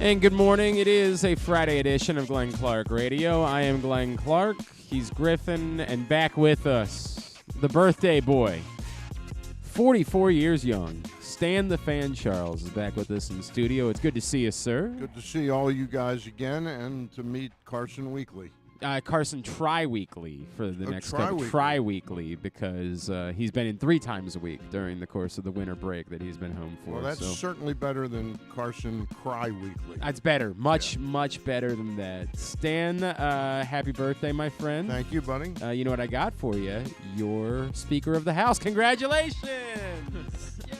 And good morning. It is a Friday edition of Glenn Clark Radio. I am Glenn Clark. He's Griffin, and back with us, the birthday boy, 44 years young. Stan the Fan Charles is back with us in the studio. It's good to see you, sir. Good to see all you guys again, and to meet Carson Weekly. Carson Tri-Weekly for the next couple. Tri-Weekly. Tri-Weekly because he's been in 3 times a week during the course of the winter break that he's been home for. Well, that's certainly better than Carson Cry-Weekly. That's better. Much better than that. Stan, happy birthday, my friend. Thank you, buddy. You know what I got for you? You're Speaker of the House. Congratulations! Yeah.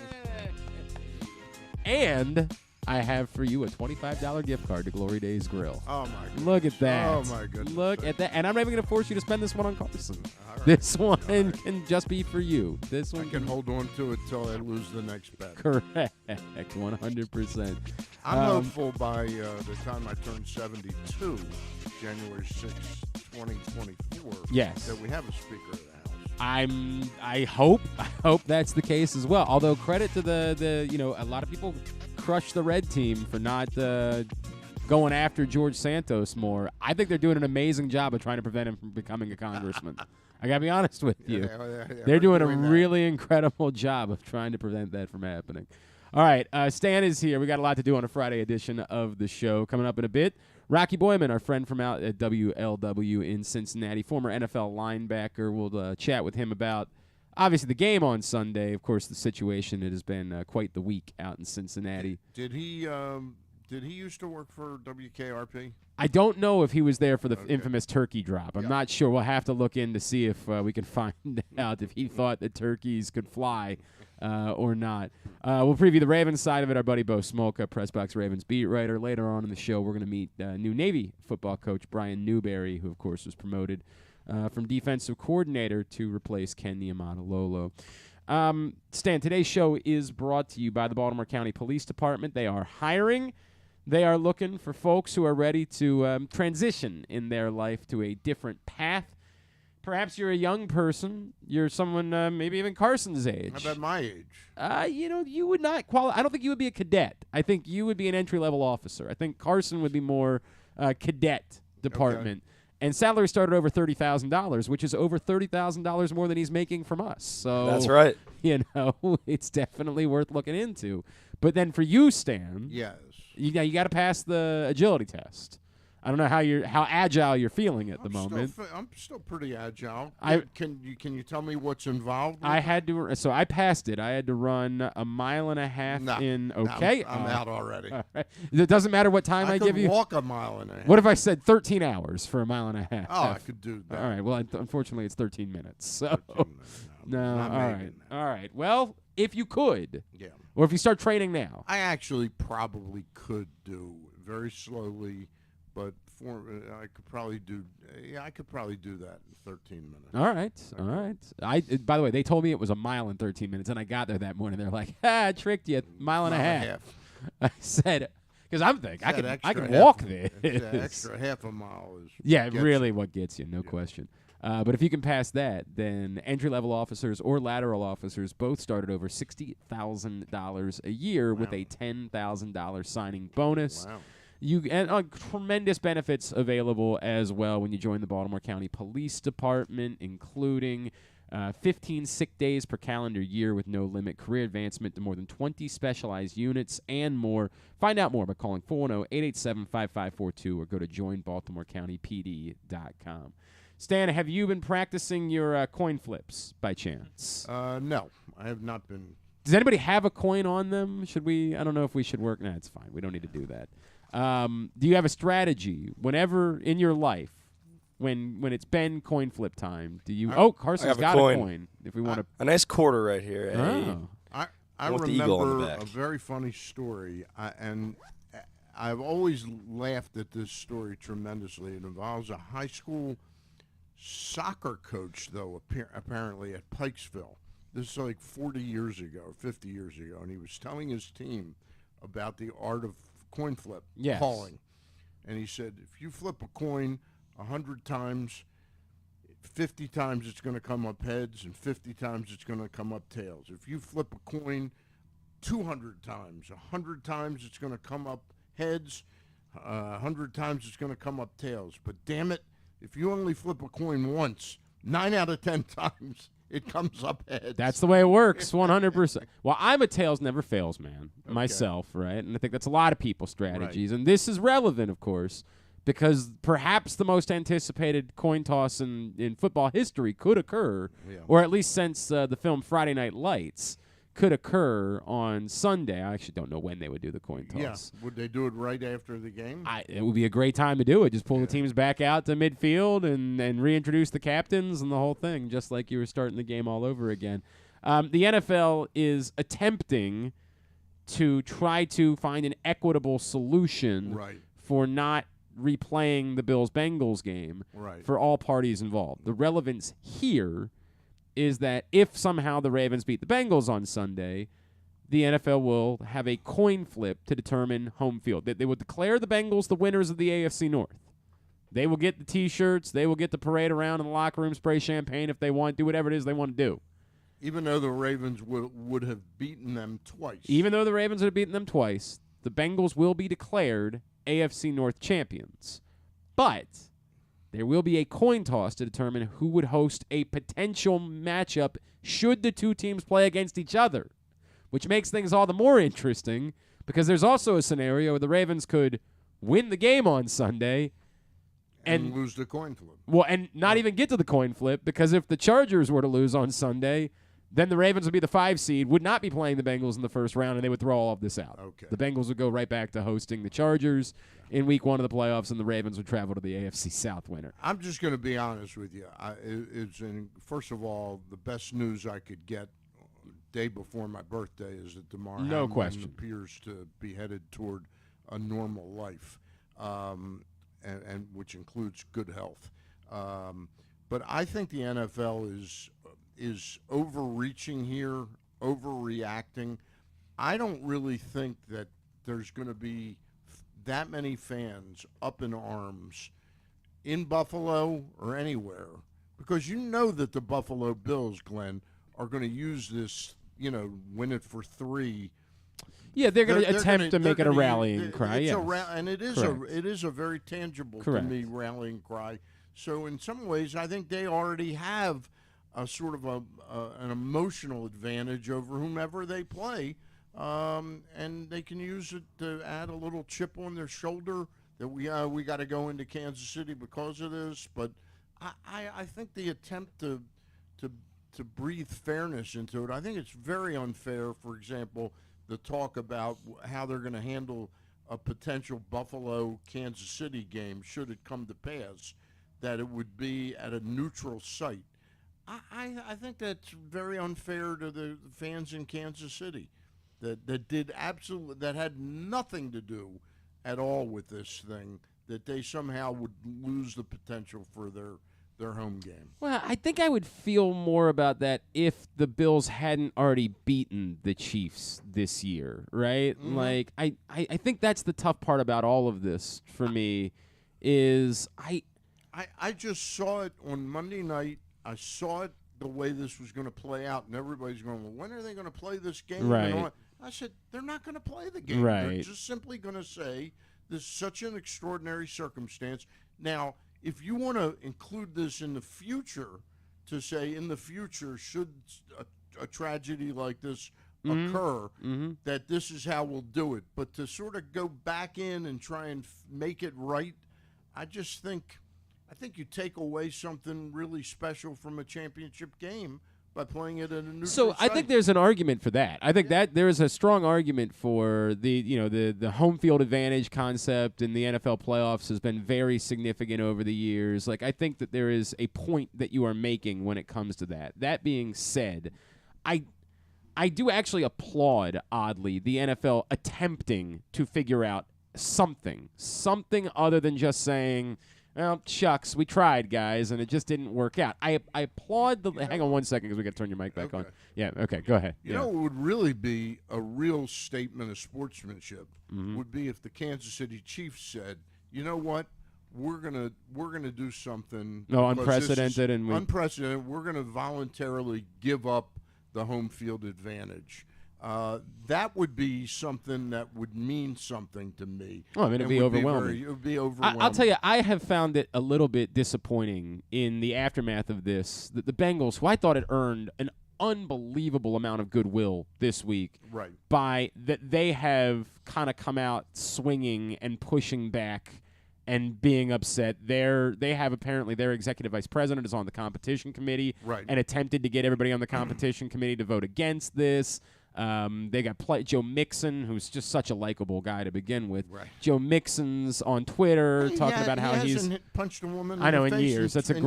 And I have for you a $25 gift card to Glory Days Grill. Oh, my goodness. Look at that. Oh, my goodness. Look at that. And I'm not even going to force you to spend this one on Carson. Right. This one can just be for you. This one I can hold on to it till I lose the next bet. Correct. 100%. I'm hopeful by the time I turn 72, January 6, 2024, Yes. that we have a Speaker of the House. I hope that's the case as well. Although credit to the a lot of people crush the red team for not going after George Santos more. I think they're doing an amazing job of trying to prevent him from becoming a congressman. I got to be honest with you. Yeah, they're doing a really incredible job of trying to prevent that from happening. All right, Stan is here. We got a lot to do on a Friday edition of the show. Coming up in a bit, Rocky Boiman, our friend from out at WLW in Cincinnati, former NFL linebacker. We'll chat with him about, obviously, the game on Sunday. Of course, the situation, it has been quite the week out in Cincinnati. Did he used to work for WKRP? I don't know if he was there for the infamous turkey drop. I'm not sure. We'll have to look in to see if we can find out if he thought that turkeys could fly or not. We'll preview the Ravens side of it. Our buddy Bo Smolka, PressBox Ravens beat writer. Later on in the show, we're going to meet new Navy football coach Brian Newberry, who, of course, was promoted from defensive coordinator to replace Ken Niumatalolo. Stan, today's show is brought to you by the Baltimore County Police Department. They are hiring. They are looking for folks who are ready to transition in their life to a different path. Perhaps you're a young person. You're someone maybe even Carson's age. How about my age? You would not qualify. I don't think you would be a cadet. I think you would be an entry-level officer. I think Carson would be more cadet department. Okay. And salary started over $30,000, which is over $30,000 more than he's making from us. So that's right. It's definitely worth looking into. But then for you, Stan, yes, you got to pass the agility test. I don't know how agile you're feeling at the moment. I'm still pretty agile. Can you tell me what's involved? I passed it. I had to run a mile and a half in. Okay, I'm out already. All right. It doesn't matter what time I give you. I could walk a mile and a half. What if I said 13 hours for a mile and a half? Oh, I could do that. All right. Well, unfortunately, it's 13 minutes. So 13 minutes. no. All right. Well, if you could, yeah, or if you start training now, I actually probably could do very slowly. But I could probably do that in 13 minutes. All right. By the way, they told me it was a mile in 13 minutes, and I got there that morning. They're like, I tricked you, mile and a half. I said, because I'm thinking I can walk this. The extra half a mile is what gets you, no question. But if you can pass that, then entry-level officers or lateral officers both start at over $60,000 a year with a $10,000 signing bonus. Wow. And tremendous benefits available as well when you join the Baltimore County Police Department, including 15 sick days per calendar year with no limit, career advancement to more than 20 specialized units, and more. Find out more by calling 410-887-5542 or go to joinbaltimorecountypd.com. Stan, have you been practicing your coin flips by chance? No, I have not been. Does anybody have a coin on them? Should we? I don't know if we should work. Nah, it's fine. We don't need to do that. Do you have a strategy whenever in your life when it's been coin flip time? Do you? Carson's got a coin. If we want a nice quarter right here. I remember a very funny story, and I've always laughed at this story tremendously. It involves a high school soccer coach, though, apparently at Pikesville. This is like 40 years ago, 50 years ago, and he was telling his team about the art of coin flip calling. And he said, if you flip a coin 100 times, 50 times it's going to come up heads, and 50 times it's going to come up tails. If you flip a coin 200 times, 100 times it's going to come up heads. 100 times it's going to come up tails. But damn it, if you only flip a coin once, 9 out of 10 times it comes up heads. That's the way it works, 100%. Well, I'm a tails never fails man myself, right? And I think that's a lot of people's strategies. Right. And this is relevant, of course, because perhaps the most anticipated coin toss in football history could occur, or at least since the film Friday Night Lights, could occur on Sunday. I actually don't know when they would do the coin toss. Yeah. Would they do it right after the game? It would be a great time to do it. Just pull the teams back out to midfield and reintroduce the captains and the whole thing, just like you were starting the game all over again. The NFL is attempting to try to find an equitable solution for not replaying the Bills-Bengals game for all parties involved. The relevance here is that if somehow the Ravens beat the Bengals on Sunday, the NFL will have a coin flip to determine home field. They will declare the Bengals the winners of the AFC North. They will get the T-shirts. They will get the parade around in the locker room, spray champagne if they want, do whatever it is they want to do. Even though the Ravens would have beaten them twice. Even though the Ravens would have beaten them twice, the Bengals will be declared AFC North champions. But there will be a coin toss to determine who would host a potential matchup should the two teams play against each other, which makes things all the more interesting because there's also a scenario where the Ravens could win the game on Sunday and lose the coin flip. Well, and not even get to the coin flip because if the Chargers were to lose on Sunday, then the Ravens would be the 5 seed, would not be playing the Bengals in the first round, and they would throw all of this out. Okay. The Bengals would go right back to hosting the Chargers in week 1 of the playoffs, and the Ravens would travel to the AFC South winner. I'm just going to be honest with you. First of all, the best news I could get day before my birthday is that DeMar Hamlin appears to be headed toward a normal life, and which includes good health. But I think the NFL is overreaching here, overreacting. I don't really think that there's going to be that many fans up in arms in Buffalo or anywhere, because you know that the Buffalo Bills, Glenn, are going to use this, win it for 3. Yeah, they're going to attempt to make it a rallying cry. And it is a very tangible to me rallying cry. So in some ways, I think they already have a sort of an emotional advantage over whomever they play, and they can use it to add a little chip on their shoulder that we got to go into Kansas City because of this. But I think the attempt to breathe fairness into it, I think it's very unfair. For example, the talk about how they're going to handle a potential Buffalo-Kansas City game should it come to pass, that it would be at a neutral site. I think that's very unfair to the fans in Kansas City that had nothing to do at all with this thing, that they somehow would lose the potential for their home game. Well, I think I would feel more about that if the Bills hadn't already beaten the Chiefs this year, right? Mm-hmm. Like, I think that's the tough part about all of this for me is I just saw it on Monday night. I saw it the way this was going to play out, and everybody's going, well, when are they going to play this game? Right. I said, they're not going to play the game. Right. They're just simply going to say this is such an extraordinary circumstance. Now, if you want to include this in the future, to say in the future should a tragedy like this occur, that this is how we'll do it. But to sort of go back in and try and make it right, I think you take away something really special from a championship game by playing it in a neutral site. I think there's an argument for that. I think that there is a strong argument for the home field advantage concept in the NFL playoffs has been very significant over the years. Like, I think that there is a point that you are making when it comes to that. That being said, I do actually applaud, oddly, the NFL attempting to figure out something other than just saying, well, shucks, we tried, guys, and it just didn't work out. I applaud the... Hang on one second because we got to turn your mic back on. Yeah, okay, go ahead. You know what would really be a real statement of sportsmanship would be if the Kansas City Chiefs said, you know what, we're gonna do something... unprecedented. Unprecedented. We're going to voluntarily give up the home field advantage. that would be something that would mean something to me. Oh, I mean, it'd be overwhelming. It would be overwhelming. I'll tell you, I have found it a little bit disappointing in the aftermath of this that the Bengals, who I thought had earned an unbelievable amount of goodwill this week, right, by that they have kind of come out swinging and pushing back and being upset. They have apparently their executive vice president is on the competition committee, right, and attempted to get everybody on the competition committee to vote against this. They got Joe Mixon, who's just such a likable guy to begin with. Right. Joe Mixon's on Twitter talking about how he's punched a woman. I know in years. That's a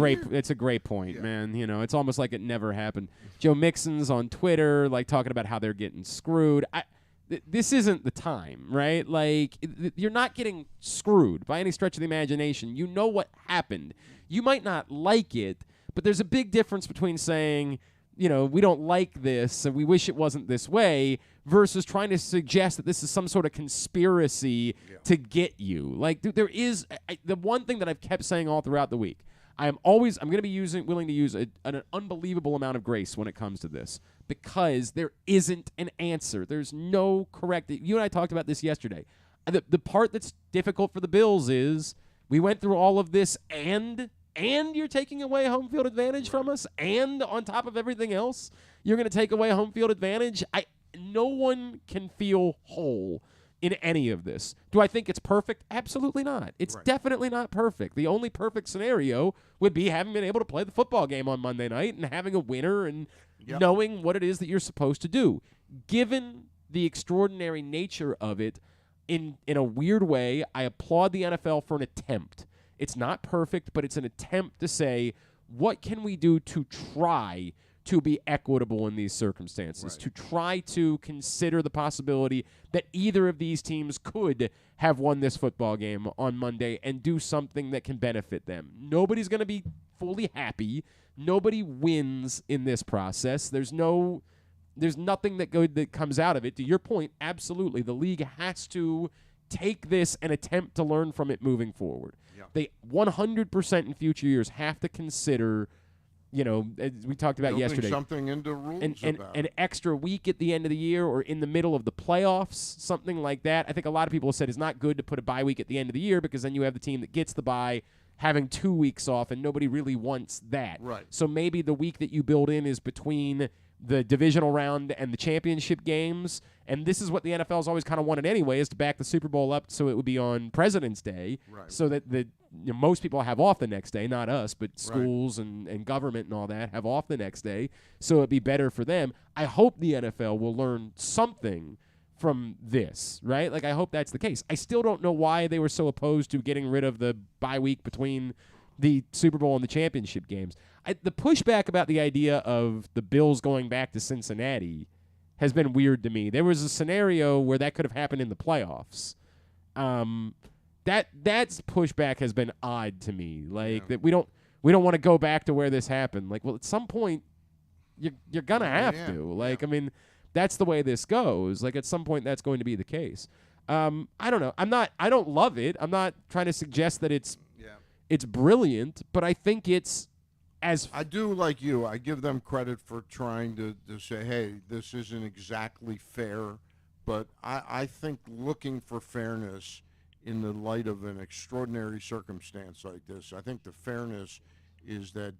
great point, man. You know, it's almost like it never happened. Joe Mixon's on Twitter, like talking about how they're getting screwed. This isn't the time, right? Like, you're not getting screwed by any stretch of the imagination. You know what happened. You might not like it, but there's a big difference between saying, you know, we don't like this and we wish it wasn't this way versus trying to suggest that this is some sort of conspiracy to get you. Like, there is the one thing that I've kept saying all throughout the week. I'm going to be willing to use an unbelievable amount of grace when it comes to this because there isn't an answer. There's no correct. You and I talked about this yesterday. The part that's difficult for the Bills is we went through all of this and you're taking away home field advantage from us, and on top of everything else, you're going to take away home field advantage. No one can feel whole in any of this. Do I think it's perfect? Absolutely not. It's definitely not perfect. The only perfect scenario would be having been able to play the football game on Monday night and having a winner and knowing what it is that you're supposed to do. Given the extraordinary nature of it, in a weird way, I applaud the NFL for an attempt. It's not perfect, but it's an attempt to say, what can we do to try to be equitable in these circumstances, to try to consider the possibility that either of these teams could have won this football game on Monday and do something that can benefit them. Nobody's going to be fully happy. Nobody wins in this process. There's nothing that comes out of it. To your point, absolutely, the league has to take this and attempt to learn from it moving forward. They 100% in future years have to consider, you know, as we talked about yesterday, something into rules an extra week at the end of the year or in the middle of the playoffs, something like that. I think a lot of people have said it's not good to put a bye week at the end of the year because then you have the team that gets the bye having 2 weeks off, and nobody really wants that. Right. So maybe the week that you build in is between the divisional round and the championship games, and this is what the NFL's always kind of wanted anyway, is to back the Super Bowl up so it would be on President's Day, so that most people have off the next day, not us, but schools and government and all that have off the next day, so it'd be better for them. I hope the NFL will learn something from this, right? Like, I hope that's the case. I still don't know why they were so opposed to getting rid of the bye week between the Super Bowl and the championship games. The pushback about the idea of the Bills going back to Cincinnati has been weird to me. There was a scenario where that could have happened in the playoffs. That's pushback has been odd to me. Like that we don't want to go back to where this happened. Like, well, at some point you're gonna have to. Like, I mean, that's the way this goes. Like, at some point that's going to be the case. I don't know. I don't love it. I'm not trying to suggest that it's brilliant, but I think it's I do like you. I give them credit for trying to say, hey, this isn't exactly fair, but I think looking for fairness in the light of an extraordinary circumstance like this, I think the fairness is that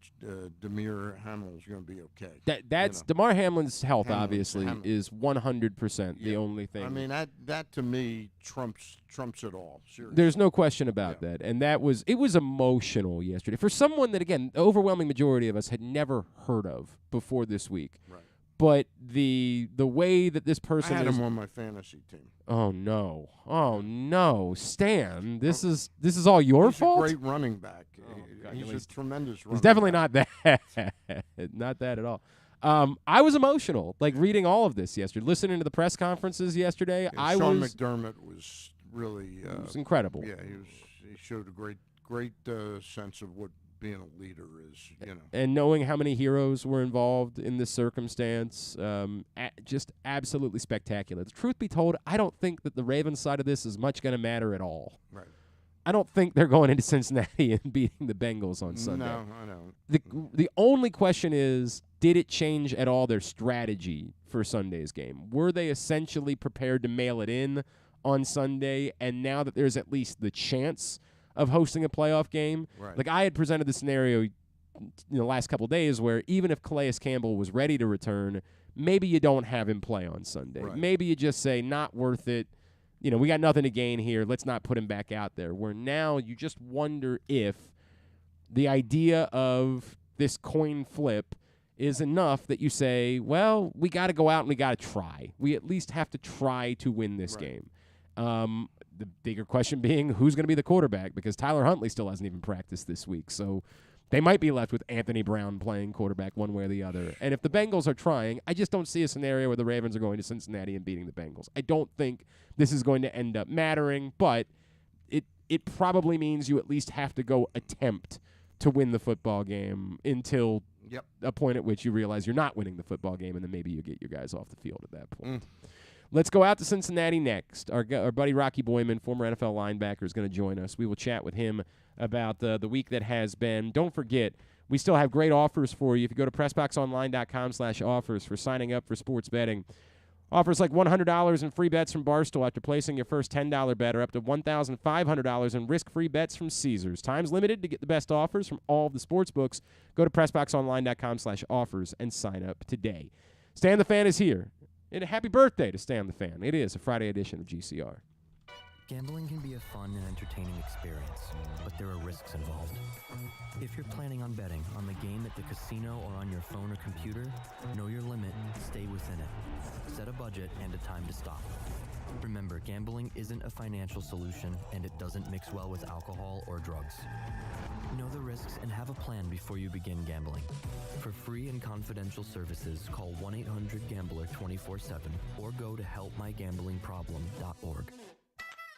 Damar Hamlin's going to be okay. That's Damar Hamlin's health, obviously, is 100% the only thing. I mean, that to me trumps it all. Seriously. There's no question about that. And it was emotional yesterday. For someone that, again, the overwhelming majority of us had never heard of before this week. Right. But the way that this person I had him on my fantasy team. Oh no, Stan! This is all your fault. He's a great running back. He's a tremendous running He's definitely back. not that. Not that at all. I was emotional, like reading all of this yesterday, listening to the press conferences yesterday. Sean McDermott was really it was incredible. Yeah, he showed a great sense of what being a leader is, you know. And knowing how many heroes were involved in this circumstance, just absolutely spectacular. The truth be told, I don't think that the Ravens side of this is much going to matter at all. Right. I don't think they're going into Cincinnati and beating the Bengals on Sunday. No, I don't. The only question is, did it change at all their strategy for Sunday's game? Were they essentially prepared to mail it in on Sunday, and now that there's at least the chance of hosting a playoff game? Right. Like I had presented the scenario the last couple of days where even if Calais Campbell was ready to return, maybe you don't have him play on Sunday. Right. Maybe you just say, not worth it. We got nothing to gain here. Let's not put him back out there. Where now you just wonder if the idea of this coin flip is enough that you say, well, we got to go out and we got to try. We at least have to try to win this game. The bigger question being, who's going to be the quarterback? Because Tyler Huntley still hasn't even practiced this week. So they might be left with Anthony Brown playing quarterback one way or the other. And if the Bengals are trying, I just don't see a scenario where the Ravens are going to Cincinnati and beating the Bengals. I don't think this is going to end up mattering, but it probably means you at least have to go attempt to win the football game until a point at which you realize you're not winning the football game, and then maybe you get your guys off the field at that point. Let's go out to Cincinnati next. Our buddy Rocky Boiman, former NFL linebacker, is going to join us. We will chat with him about the week that has been. Don't forget, we still have great offers for you. If you go to PressBoxOnline.com/offers for signing up for sports betting, offers like $100 in free bets from Barstool after placing your first $10 bet, or up to $1,500 in risk-free bets from Caesars. Time's limited to get the best offers from all of the sports books. Go to PressBoxOnline.com/offers and sign up today. Stan the Fan is here. And a happy birthday to Stan the Fan. It is a Friday edition of GCR. Gambling can be a fun and entertaining experience, but there are risks involved. If you're planning on betting on the game at the casino or on your phone or computer, know your limit, stay within it. Set a budget and a time to stop. Remember, gambling isn't a financial solution, and it doesn't mix well with alcohol or drugs. Know the risks and have a plan before you begin gambling. For free and confidential services, call 1-800-GAMBLER 24/7 or go to helpmygamblingproblem.org.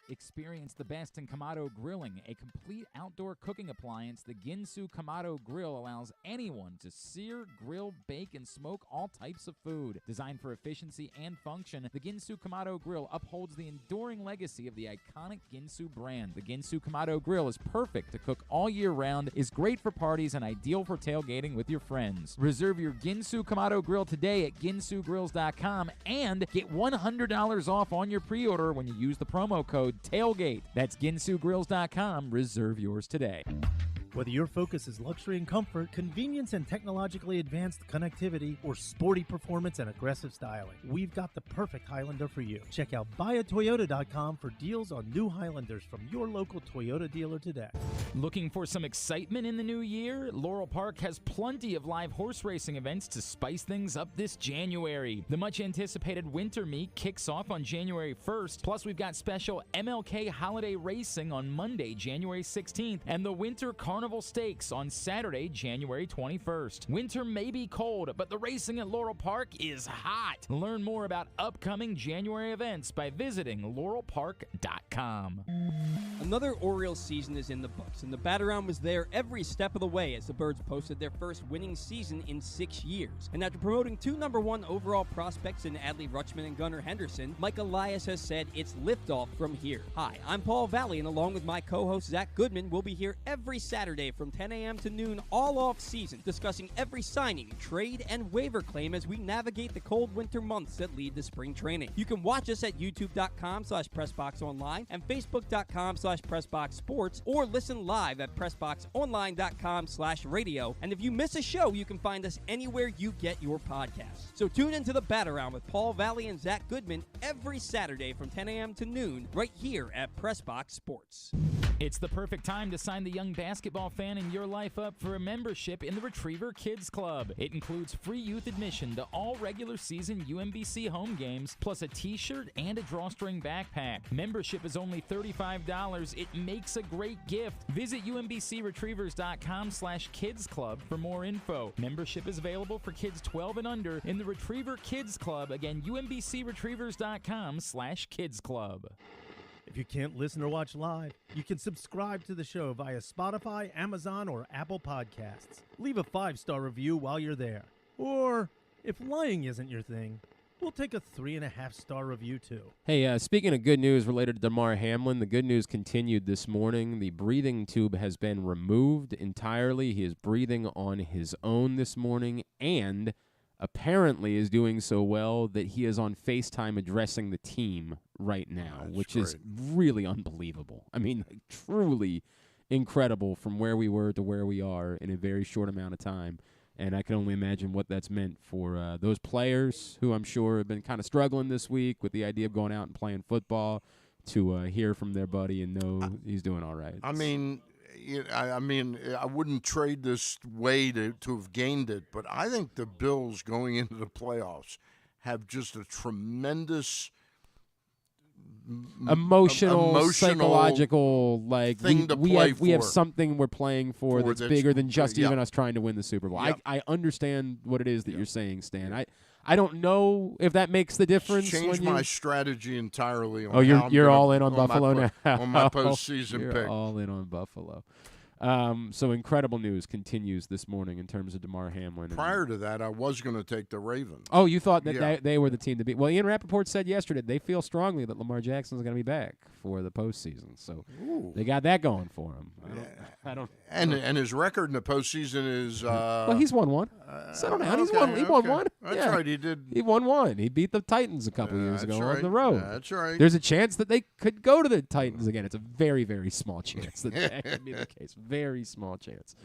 Experience the best in Kamado Grilling, a complete outdoor cooking appliance. The Ginsu Kamado Grill allows anyone to sear, grill, bake, and smoke all types of food. Designed for efficiency and function, the Ginsu Kamado Grill upholds the enduring legacy of the iconic Ginsu brand. The Ginsu Kamado Grill is perfect to cook all year round, is great for parties, and ideal for tailgating with your friends. Reserve your Ginsu Kamado Grill today at ginsugrills.com and get $100 off on your pre-order when you use the promo code TAILGATE. That's ginsugrills.com. Reserve yours today. Whether your focus is luxury and comfort, convenience and technologically advanced connectivity, or sporty performance and aggressive styling, we've got the perfect Highlander for you. Check out buyatoyota.com for deals on new Highlanders from your local Toyota dealer today. Looking for some excitement in the new year? Laurel Park has plenty of live horse racing events to spice things up this January. The much-anticipated winter meet kicks off on January 1st, plus we've got special MLK holiday racing on Monday, January 16th, and the Winter Carnival Stakes on Saturday, January 21st. Winter may be cold, but the racing at Laurel Park is hot. Learn more about upcoming January events by visiting laurelpark.com. Another Orioles season is in the books, and the Bat-Around was there every step of the way as the Birds posted their first winning season in 6 years. And after promoting 2 #1 overall prospects in Adley Rutschman and Gunnar Henderson, Mike Elias has said it's liftoff from here. Hi, I'm Paul Valley, and along with my co-host Zach Goodman, we'll be here every Saturday from 10 a.m. to noon all off season, discussing every signing, trade, and waiver claim as we navigate the cold winter months that lead to spring training. You can watch us at youtube.com/PressBoxOnline and Facebook.com/PressBoxSports, or listen live at PressBoxOnline.com/radio. And if you miss a show, you can find us anywhere you get your podcasts. So tune into the Bat-Around with Paul Valley and Zach Goodman every Saturday from 10 a.m. to noon right here at PressBox Sports. It's the perfect time to sign the young basketball fan in your life up for a membership in the Retriever Kids Club. It includes free youth admission to all regular season UMBC home games, plus a t-shirt and a drawstring backpack. Membership is only $35. It makes a great gift. Visit UMBCRetrievers.com/Kids Club for more info. Membership is available for kids 12 and under in the Retriever Kids Club. Again, UMBCRetrievers.com/Kids Club. If you can't listen or watch live, you can subscribe to the show via Spotify, Amazon, or Apple Podcasts. Leave a 5-star review while you're there. Or, if lying isn't your thing, We'll take a 3.5-star review, too. Hey, speaking of good news related to Damar Hamlin, the good news continued this morning. The breathing tube has been removed entirely. He is breathing on his own this morning, and apparently is doing so well that he is on FaceTime addressing the team right now, which is really unbelievable. I mean, like, truly incredible from where we were to where we are in a very short amount of time. And I can only imagine what that's meant for those players who I'm sure have been kind of struggling this week with the idea of going out and playing football, to hear from their buddy and know he's doing all right. I mean, I wouldn't trade this way to have gained it, but I think the Bills going into the playoffs have just a tremendous emotional, psychological, like thing we have something we're playing for that's bigger than just even us trying to win the Super Bowl. Yep. I understand what it is that you're saying, Stan. I don't know if that makes the difference. Change my strategy entirely. You're all in on Buffalo now. On my postseason you're pick. All in on Buffalo. So incredible news continues this morning in terms of Damar Hamlin. Prior to that, I was going to take the Ravens. Oh, you thought that they were the team to beat. Well, Ian Rappaport said yesterday they feel strongly that Lamar Jackson is going to be back for the postseason. So they got that going for him. I don't. And his record in the postseason is. Well, he's won one. Settle down. He won one. That's right. He did. He won one. He beat the Titans a couple years ago on the road. That's right. There's a chance that they could go to the Titans again. It's a very, very small chance that could be the case. Very small chance.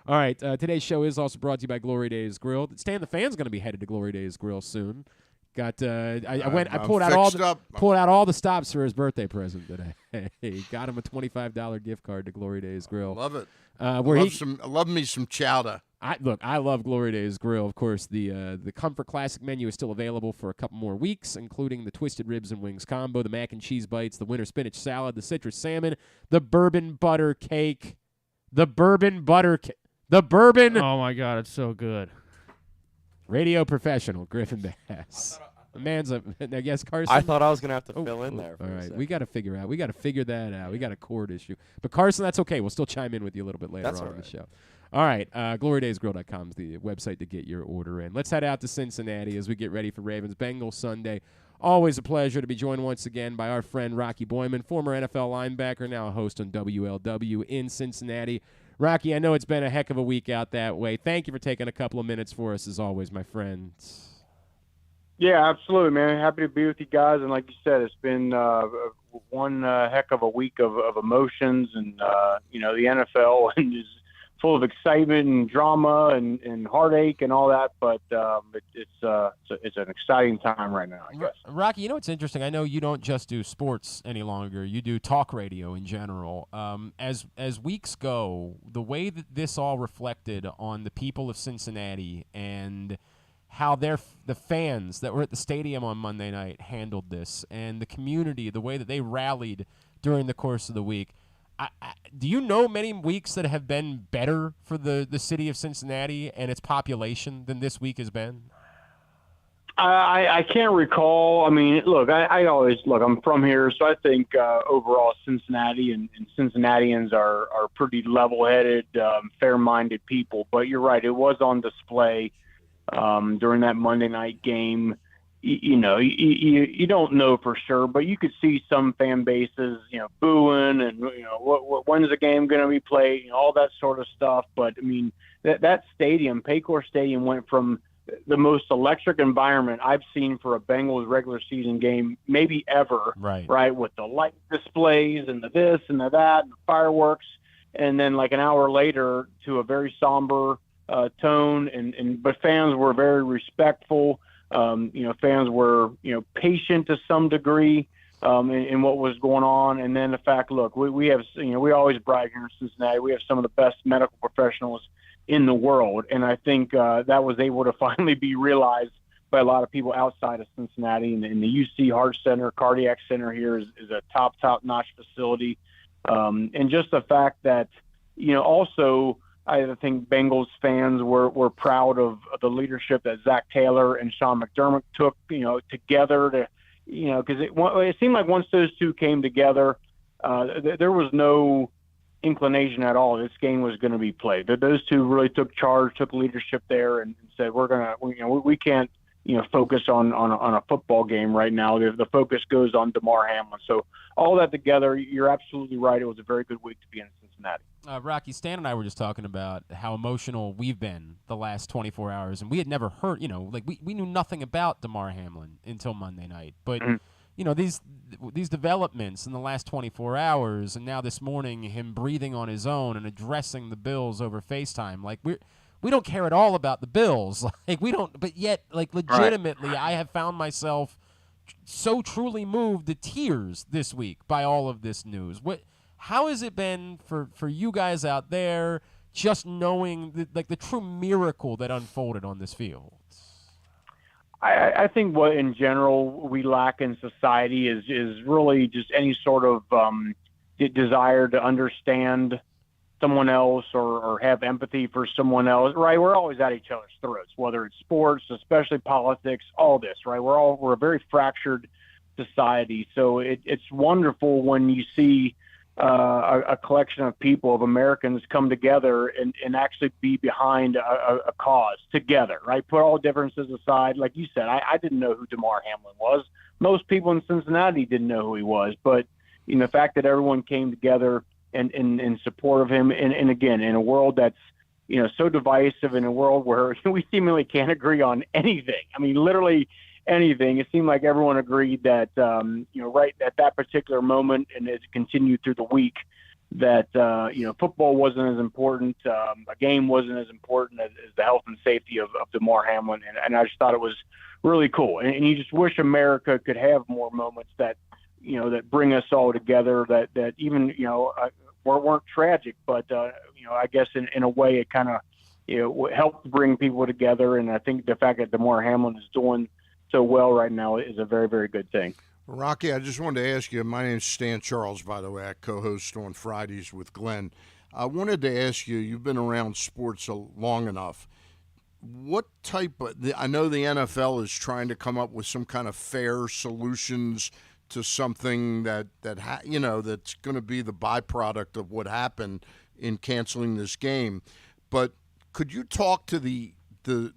All right. Today's show is also brought to you by Glory Days Grill. Stan the Fan's going to be headed to Glory Days Grill soon. Got. I pulled out all the stops for his birthday present today. Got him a $25 gift card to Glory Days Grill. Love it. I love me some chowder. I love Glory Days Grill. Of course, the Comfort Classic menu is still available for a couple more weeks, including the Twisted Ribs and Wings combo, the Mac and Cheese Bites, the Winter Spinach Salad, the Citrus Salmon, the Bourbon Butter Cake, the Bourbon. Oh, my God, it's so good. Radio professional, Griffin Bass. The man's I guess Carson. I thought I was going to have to fill in there. All right, we got to figure that out. We got a cord issue. But Carson, that's okay. We'll still chime in with you a little bit later on in the show. All right, glorydaysgrill.com is the website to get your order in. Let's head out to Cincinnati as we get ready for Ravens-Bengals Sunday. Always a pleasure to be joined once again by our friend Rocky Boiman, former NFL linebacker, now a host on WLW in Cincinnati. Rocky, I know it's been a heck of a week out that way. Thank you for taking a couple of minutes for us, as always, my friend. Yeah, absolutely, man. Happy to be with you guys. And like you said, it's been one heck of a week of emotions, and the NFL is full of excitement and drama and heartache and all that. But it's an exciting time right now, I guess. Rocky, it's interesting. I know you don't just do sports any longer. You do talk radio in general. As weeks go, the way that this all reflected on the people of Cincinnati and how the fans that were at the stadium on Monday night handled this, and the community, the way that they rallied during the course of the week. Do you know many weeks that have been better for the city of Cincinnati and its population than this week has been? I can't recall. I mean, look, I'm from here, so I think overall Cincinnati and Cincinnatians are pretty level-headed, fair-minded people. But you're right, it was on display during that Monday night game. You don't know for sure, but you could see some fan bases, booing and, when's the game going to be played, all that sort of stuff. But, I mean, that stadium, Paycor Stadium, went from the most electric environment I've seen for a Bengals regular season game maybe ever, right, with the light displays and the this and the that and the fireworks, and then like an hour later to a very somber tone, but fans were very respectful. Fans were, patient to some degree in what was going on. And then the fact, look, we have, we always brag here in Cincinnati. We have some of the best medical professionals in the world. And I think that was able to finally be realized by a lot of people outside of Cincinnati. And the UC Heart Center, Cardiac Center here is a top-notch facility. And just the fact that, also – I think Bengals fans were proud of the leadership that Zach Taylor and Sean McDermott took, together to, because it seemed like once those two came together, there was no inclination at all this game was going to be played. Those two really took charge, took leadership there, and said we're gonna, we can't focus on a football game right now. The focus goes on Damar Hamlin. So all that together, you're absolutely right. It was a very good week to be in Cincinnati. Rocky, Stan and I were just talking about how emotional we've been the last 24 hours, and we had never heard, we knew nothing about Damar Hamlin until Monday night. But, these developments in the last 24 hours, and now this morning him breathing on his own and addressing the Bills over FaceTime, we don't care at all about the Bills. We don't, but yet, legitimately, right. I have found myself so truly moved to tears this week by all of this news. How has it been for you guys out there, just knowing the true miracle that unfolded on this field? I think what in general we lack in society is really just any sort of desire to understand someone else or have empathy for someone else, right? We're always at each other's throats, whether it's sports, especially politics, all this, right? We're a very fractured society. So it's wonderful when you see a collection of people, of Americans, come together and actually be behind a cause together, right? Put all differences aside. Like you said, I didn't know who Damar Hamlin was. Most people in Cincinnati didn't know who he was. But the fact that everyone came together in support of him, and again, in a world that's so divisive, in a world where we seemingly can't agree on anything. I mean, literally anything. It seemed like everyone agreed that, right at that particular moment, and as it continued through the week, that, football wasn't as important. A game wasn't as important as the health and safety of Damar Hamlin. And I just thought it was really cool. And you just wish America could have more moments that, that bring us all together, that even, weren't tragic, but, I guess in a way it kind of, helped bring people together. And I think the fact that Damar Hamlin is doing so well right now is a very, very good thing. Rocky, I just wanted to ask you, my name's Stan Charles, by the way. I co-host on Fridays with Glenn. I wanted to ask you, you've been around sports long enough. What type of, I know the NFL is trying to come up with some kind of fair solutions to something that's going to be the byproduct of what happened in canceling this game. But could you talk to the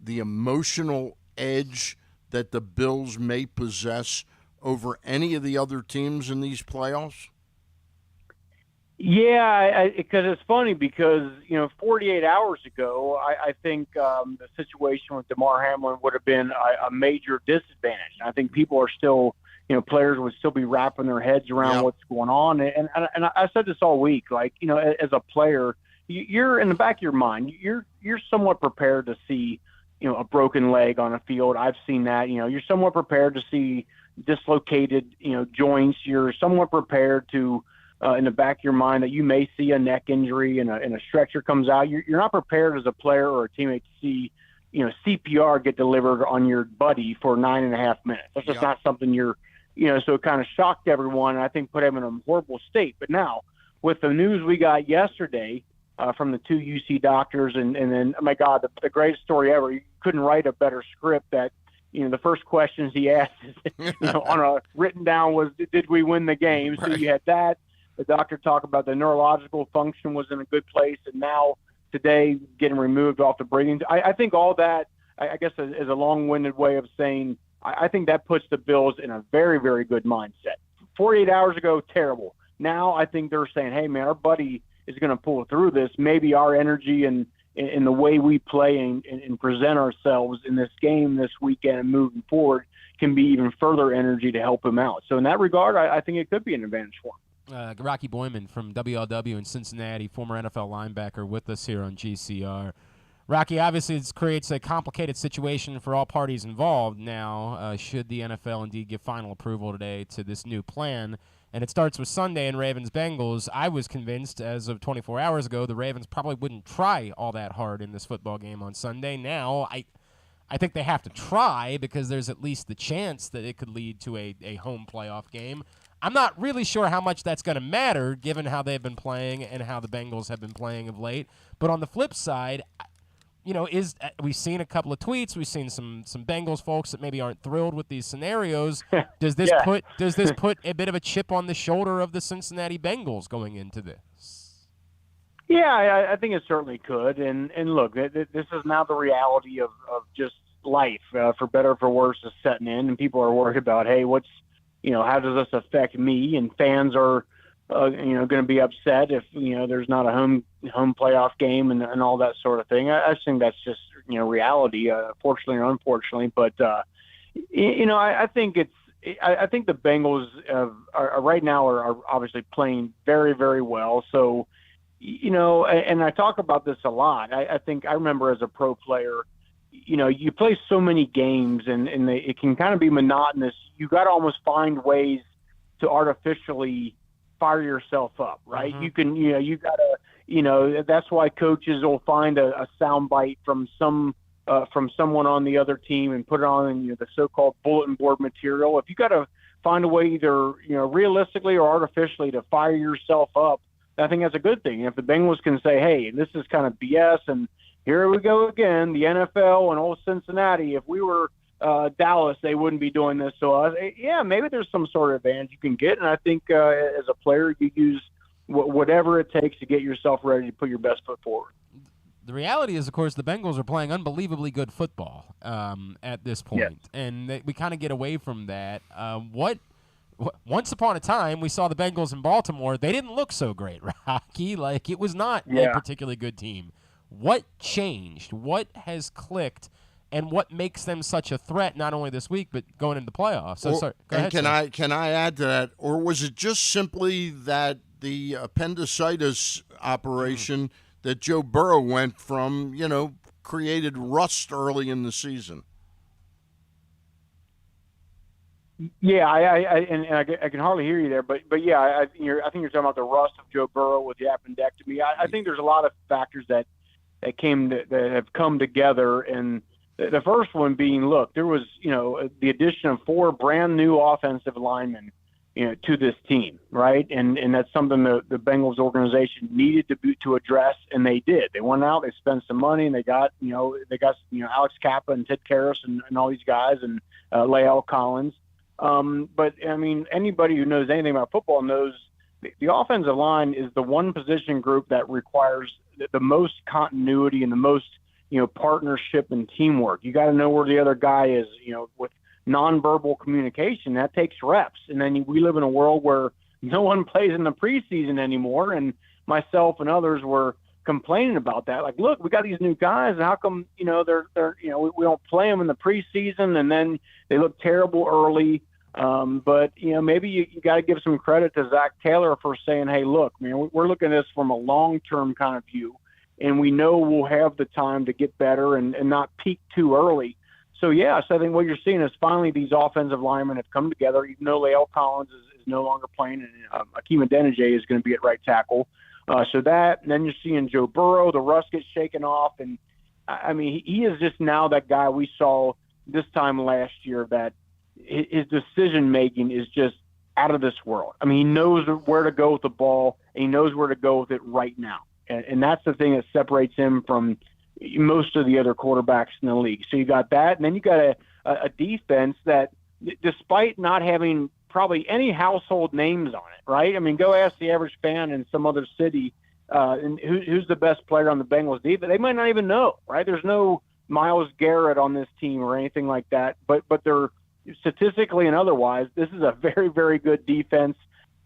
emotional edge that the Bills may possess over any of the other teams in these playoffs? Yeah, because it's funny because, 48 hours ago, I think the situation with Damar Hamlin would have been a major disadvantage. I think people are still, players would still be wrapping their heads around what's going on. And I said this all week, as a player, you're in the back of your mind, you're somewhat prepared to see, a broken leg on a field. I've seen that. You're somewhat prepared to see dislocated, joints. You're somewhat prepared to, in the back of your mind, that you may see a neck injury and a stretcher comes out. You're not prepared as a player or a teammate to see, CPR get delivered on your buddy for 9.5 minutes. That's just not something you're, so it kind of shocked everyone, and I think put him in a horrible state. But now, with the news we got yesterday, from the two UC doctors, and then, oh my God, the greatest story ever. You couldn't write a better script. That, the first questions he asked on a written down was, did we win the game? Right. So you had that. The doctor talked about the neurological function was in a good place, and now today getting removed off the breathing. I think all that, I guess, is a long-winded way of saying I think that puts the Bills in a very, very good mindset. 48 hours ago, terrible. Now I think they're saying, hey, man, our buddy is going to pull through this. Maybe our energy and the way we play and present ourselves in this game this weekend and moving forward can be even further energy to help him out. So in that regard, I think it could be an advantage for him. Rocky Boiman from WLW in Cincinnati, former NFL linebacker, with us here on GCR. Rocky, obviously this creates a complicated situation for all parties involved now, should the NFL indeed give final approval today to this new plan. And it starts with Sunday in Ravens-Bengals. I was convinced as of 24 hours ago the Ravens probably wouldn't try all that hard in this football game on Sunday. Now I think they have to try because there's at least the chance that it could lead to a home playoff game. I'm not really sure how much that's going to matter given how they've been playing and how the Bengals have been playing of late. But on the flip side, we've seen a couple of tweets. We've seen some Bengals folks that maybe aren't thrilled with these scenarios. Does this put a bit of a chip on the shoulder of the Cincinnati Bengals going into this? Yeah, I think it certainly could. And look, this is now the reality of just life, for better or for worse, is setting in, and people are worried about, hey, how does this affect me? And fans are, going to be upset if there's not a home playoff game and all that sort of thing. I think that's just reality, fortunately or unfortunately. But I think I think the Bengals are right now are obviously playing very, very well. So, and I talk about this a lot. I think I remember as a pro player, you play so many games and it can kind of be monotonous. You got to almost find ways to artificially fire yourself up, right? Mm-hmm. You can, you got to, that's why coaches will find a sound bite from someone on the other team and put it on the so-called bulletin board material. If you got to find a way either, realistically or artificially to fire yourself up, I think that's a good thing. If the Bengals can say, hey, this is kind of BS and here we go again, the NFL and old Cincinnati, if we were Dallas, they wouldn't be doing this to us. Yeah, maybe there's some sort of advantage you can get. And I think as a player, you use whatever it takes to get yourself ready to put your best foot forward. The reality is, of course, the Bengals are playing unbelievably good football at this point. Yes. And we kind of get away from that. Once upon a time, we saw the Bengals in Baltimore. They didn't look so great, Rocky. Like, it was not a particularly good team. What changed? What has clicked? And what makes them such a threat, not only this week, but going into the playoffs? So, sorry, go ahead, can I add to that? Or was it just simply that the appendicitis operation that Joe Burrow went from, created rust early in the season? Yeah, I can hardly hear you there, but yeah, I think you're talking about the rust of Joe Burrow with the appendectomy. I think there's a lot of factors that have come together, and the first one being, look, there was the addition of 4 brand new offensive linemen to this team, right? And that's something the Bengals organization needed to address, and they did. They went out, they spent some money, and they got Alex Kappa and Ted Karras and all these guys, and Lael Collins. But I mean, anybody who knows anything about football knows the offensive line is the one position group that requires the most continuity and the most partnership and teamwork. You got to know where the other guy is. With nonverbal communication, that takes reps. And then we live in a world where no one plays in the preseason anymore. And myself and others were complaining about that. Like, look, we got these new guys, and how come we don't play them in the preseason, and then they look terrible early. But maybe you got to give some credit to Zach Taylor for saying, hey, look, man, we're looking at this from a long-term kind of view, and we know we'll have the time to get better and not peak too early. So, yeah, so I think what you're seeing is finally these offensive linemen have come together, even though Lael Collins is no longer playing, and Akeem Adeniji is going to be at right tackle. So that, and then you're seeing Joe Burrow, the rust gets shaken off, and I mean, he is just now that guy we saw this time last year that his decision-making is just out of this world. I mean, he knows where to go with the ball, and he knows where to go with it right now. And that's the thing that separates him from most of the other quarterbacks in the league. So you got that, and then you got a defense that, despite not having probably any household names on it, right? I mean, go ask the average fan in some other city and who's the best player on the Bengals defense. They might not even know, right? There's no Myles Garrett on this team or anything like that, but they're statistically and otherwise, this is a very, very good defense.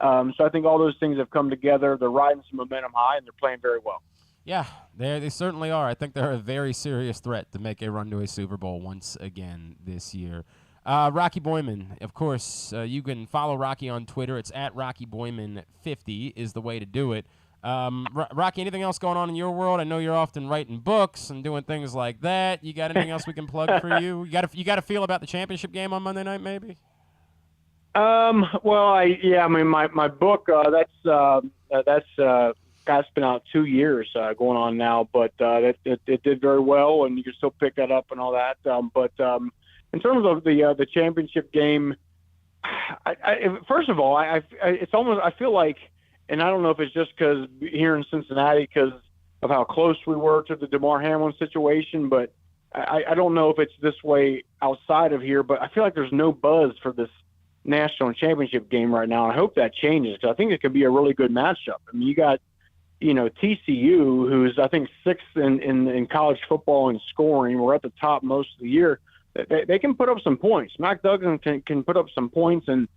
So I think all those things have come together. They're riding some momentum high, and they're playing very well. Yeah, they certainly are. I think they're a very serious threat to make a run to a Super Bowl once again this year. Rocky Boiman, of course, you can follow Rocky on Twitter. It's at RockyBoiman50 is the way to do it. Rocky, anything else going on in your world? I know you're often writing books and doing things like that. You got anything else we can plug for you? You got a feel about the championship game on Monday night, maybe? Well, I mean, my book, that's been out 2 years going on now, but it did very well, and you can still pick that up and all that. But in terms of the championship game, first of all, it's almost, I feel like, and I don't know if it's just because here in Cincinnati, because of how close we were to the DeMar Hamlin situation, but I don't know if it's this way outside of here, but I feel like there's no buzz for this national championship game right now. And I hope that changes, because I think it could be a really good matchup. I mean, you got, TCU, who's I think 6th in college football in scoring. We're at the top most of the year. they can put up some points. Mac Duggan can put up some points, and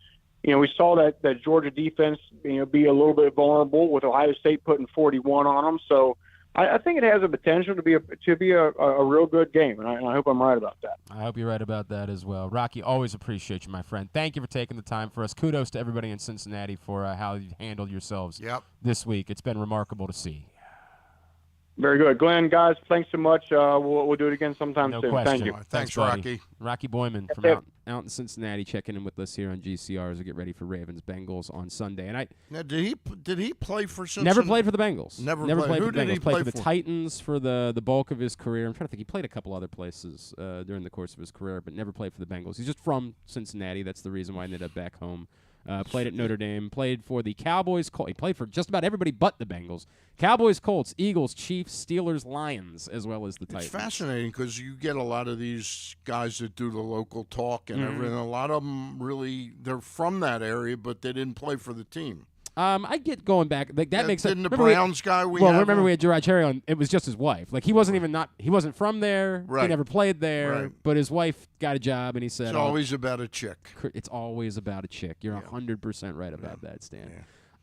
we saw that Georgia defense be a little bit vulnerable with Ohio State putting 41 on them. So I think it has the potential to be a real good game, and I hope I'm right about that. I hope you're right about that as well. Rocky, always appreciate you, my friend. Thank you for taking the time for us. Kudos to everybody in Cincinnati for how you've handled yourselves this week. It's been remarkable to see. Very good. Glenn, guys, thanks so much. We'll do it again sometime soon. Question. Thank you. Thanks, Rocky. Rocky Boiman from out in Cincinnati checking in with us here on GCR as we get ready for Ravens-Bengals on Sunday. And now, did he play for Cincinnati? Never played for the Bengals. Never played Who for the did Bengals. he Played play for the Titans for the bulk of his career. I'm trying to think. He played a couple other places during the course of his career, but never played for the Bengals. He's just from Cincinnati. That's the reason why I ended up back home. Played at Notre Dame, played for the Cowboys. He played for just about everybody but the Bengals. Cowboys, Colts, Eagles, Chiefs, Steelers, Lions, as well as the Titans. It's fascinating because you get a lot of these guys that do the local talk and everything. A lot of them they're from that area, but they didn't play for the team. I get going back. Like, that makes sense. Didn't the Browns guy we remember we had Gerard Cherry on. It was just his wife. Like, he wasn't from there. Right. He never played there. Right. But his wife got a job, and he said, it's always about a chick. It's always about a chick. You're 100% right about that, Stan.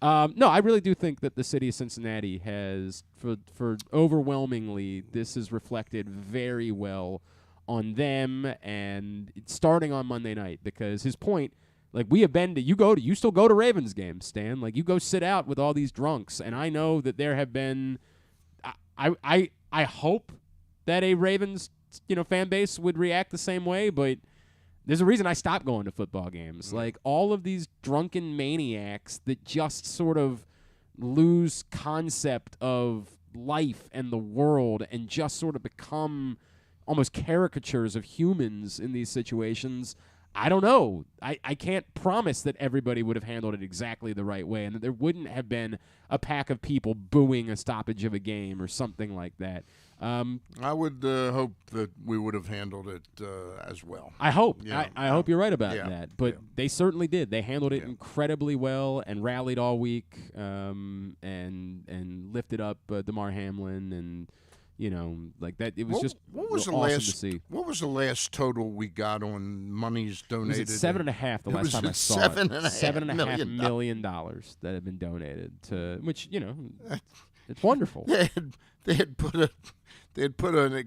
Yeah. No, I really do think that the city of Cincinnati has, for overwhelmingly, this is reflected very well on them, and it's starting on Monday night, because his point, like, we have been to, you still go to Ravens games, Stan. Like, you go sit out with all these drunks, and I know that there have been, I hope that a Ravens, fan base would react the same way, but there's a reason I stopped going to football games. Like, all of these drunken maniacs that just sort of lose concept of life and the world and just sort of become almost caricatures of humans in these situations. I don't know. I can't promise that everybody would have handled it exactly the right way and that there wouldn't have been a pack of people booing a stoppage of a game or something like that. I would hope that we would have handled it as well. I hope. Yeah. I hope you're right about Yeah. that. But they certainly did. They handled it incredibly well and rallied all week and lifted up Damar Hamlin and, like that. It was what was the awesome last, to see. What was the last total we got on monies donated? Was it 7.5 the last time I saw it? $7.5 million that had been donated to, which, it's wonderful. They had put a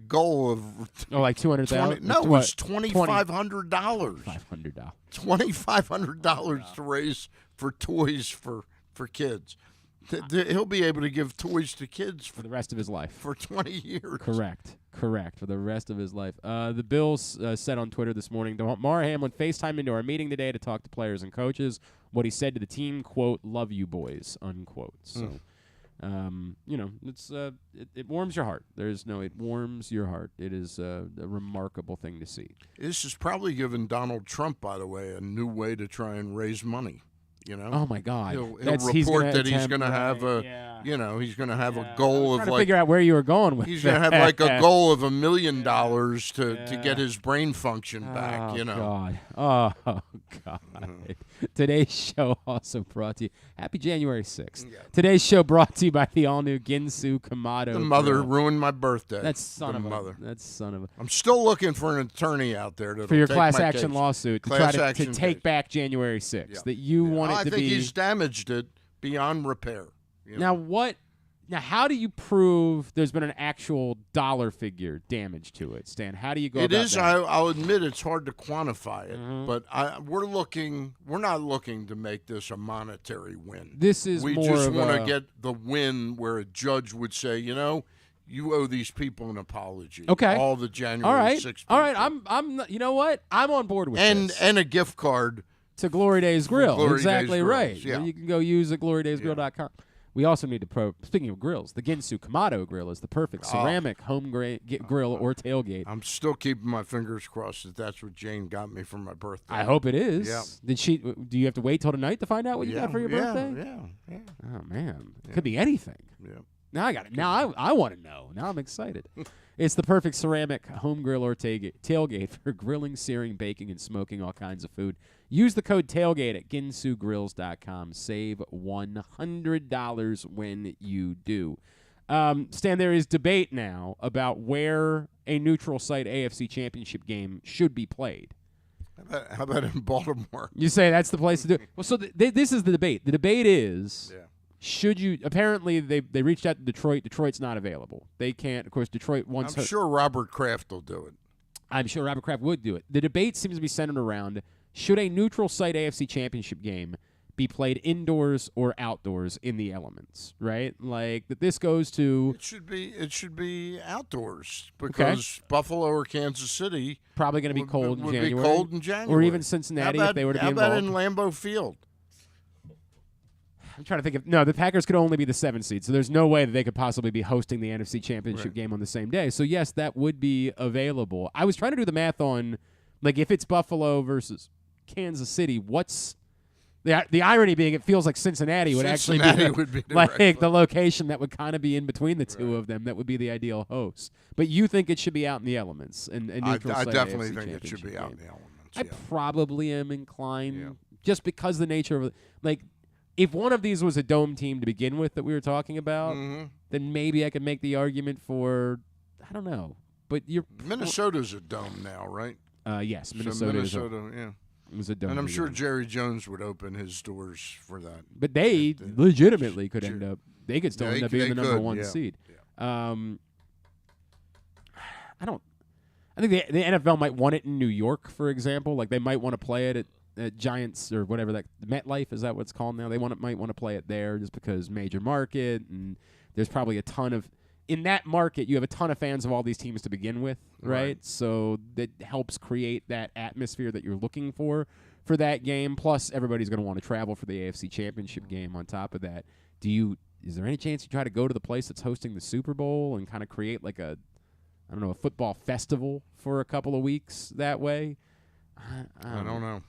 goal of like 200,000. No, it was $2,500. $500. $2,500 to raise for toys for kids. He'll be able to give toys to kids for the rest of his life. For 20 years. Correct. For the rest of his life. The Bills said on Twitter this morning, Damar Hamlin FaceTimed into our meeting today to talk to players and coaches. What he said to the team, quote, "Love you boys," unquote. So, it's it warms your heart. It warms your heart. It is a remarkable thing to see. This is probably giving Donald Trump, by the way, a new way to try and raise money. Oh my God! He'll report that he's going to have he's going to have a goal of figure out where you were going with. He's going to have like a goal of $1 million to get his brain function back. God. Oh God! Today's show also brought to you. Happy January 6th. Yeah. Today's show brought to you by the all-new Ginsu Kamado. The mother ruined my birthday. That's son of a. I'm still looking for an attorney out there for your class action case. lawsuit to class try to take back January 6th. That you want. I think he's damaged it beyond repair. Now, how do you prove there's been an actual dollar figure damage to it, Stan? How do you go about that? It is. I'll admit it's hard to quantify it, but we're not looking to make this a monetary win. We just want to get the win where a judge would say, you owe these people an apology. Okay. All the January 6th people. All right. I'm. You know what? I'm on board with this. And a gift card. To Glory Days Grill. Exactly Days right. Grills, yeah. You can go use at glorydaysgrill.com. We also need to speaking of grills, the Ginsu Kamado grill is the perfect ceramic home grill or tailgate. I'm still keeping my fingers crossed that that's what Jane got me for my birthday. I hope it is. Yeah. Do you have to wait till tonight to find out what you got for your birthday? Yeah. Oh man. Could be anything. Yeah. Now I got it. Now I want to know. Now I'm excited. It's the perfect ceramic home grill or tailgate for grilling, searing, baking, and smoking all kinds of food. Use the code TAILGATE at ginsugrills.com. Save $100 when you do. Stan, there is debate now about where a neutral site AFC Championship game should be played. How about in Baltimore? You say that's the place to do it. Well, so this is the debate. The debate is, should you – apparently they reached out to Detroit. Detroit's not available. They can't – of course, Detroit wants – I'm sure Robert Kraft will do it. I'm sure Robert Kraft would do it. The debate seems to be centered around, should a neutral site AFC Championship game be played indoors or outdoors in the elements, right? Like that this goes to it should be outdoors because Buffalo or Kansas City probably going to be cold in January. Be cold in January. Or even Cincinnati if they were to be involved. How about in Lambeau Field? I'm trying to think of the Packers could only be the 7th seed, so there's no way that they could possibly be hosting the NFC Championship game on the same day. So yes, that would be available. I was trying to do the math on like if it's Buffalo versus Kansas City, what's the irony being it feels like Cincinnati would actually be like the location that would kind of be in between the two of them. That would be the ideal host. But you think it should be out in the elements? And I definitely think it should be out in the elements. I probably am inclined just because the nature of like if one of these was a dome team to begin with that we were talking about, then maybe I could make the argument for I don't know. But Minnesota's a dome now, right? Yes, Minnesota yeah. It was a dome. And I'm sure Jerry Jones would open his doors for that. But they legitimately could end up. They could still end up being the number one seed. I think the NFL might want it in New York, for example. Like they might want to play it at Giants or whatever MetLife is that what it's called now. They might want to play it there just because major market and there's probably a ton of. In that market, you have a ton of fans of all these teams to begin with, right? So that helps create that atmosphere that you're looking for that game. Plus, everybody's going to want to travel for the AFC Championship game on top of that. Is there any chance you try to go to the place that's hosting the Super Bowl and kind of create like a football festival for a couple of weeks that way? I don't know.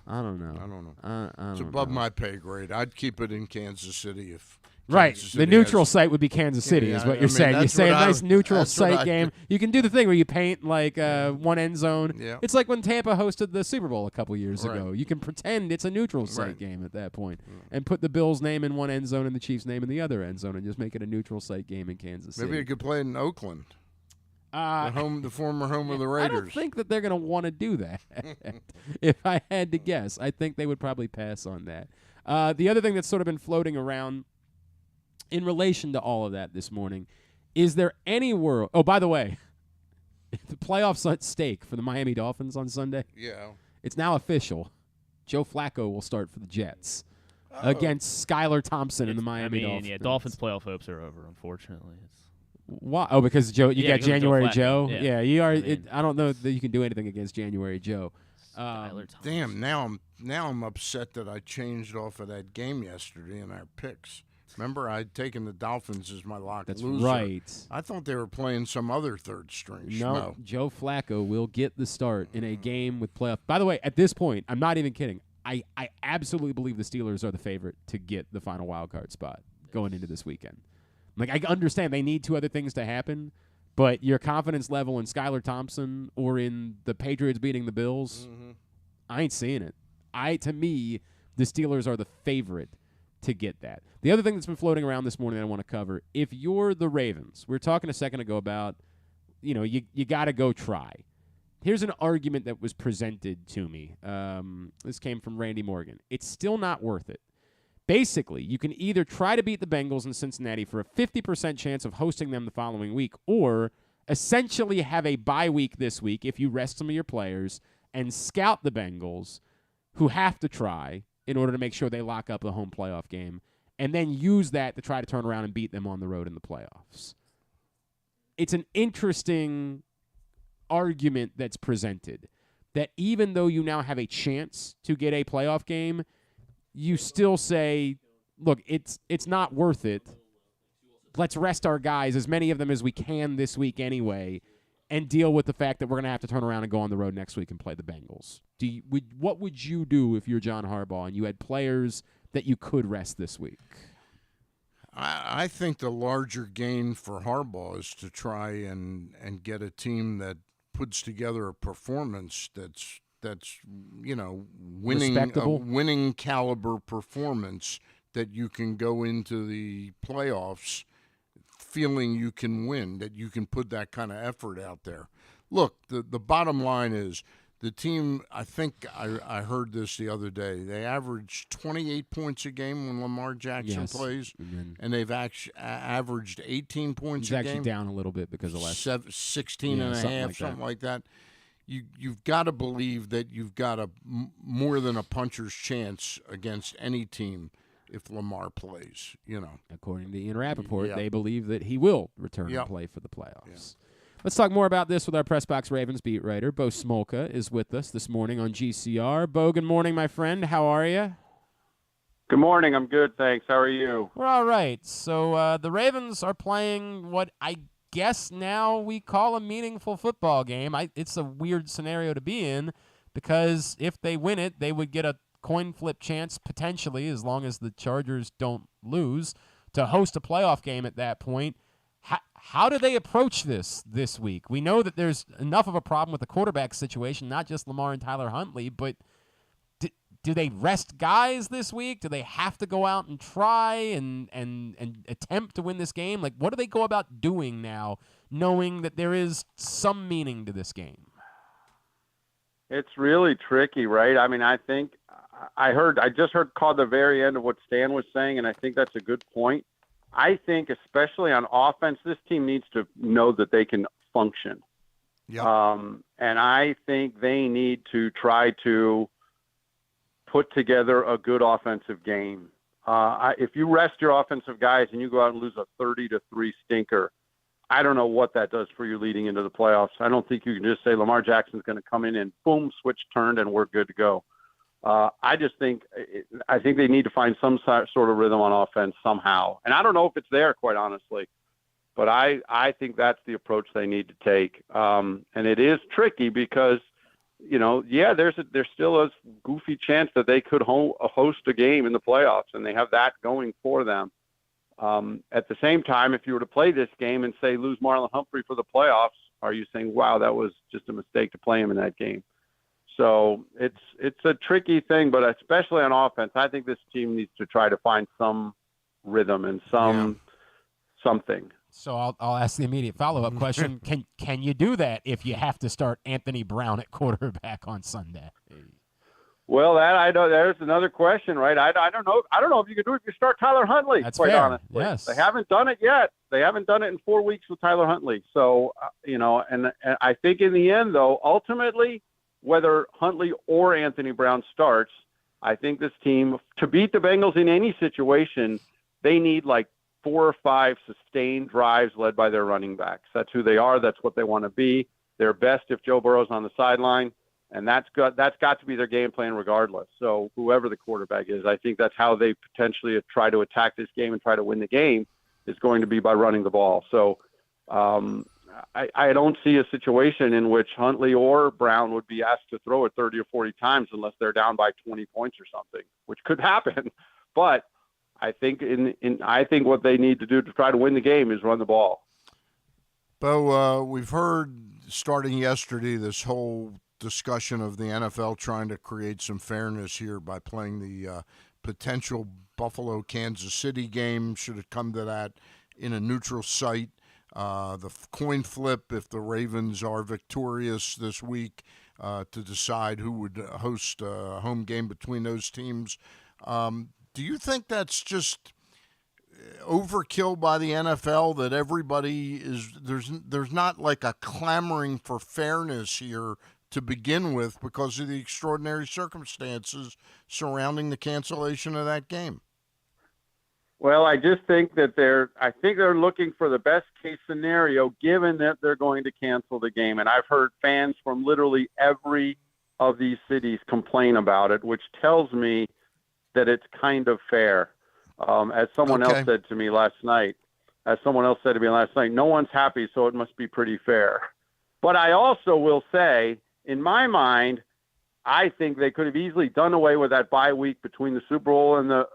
It's above my pay grade. I'd keep it in Kansas City if the neutral site would be Kansas City is what you're saying. You say a nice neutral site game. You can do the thing where you paint like one end zone. Yeah. It's like when Tampa hosted the Super Bowl a couple years ago. You can pretend it's a neutral site game at that point and put the Bills' name in one end zone and the Chiefs' name in the other end zone and just make it a neutral site game in Kansas City. Maybe you could play it in Oakland. The former home of the Raiders. I don't think that they're going to want to do that. If I had to guess, I think they would probably pass on that. The other thing that's sort of been floating around in relation to all of that this morning, is there any world? Oh, by the way, the playoffs at stake for the Miami Dolphins on Sunday. Yeah, it's now official. Joe Flacco will start for the Jets against Skylar Thompson and the Miami Dolphins. Yeah, Dolphins playoff hopes are over, unfortunately. Why? Oh, because Joe, you got January Joe. Yeah, you are. I don't know that you can do anything against January Joe. Damn! Now I'm upset that I changed off of that game yesterday in our picks. Remember, I'd taken the Dolphins as my lock loser. That's right. I thought they were playing some other third string. No, Joe Flacco will get the start in a game with playoff. By the way, at this point, I'm not even kidding. I absolutely believe the Steelers are the favorite to get the final wild card spot going into this weekend. Like, I understand they need two other things to happen, but your confidence level in Skylar Thompson or in the Patriots beating the Bills, I ain't seeing it. To me, the Steelers are the favorite to get that. The other thing that's been floating around this morning that I want to cover, if you're the Ravens, we were talking a second ago about, you got to go try. Here's an argument that was presented to me. This came from Randy Morgan. It's still not worth it. Basically, you can either try to beat the Bengals in Cincinnati for a 50% chance of hosting them the following week, or essentially have a bye week this week if you rest some of your players and scout the Bengals, who have to try in order to make sure they lock up the home playoff game, and then use that to try to turn around and beat them on the road in the playoffs. It's an interesting argument that's presented, that even though you now have a chance to get a playoff game, you still say, look, it's not worth it. Let's rest our guys, as many of them as we can this week anyway, and deal with the fact that we're going to have to turn around and go on the road next week and play the Bengals. What would you do if you're John Harbaugh and you had players that you could rest this week? I think the larger gain for Harbaugh is to try and get a team that puts together a performance that's winning caliber performance that you can go into the playoffs feeling you can win, that you can put that kind of effort out there. look, the bottom line is the team, I think I heard this the other day, they average 28 points a game when Lamar Jackson plays, and they've averaged 18 points a game. He's actually down a little bit because of last 16 and a half, something like that. You've got to believe that you've got more than a puncher's chance against any team if Lamar plays, According to Ian Rappaport, they believe that he will return and play for the playoffs. Let's talk more about this with our PressBox Ravens beat writer. Bo Smolka is with us this morning on GCR. Bo, good morning, my friend. How are you? Good morning. I'm good, thanks. How are you? We're all right. So the Ravens are playing what I guess now we call a meaningful football game. It's a weird scenario to be in because if they win it, they would get a coin flip chance potentially, as long as the Chargers don't lose, to host a playoff game at that point. How do they approach this week? We know that there's enough of a problem with the quarterback situation, not just Lamar and Tyler Huntley, but do they rest guys this week? Do they have to go out and try and attempt to win this game? Like, what do they go about doing now, knowing that there is some meaning to this game? It's really tricky, right? I mean, I think I just caught the very end of what Stan was saying, and I think that's a good point. I think, especially on offense, this team needs to know that they can function. Yep. And I think they need to try to put together a good offensive game. If you rest your offensive guys and you go out and lose a 30-3 stinker, I don't know what that does for you leading into the playoffs. I don't think you can just say Lamar Jackson's going to come in and boom, switch turned, and we're good to go. I think they need to find some sort of rhythm on offense somehow. And I don't know if it's there, quite honestly. But I think that's the approach they need to take. And it is tricky because, there's still a goofy chance that they could host a game in the playoffs, and they have that going for them. At the same time, if you were to play this game and, say, lose Marlon Humphrey for the playoffs, are you saying, wow, that was just a mistake to play him in that game? So it's a tricky thing, but especially on offense, I think this team needs to try to find some rhythm and something. So I'll ask the immediate follow-up question: Can you do that if you have to start Anthony Brown at quarterback on Sunday? Well, I know there's another question, right? I don't know. I don't know if you can do it if you start Tyler Huntley. That's quite fair. Honestly, yes. They haven't done it yet. They haven't done it in 4 weeks with Tyler Huntley. So and I think in the end, though, ultimately, whether Huntley or Anthony Brown starts, I think this team, to beat the Bengals in any situation, they need like 4 or 5 sustained drives led by their running backs. That's who they are. That's what they want to be. They're best if Joe Burrow's on the sideline, and that's got to be their game plan regardless. So whoever the quarterback is, I think that's how they potentially try to attack this game and try to win the game, is going to be by running the ball. So I don't see a situation in which Huntley or Brown would be asked to throw it 30 or 40 times unless they're down by 20 points or something, which could happen. But I think I think what they need to do to try to win the game is run the ball. Bo, we've heard starting yesterday this whole discussion of the NFL trying to create some fairness here by playing the potential Buffalo-Kansas City game, should it come to that, in a neutral site. The coin flip, if the Ravens are victorious this week, to decide who would host a home game between those teams. Do you think that's just overkill by the NFL, that everybody there's not like a clamoring for fairness here to begin with because of the extraordinary circumstances surrounding the cancellation of that game? Well, I just think that they're looking for the best case scenario, given that they're going to cancel the game. And I've heard fans from literally every of these cities complain about it, which tells me that it's kind of fair. As someone else said to me last night, no one's happy, so it must be pretty fair. But I also will say, in my mind, I think they could have easily done away with that bye week between the Super Bowl and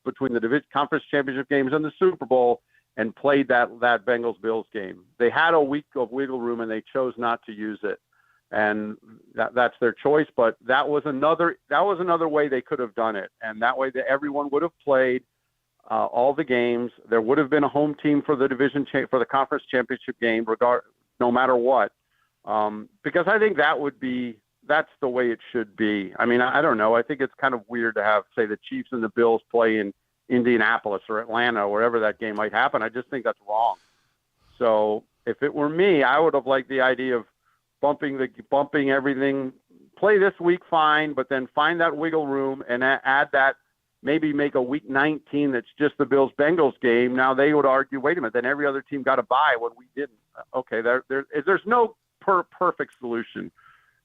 between the division conference championship games and the Super Bowl, and played that Bengals-Bills game. They had a week of wiggle room, and they chose not to use it, and that's their choice. But that was another way they could have done it, and that way that everyone would have played all the games. There would have been a home team for the for the conference championship game, no matter what. because I think that's the way it should be. I mean, I don't know. I think it's kind of weird to have, say, the Chiefs and the Bills play in Indianapolis or Atlanta, wherever that game might happen. I just think that's wrong. So if it were me, I would have liked the idea of bumping everything. Play this week, fine, but then find that wiggle room and add that. Maybe make a week 19 that's just the Bills-Bengals game. Now they would argue, wait a minute, then every other team got a bye when we didn't. Okay, there's no perfect solution.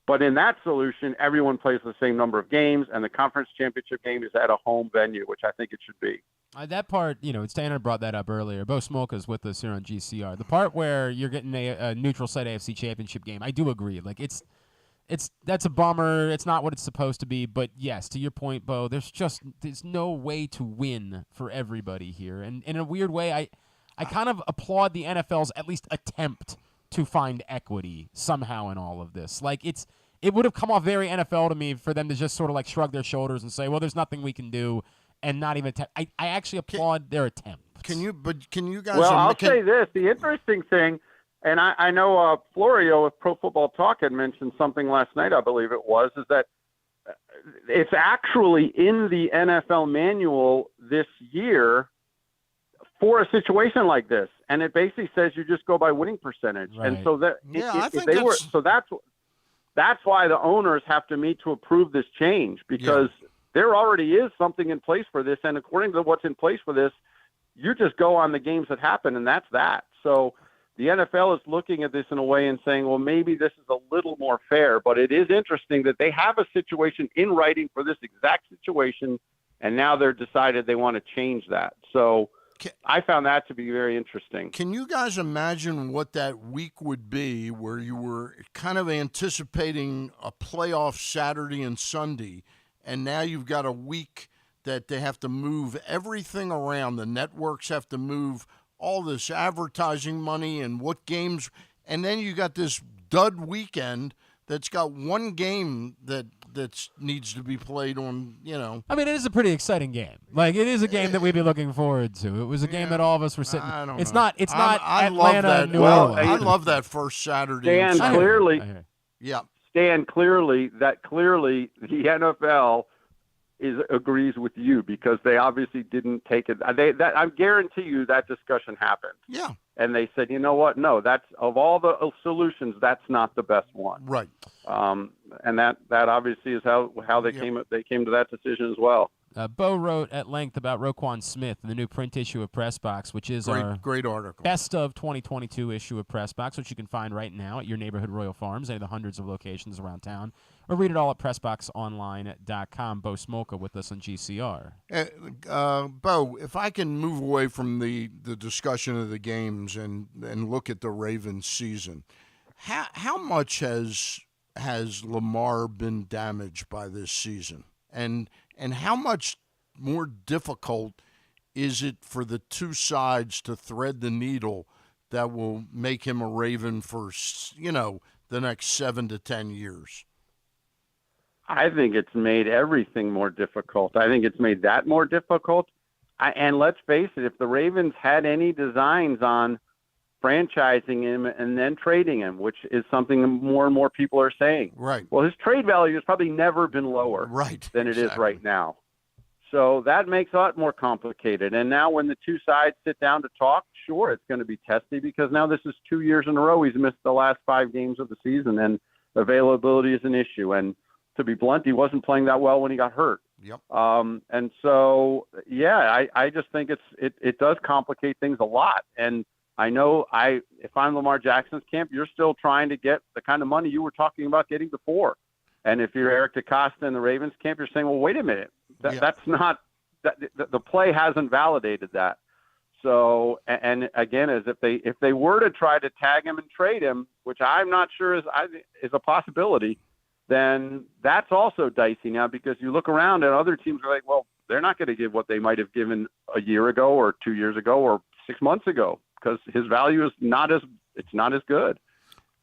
But in that solution, everyone plays the same number of games, and the conference championship game is at a home venue, which I think it should be. That part, Tanner brought that up earlier. Bo Smolka's with us here on GCR. The part where you're getting a neutral site AFC championship game, I do agree. Like, that's a bummer. It's not what it's supposed to be. But yes, to your point, Bo, there's no way to win for everybody here. And in a weird way, I kind of applaud the NFL's at least attempt to find equity somehow in all of this. Like, it would have come off very NFL to me for them to just sort of like shrug their shoulders and say, well, there's nothing we can do, and not even attempt. I actually applaud their attempt. Can you guys? Well, I'll say this: the interesting thing. And I know Florio with Pro Football Talk had mentioned something last night, I believe it was, is that it's actually in the NFL manual this year for a situation like this. And it basically says you just go by winning percentage. Right. And so that's why the owners have to meet to approve this change, because there already is something in place for this. And according to what's in place for this, you just go on the games that happen, and that's that. So the NFL is looking at this in a way and saying, well, maybe this is a little more fair, but it is interesting that they have a situation in writing for this exact situation, and now they're decided they want to change that. So I found that to be very interesting. Can you guys imagine what that week would be where you were kind of anticipating a playoff Saturday and Sunday, and now you've got a week that they have to move everything around. The networks have to move all this advertising money and what games, and then you got this dud weekend that's got one game that needs to be played on, I mean, it is a pretty exciting game. Like, it is a game that we'd be looking forward to. It was a game that all of us were sitting. It's not Atlanta, New Orleans. I love that first Saturday. Stan, clearly the NFL agrees with you, because they obviously didn't take it. I guarantee you that discussion happened. Yeah. And they said, you know what? No, that's, of all the solutions, that's not the best one. Right. And that obviously is how they came to that decision as well. Bo wrote at length about Roquan Smith in the new print issue of PressBox, which is our great article. Best of 2022 issue of PressBox, which you can find right now at your neighborhood Royal Farms, any of the hundreds of locations around town, or read it all at PressBoxOnline.com. Bo Smolka with us on GCR. Bo, if I can move away from the discussion of the games and look at the Ravens season, how much has Lamar been damaged by this season? And how much more difficult is it for the two sides to thread the needle that will make him a Raven for, the next 7 to 10 years? I think it's made everything more difficult. I think it's made that more difficult. And let's face it, if the Ravens had any designs on franchising him and then trading him, which is something more and more people are saying. Right. Well, his trade value has probably never been lower than it is right now. So that makes a lot more complicated. And now when the two sides sit down to talk, sure, it's going to be testy, because now this is 2 years in a row he's missed the last 5 games of the season, and availability is an issue. And to be blunt, he wasn't playing that well when he got hurt. Yep. And so, I just think it does complicate things a lot. And I know if I'm Lamar Jackson's camp, you're still trying to get the kind of money you were talking about getting before. And if you're Eric DeCosta in the Ravens camp, you're saying, well, wait a minute, that's not the play hasn't validated that. So, and again, as if they were to try to tag him and trade him, which I'm not sure is a possibility, then that's also dicey now, because you look around and other teams are like, well, they're not going to give what they might have given a year ago or 2 years ago or 6 months ago, because his value is not as good.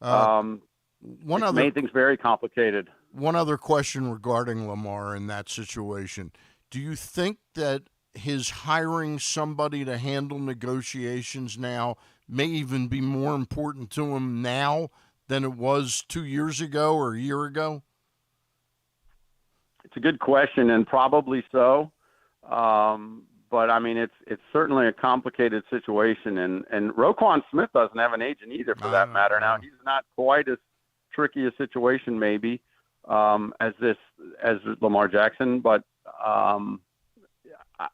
It's made things very complicated. One other question regarding Lamar in that situation. Do you think that his hiring somebody to handle negotiations now may even be more important to him now than it was 2 years ago or a year ago? It's a good question, and probably so. But I mean, it's certainly a complicated situation, and Roquan Smith doesn't have an agent either, for that matter. Now, he's not quite as tricky a situation maybe as Lamar Jackson, but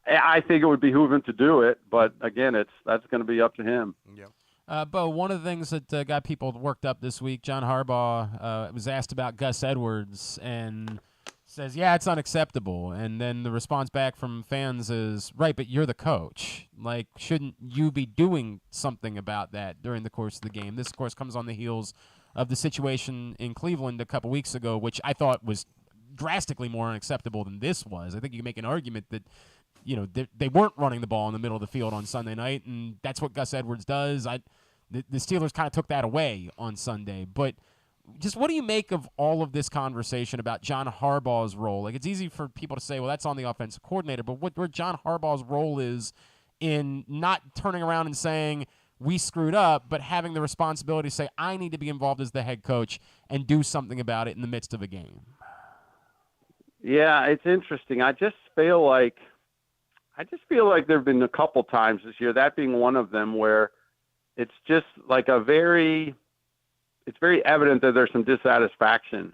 I think it would behoove him to do it. But again, that's going to be up to him. Yeah. Bo, one of the things that got people worked up this week, John Harbaugh was asked about Gus Edwards and says, yeah, it's unacceptable. And then the response back from fans is, right, but you're the coach. Like, shouldn't you be doing something about that during the course of the game? This, of course, comes on the heels of the situation in Cleveland a couple weeks ago, which I thought was drastically more unacceptable than this was. I think you can make an argument that, you know, they weren't running the ball in the middle of the field on Sunday night, and that's what Gus Edwards does. The Steelers kind of took that away on Sunday. But just what do you make of all of this conversation about John Harbaugh's role? Like, it's easy for people to say, well, that's on the offensive coordinator, but where John Harbaugh's role is in not turning around and saying, we screwed up, but having the responsibility to say, I need to be involved as the head coach and do something about it in the midst of a game. Yeah, it's interesting. I just feel like there have been a couple times this year, that being one of them, where it's just like it's very evident that there's some dissatisfaction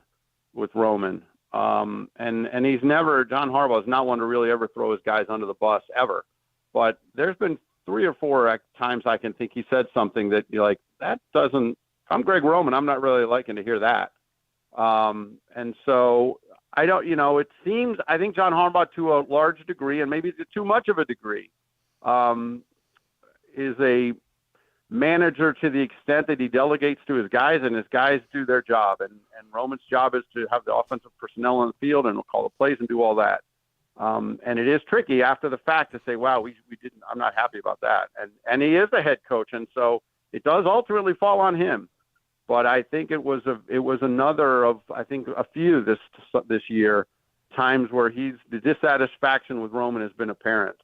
with Roman. And John Harbaugh is not one to really ever throw his guys under the bus ever. But there's been 3 or 4 times I can think he said something that you're like, I'm Greg Roman, I'm not really liking to hear that. And so I think John Harbaugh, to a large degree, and maybe to too much of a degree, is a manager to the extent that he delegates to his guys, and his guys do their job. And Roman's job is to have the offensive personnel on the field and call the plays and do all that. And it is tricky after the fact to say, wow, I'm not happy about that. And he is the head coach, and so it does ultimately fall on him. But I think it was another of, I think, a few this year times where the dissatisfaction with Roman has been apparent.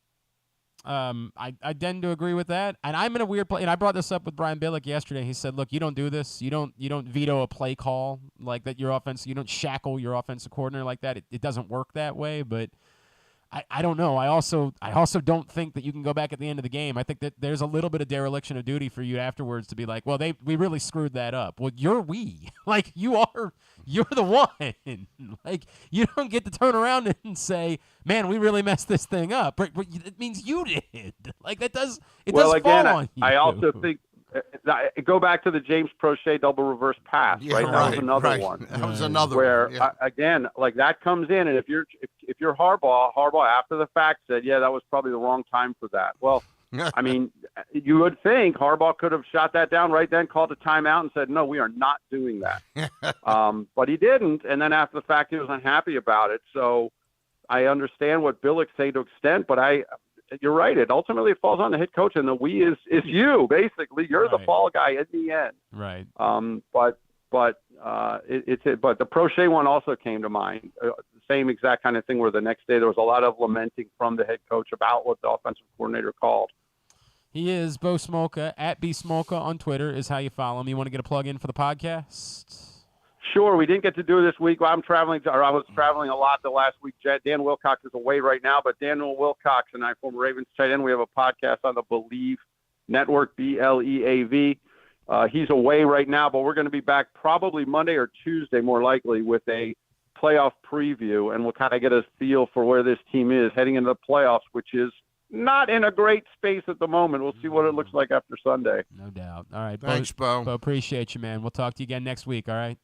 I tend to agree with that, and I'm in a weird place. And I brought this up with Brian Billick yesterday. He said, "Look, you don't do this. You don't veto a play call like that. Your offense, you don't shackle your offensive coordinator like that. It doesn't work that way." But I don't know. I also don't think that you can go back at the end of the game. I think that there's a little bit of dereliction of duty for you afterwards to be like, well, we really screwed that up. Well, you're like you're the one. Like, you don't get to turn around and say, man, we really messed this thing up. But it means you did. Like, that does fall on you. I also think go back to the James Prochet double reverse pass, right? That was another one. That was another where, one. Yeah. Again, like, that comes in, and if you're Harbaugh after the fact said, yeah, that was probably the wrong time for that. Well, I mean, you would think Harbaugh could have shot that down right then, called a timeout, and said, no, we are not doing that. But he didn't, and then after the fact, he was unhappy about it. So I understand what Billick say to extent, but you're right. It ultimately falls on the head coach, and the we is you. Basically, you're the fall guy in the end. Right. But the Prochet one also came to mind. The same exact kind of thing, where the next day there was a lot of lamenting from the head coach about what the offensive coordinator called. He is Bo Smolka. At B Smolka on Twitter is how you follow him. You want to get a plug in for the podcast? Sure. We didn't get to do it this week. I was traveling a lot the last week. Dan Wilcox is away right now, but Daniel Wilcox and I, former Ravens tight end, we have a podcast on the Believe Network, BLEAV. He's away right now, but we're going to be back probably Monday or Tuesday, more likely, with a playoff preview, and we'll kind of get a feel for where this team is heading into the playoffs, which is not in a great space at the moment. We'll see what it looks like after Sunday. No doubt. All right. Thanks, Bo. Bo, appreciate you, man. We'll talk to you again next week, all right?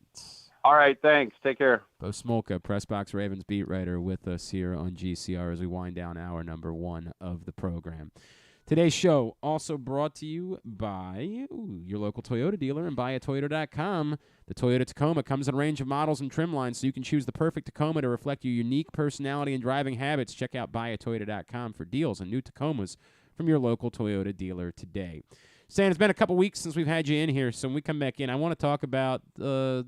All right, thanks. Take care. Bo Smolka, PressBox Ravens beat writer, with us here on GCR as we wind down hour number 1 of the program. Today's show also brought to you by your local Toyota dealer and buyatoyota.com. The Toyota Tacoma comes in a range of models and trim lines, so you can choose the perfect Tacoma to reflect your unique personality and driving habits. Check out buyatoyota.com for deals on new Tacomas from your local Toyota dealer today. Stan, it's been a couple weeks since we've had you in here, so when we come back in, I want to talk about the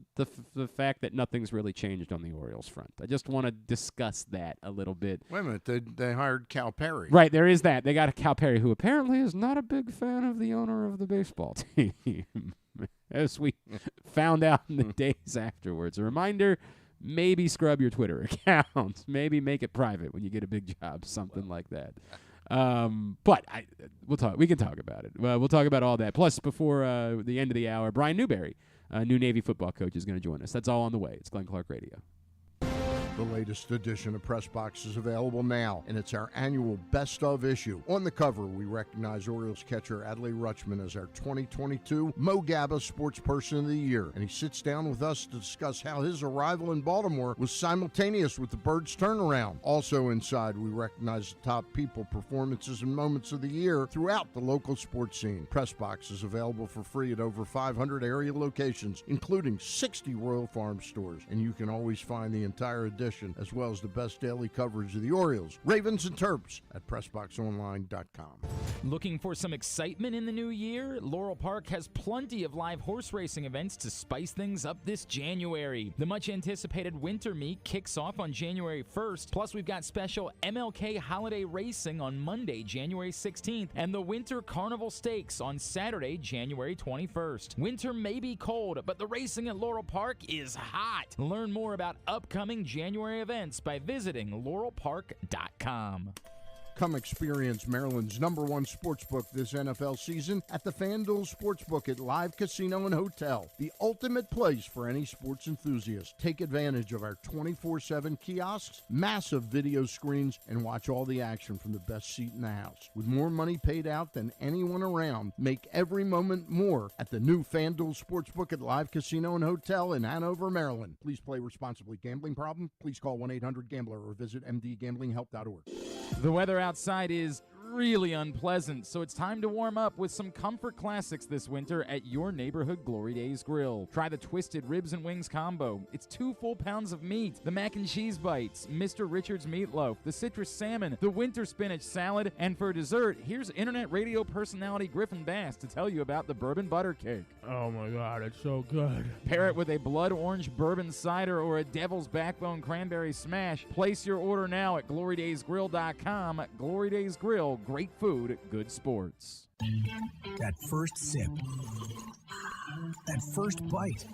fact that nothing's really changed on the Orioles front. I just want to discuss that a little bit. Wait a minute, they hired Cal Perry. Right, there is that. They got a Cal Perry, who apparently is not a big fan of the owner of the baseball team. as we found out in the days afterwards. A reminder, maybe scrub your Twitter account. Maybe make it private when you get a big job, something like that. But we'll talk. We can talk about it. We'll talk about all that. Plus, before the end of the hour, Brian Newberry, new Navy football coach, is going to join us. That's all on the way. It's Glenn Clark Radio. The latest edition of PressBox is available now, and it's our annual Best Of issue. On the cover, we recognize Orioles catcher Adley Rutschman as our 2022 Mo Gabba Sports Person of the Year, and he sits down with us to discuss how his arrival in Baltimore was simultaneous with the Birds' turnaround. Also inside, we recognize the top people, performances, and moments of the year throughout the local sports scene. PressBox is available for free at over 500 area locations, including 60 Royal Farm stores, and you can always find the entire edition as well as the best daily coverage of the Orioles, Ravens, and Terps at PressBoxOnline.com. Looking for some excitement in the new year? Laurel Park has plenty of live horse racing events to spice things up this January. The much-anticipated Winter Meet kicks off on January 1st, plus we've got special MLK Holiday Racing on Monday, January 16th, and the Winter Carnival Stakes on Saturday, January 21st. Winter may be cold, but the racing at Laurel Park is hot. Learn more about upcoming January events by visiting laurelpark.com. Come experience Maryland's #1 sportsbook this NFL season at the FanDuel Sportsbook at Live Casino and Hotel, the ultimate place for any sports enthusiast. Take advantage of our 24/7 kiosks, massive video screens, and watch all the action from the best seat in the house. With more money paid out than anyone around, make every moment more at the new FanDuel Sportsbook at Live Casino and Hotel in Hanover, Maryland. Please play responsibly. Gambling problem? Please call 1-800-GAMBLER or visit mdgamblinghelp.org. The weather outside is really unpleasant, so it's time to warm up with some comfort classics this winter at your neighborhood Glory Days Grill. Try the Twisted Ribs and Wings combo. It's 2 full pounds of meat, the mac and cheese bites, Mr. Richards meatloaf, the citrus salmon, the winter spinach salad, and for dessert, here's internet radio personality Griffin Bass to tell you about the bourbon butter cake. Oh my God, it's so good. Pair it with a blood orange bourbon cider or a devil's backbone cranberry smash. Place your order now at glorydaysgrill.com. Glory Days Grill. Great food, good sports. That first sip. That first bite.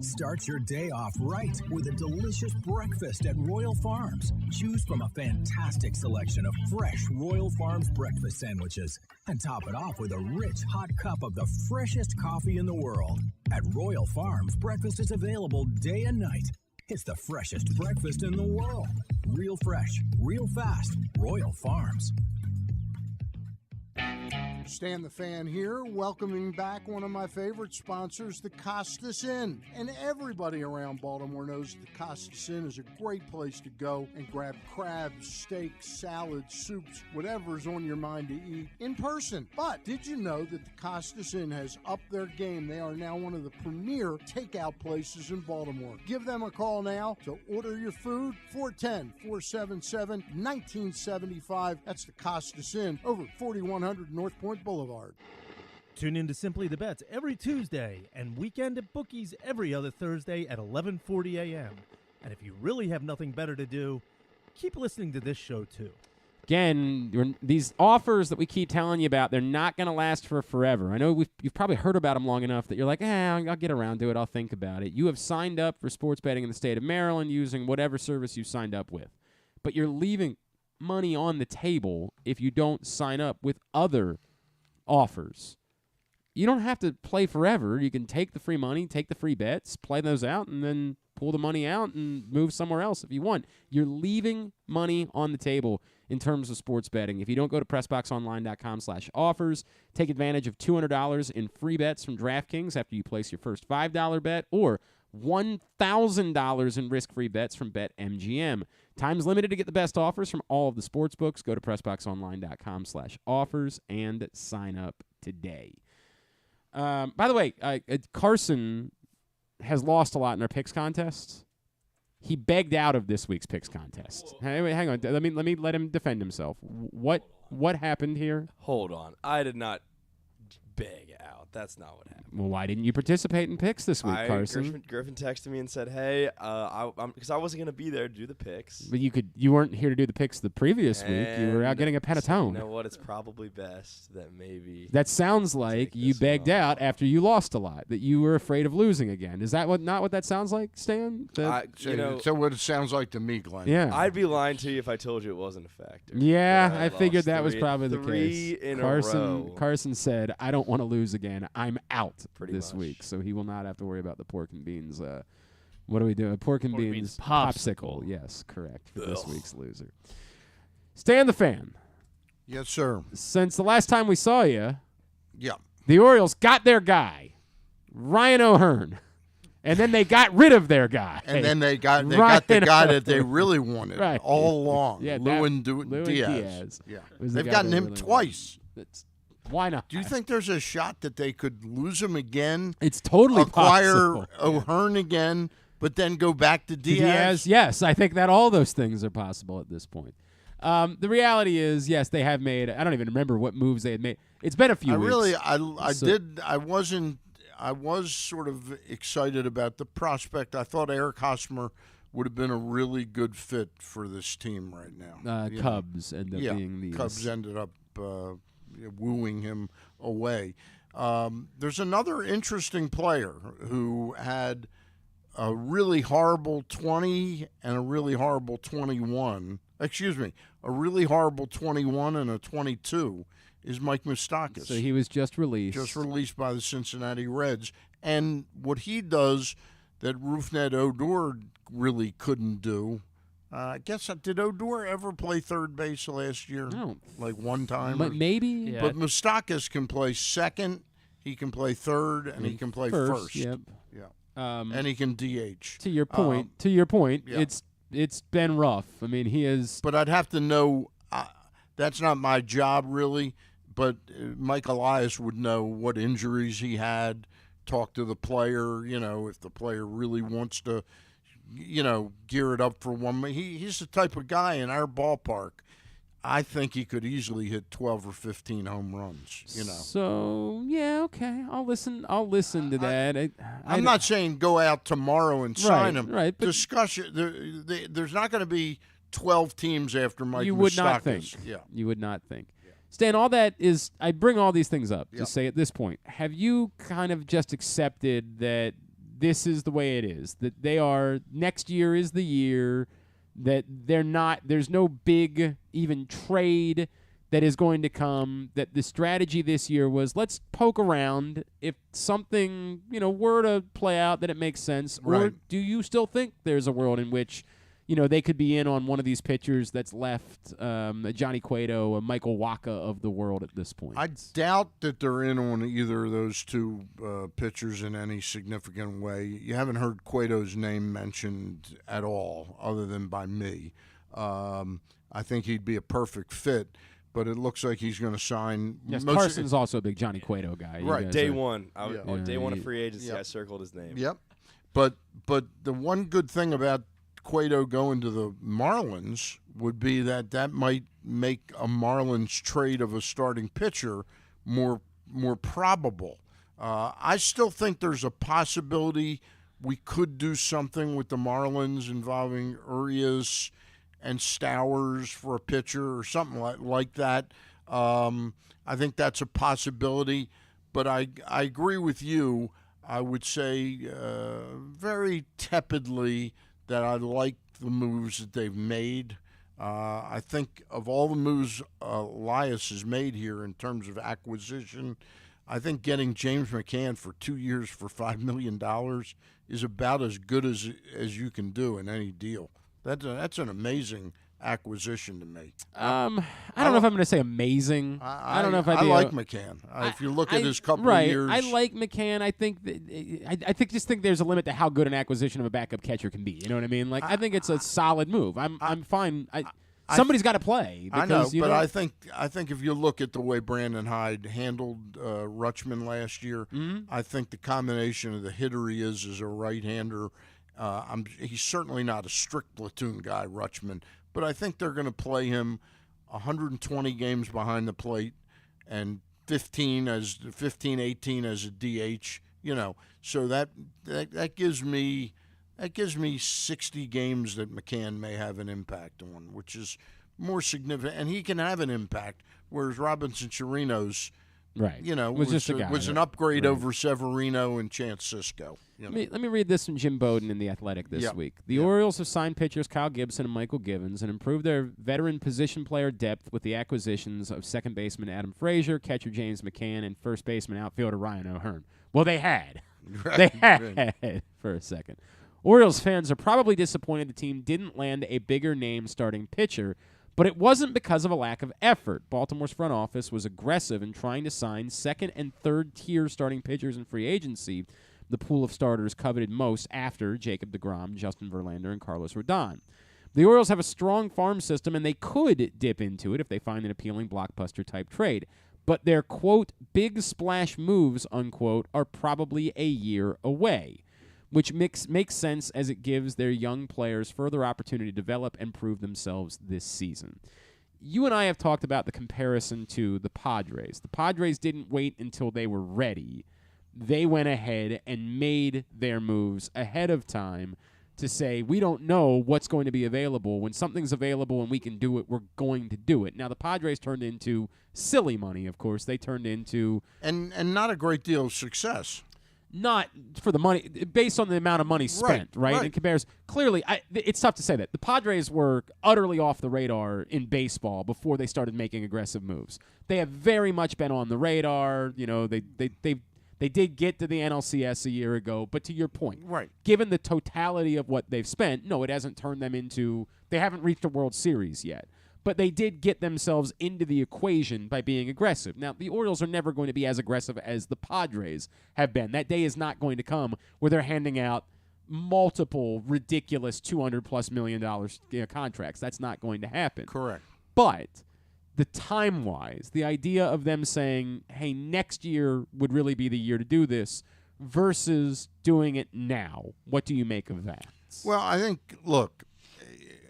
Start your day off right with a delicious breakfast at Royal Farms. Choose from a fantastic selection of fresh Royal Farms breakfast sandwiches and top it off with a rich hot cup of the freshest coffee in the world. At Royal Farms, breakfast is available day and night. It's the freshest breakfast in the world. Real fresh, real fast. Royal Farms. Stan the Fan here, welcoming back one of my favorite sponsors, the Costas Inn. And everybody around Baltimore knows the Costas Inn is a great place to go and grab crabs, steaks, salads, soups, whatever's on your mind to eat in person. But did you know that the Costas Inn has upped their game? They are now one of the premier takeout places in Baltimore. Give them a call now to order your food, 410-477-1975. That's the Costas Inn over 4100 North Point Boulevard. Tune in to Simply the Bets every Tuesday and Weekend at Bookies every other Thursday at 11:40 a.m. And if you really have nothing better to do, keep listening to this show too. Again, these offers that we keep telling you about, they're not going to last for forever. I know you've probably heard about them long enough that you're like, I'll get around to it. I'll think about it. You have signed up for sports betting in the state of Maryland using whatever service you signed up with. But you're leaving money on the table if you don't sign up with other offers. You don't have to play forever. You can take the free money, take the free bets, play those out, and then pull the money out and move somewhere else if you want. You're leaving money on the table in terms of sports betting. If you don't go to PressBoxOnline.com/offers, take advantage of $200 in free bets from DraftKings after you place your first $5 bet, or $1,000 in risk-free bets from BetMGM. Time's limited to get the best offers from all of the sports books. Go to PressBoxOnline.com/offers and sign up today. By the way, Carson has lost a lot in our picks contests. He begged out of this week's picks contest. Hey, wait, hang on. Let me let him defend himself. What happened here? Hold on. I did not big out. That's not what happened. Well, why didn't you participate in picks this week, Carson? Griffin texted me and said, "Hey, because I wasn't going to be there to do the picks." But you weren't here to do the picks the previous week. You were out getting a panettone. You know what? It's probably best that maybe. That sounds like you begged out after you lost a lot. That you were afraid of losing again. Is that not what that sounds like, Stan? So what it sounds like to me, Glenn. Yeah. I'd be lying to you if I told you it wasn't a factor. Yeah, I figured that was probably the case. In a row. Carson said, "I don't want to lose again. I'm out this much. week, so he will not have to worry about the pork and beans. What do we do? Pork and beans popsicle. Yes, correct for this week's loser. Stan the Fan. Yes, sir. Since the last time we saw you, yeah, the Orioles got their guy, Ryan O'Hearn. And then they got rid of their guy. And then they got the guy that they really wanted all along. Yeah, Lewin Diaz. Yeah. They've gotten him twice. Why not? Do you think there's a shot that they could lose him again? It's totally acquire possible. O'Hearn again, but then go back to Diaz? Yes, I think that all those things are possible at this point. The reality is, yes, they have made. I don't even remember what moves they had made. It's been a few weeks. I was sort of excited about the prospect. I thought Eric Hosmer would have been a really good fit for this team right now. Cubs end up being these. Cubs ended up wooing him away. There's another interesting player who had a really horrible 20 and a really horrible 21. Excuse me, a really horrible 21 and a 22 is Mike Moustakas. So he was just released. Just released by the Cincinnati Reds. And what he does that Rougned Odor really couldn't do, I guess, did Odor ever play third base last year? No. Like one time? But maybe. Yeah. But Moustakas can play second, he can play third, and he can play first. Yep. Yeah. And he can DH. To your point, yeah. It's been rough. I mean, he is. But I'd have to know. That's not my job, really. But Mike Elias would know what injuries he had, talk to the player, if the player really wants to, gear it up for one. He's the type of guy in our ballpark. I think he could easily hit 12 or 15 home runs, So, yeah, okay. I'll listen to that. I'm not saying go out tomorrow and sign him. Right. But discuss it. There's not going to be 12 teams after Mike Moustakas. You would not think. Yeah. You would not think. Stan, all that is, I bring all these things up to say at this point, have you kind of just accepted that this is the way it is, that they are, next year is the year, that there's no big even trade that is going to come, that the strategy this year was let's poke around if something, were to play out that it makes sense, or do you still think there's a world in which they could be in on one of these pitchers that's left, a Johnny Cueto, a Michael Wacha of the world at this point? I doubt that they're in on either of those two pitchers in any significant way. You haven't heard Cueto's name mentioned at all, other than by me. I think he'd be a perfect fit, but it looks like he's going to sign. Yes, Carson's also a big Johnny Cueto guy. Right. Day one. Day one of free agency, I circled his name. Yep. But the one good thing about Cueto going to the Marlins would be that might make a Marlins trade of a starting pitcher more probable. I still think there's a possibility we could do something with the Marlins involving Urias and Stowers for a pitcher or something like that. I think that's a possibility, but I agree with you. I would say very tepidly that I like the moves that they've made. I think of all the moves Elias has made here in terms of acquisition, I think getting James McCann for 2 years for $5 million is about as good as you can do in any deal. That's an amazing acquisition to me. I don't know if I'm going to say amazing. I don't know if I like McCann. If you look at his couple of years, I like McCann. I think that, just think there's a limit to how good an acquisition of a backup catcher can be. You know what I mean? Like I think it's a solid move. I'm fine. Somebody's got to play. Because, I know, but I think if you look at the way Brandon Hyde handled Rutschman last year, I think the combination of the hitter he is as a right-hander. He's certainly not a strict platoon guy, Rutschman, but I think they're going to play him 120 games behind the plate and 15, 18 as a DH. So that gives me 60 games that McCann may have an impact on, which is more significant, and he can have an impact. Whereas Robinson Chirinos, right, was an upgrade over Severino and Chance Sisco. Let me read this from Jim Bowden in The Athletic this week. The Orioles have signed pitchers Kyle Gibson and Michael Givens and improved their veteran position player depth with the acquisitions of second baseman Adam Frazier, catcher James McCann, and first baseman outfielder Ryan O'Hearn. Well, they had. They had for a second. Orioles fans are probably disappointed the team didn't land a bigger name starting pitcher, but it wasn't because of a lack of effort. Baltimore's front office was aggressive in trying to sign second and third tier starting pitchers in free agency, the pool of starters coveted most after Jacob deGrom, Justin Verlander, and Carlos Rodon. The Orioles have a strong farm system, and they could dip into it if they find an appealing blockbuster-type trade. But their, quote, big splash moves, unquote, are probably a year away, which makes sense as it gives their young players further opportunity to develop and prove themselves this season. You and I have talked about the comparison to the Padres. The Padres didn't wait until they were ready. They went ahead and made their moves ahead of time to say, we don't know what's going to be available. When something's available and we can do it, we're going to do it. Now, the Padres turned into silly money, of course. They turned into... And not a great deal of success. Not for the money, based on the amount of money spent, right? In comparison, clearly, it's tough to say that. The Padres were utterly off the radar in baseball before they started making aggressive moves. They have very much been on the radar. They did get to the NLCS a year ago, but to your point, given the totality of what they've spent, no, it hasn't turned them into – they haven't reached a World Series yet. But they did get themselves into the equation by being aggressive. Now, the Orioles are never going to be as aggressive as the Padres have been. That day is not going to come where they're handing out multiple ridiculous $200+ million contracts. That's not going to happen. Correct. But the time-wise, the idea of them saying, hey, next year would really be the year to do this versus doing it now, what do you make of that? Well, I think, look,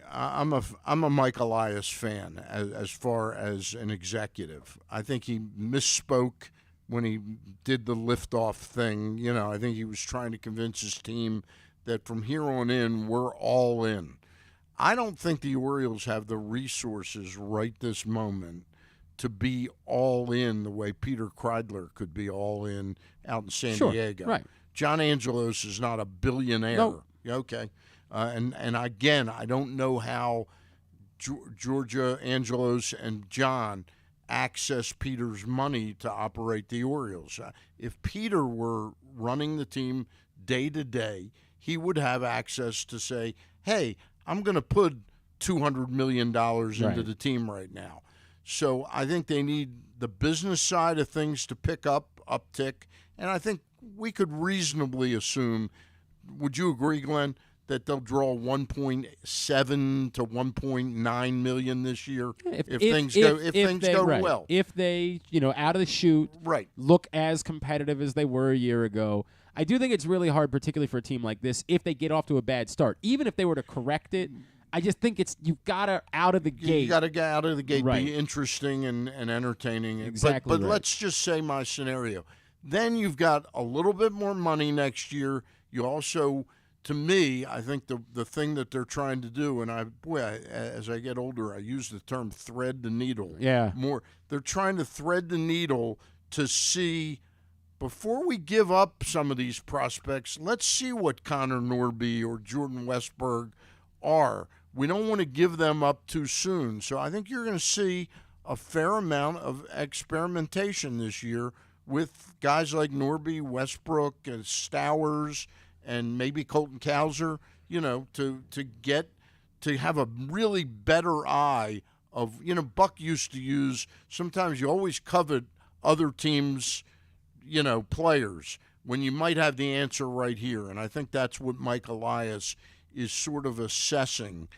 I'm a Mike Elias fan as far as an executive. I think he misspoke when he did the liftoff thing. I think he was trying to convince his team that from here on in, we're all in. I don't think the Orioles have the resources right this moment to be all in the way Peter Kreidler could be all in out in San Diego. Right. John Angelos is not a billionaire. No. Okay. And again, I don't know how Georgia, Angelos, and John access Peter's money to operate the Orioles. If Peter were running the team day to day, he would have access to say, hey, I'm going to put $200 million into the team right now. So I think they need the business side of things to uptick, and I think we could reasonably assume, would you agree, Glenn, that they'll draw 1.7 to 1.9 million this year if things go well. If they, out of the chute, look as competitive as they were a year ago. I do think it's really hard, particularly for a team like this, if they get off to a bad start. Even if they were to correct it, I just think you've got to out of the gate. You got to get out of the gate, be interesting and entertaining. Exactly. But let's just say my scenario. Then you've got a little bit more money next year. You also, to me, I think the thing that they're trying to do, and as I get older, I use the term thread the needle. Yeah. More. They're trying to thread the needle to see, before we give up some of these prospects, let's see what Connor Norby or Jordan Westberg are. We don't want to give them up too soon. So I think you're going to see a fair amount of experimentation this year with guys like Norby, Westbrook, and Stowers, and maybe Colton Cowser, to have a really better eye of, Buck used to use, sometimes you always covet other teams' players when you might have the answer right here. And I think that's what Mike Elias is sort of assessing.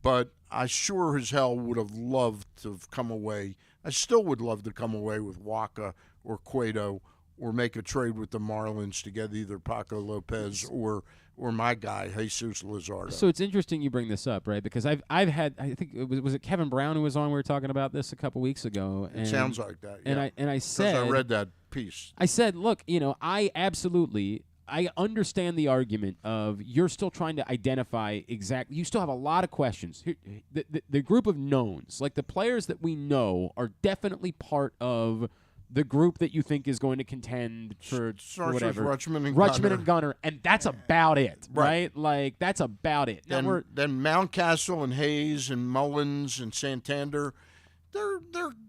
But I sure as hell would have loved to have come away. I still would love to come away with Waka or Cueto or make a trade with the Marlins to get either Paco Lopez or my guy Jesus Luzardo. So it's interesting you bring this up, right? Because I've had, I think was it Kevin Brown who was on? We were talking about this a couple weeks ago. It sounds like that. Yeah. And I said, I read that piece. I said, look, I understand the argument of you're still trying to identify exactly. You still have a lot of questions. The group of knowns, like the players that we know, are definitely part of the group that you think is going to contend for whatever. Rutschman and Gunnar, and that's about it, right? Like that's about it. Then Mountcastle and Hayes and Mullins and Santander, they're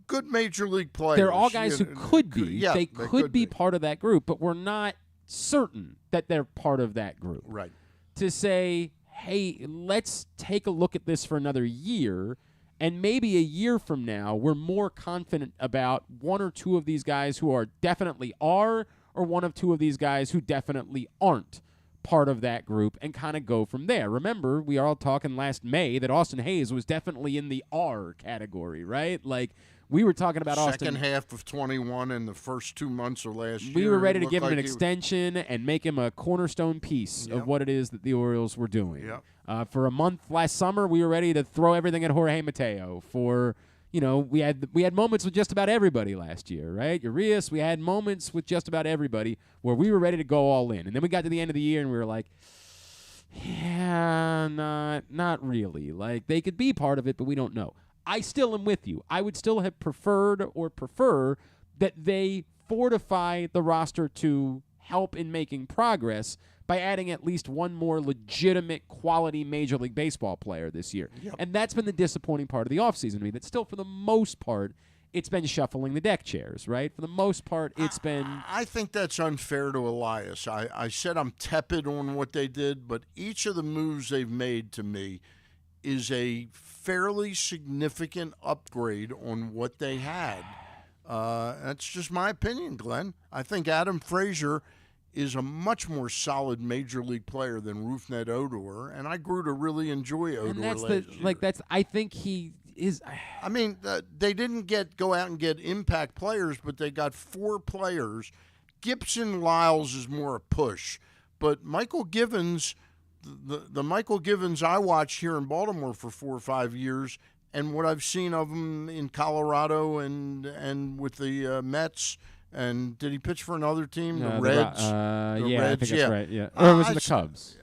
good major league players. They're all guys who could be. Yeah, they could be part of that group, but we're not certain that they're part of that group. Right. To say, hey, let's take a look at this for another year. And maybe a year from now, we're more confident about one or two of these guys who are definitely are, or one of two of these guys who definitely aren't part of that group, and kind of go from there. Remember, we are all talking last May that Austin Hayes was definitely in the R category, right? Like, we were talking about Second half of 21 and the first 2 months of last year. We were ready to give him an extension and make him a cornerstone piece of what it is that the Orioles were doing. Yep. For a month last summer, we were ready to throw everything at Jorge Mateo. We had moments with just about everybody last year, right? Urias, we had moments with just about everybody where we were ready to go all in. And then we got to the end of the year and we were like, yeah, not really. Like, they could be part of it, but we don't know. I still am with you. I would still have prefer that they fortify the roster to help in making progress by adding at least one more legitimate quality Major League Baseball player this year. Yep. And that's been the disappointing part of the offseason to me, that still for the most part, it's been shuffling the deck chairs, right? For the most part, it's been... I think that's unfair to Elias. I said I'm tepid on what they did, but each of the moves they've made to me is a fairly significant upgrade on what they had. That's just my opinion, Glenn. I think Adam Frazier is a much more solid major league player than Rougned Odor, and I grew to really enjoy Odor last year. I think he is. I mean, they didn't go out and get impact players, but they got 4 players. Gibson Lyles is more a push, but Michael Givens, the Michael Givens I watched here in Baltimore for 4 or 5 years, and what I've seen of him in Colorado and with the Mets. And did he pitch for another team? The Reds? I think that's right. Yeah. Or was it the Cubs?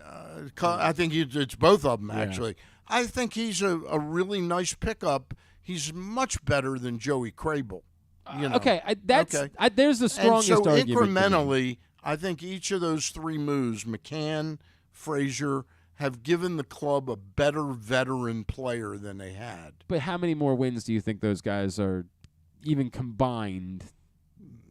I think it's both of them, actually. I think he's a really nice pickup. He's much better than Joey Crable. Okay, there's the strongest and so argument. Incrementally, I think each of those 3 moves, McCann, Frazier, have given the club a better veteran player than they had. But how many more wins do you think those guys are even combined?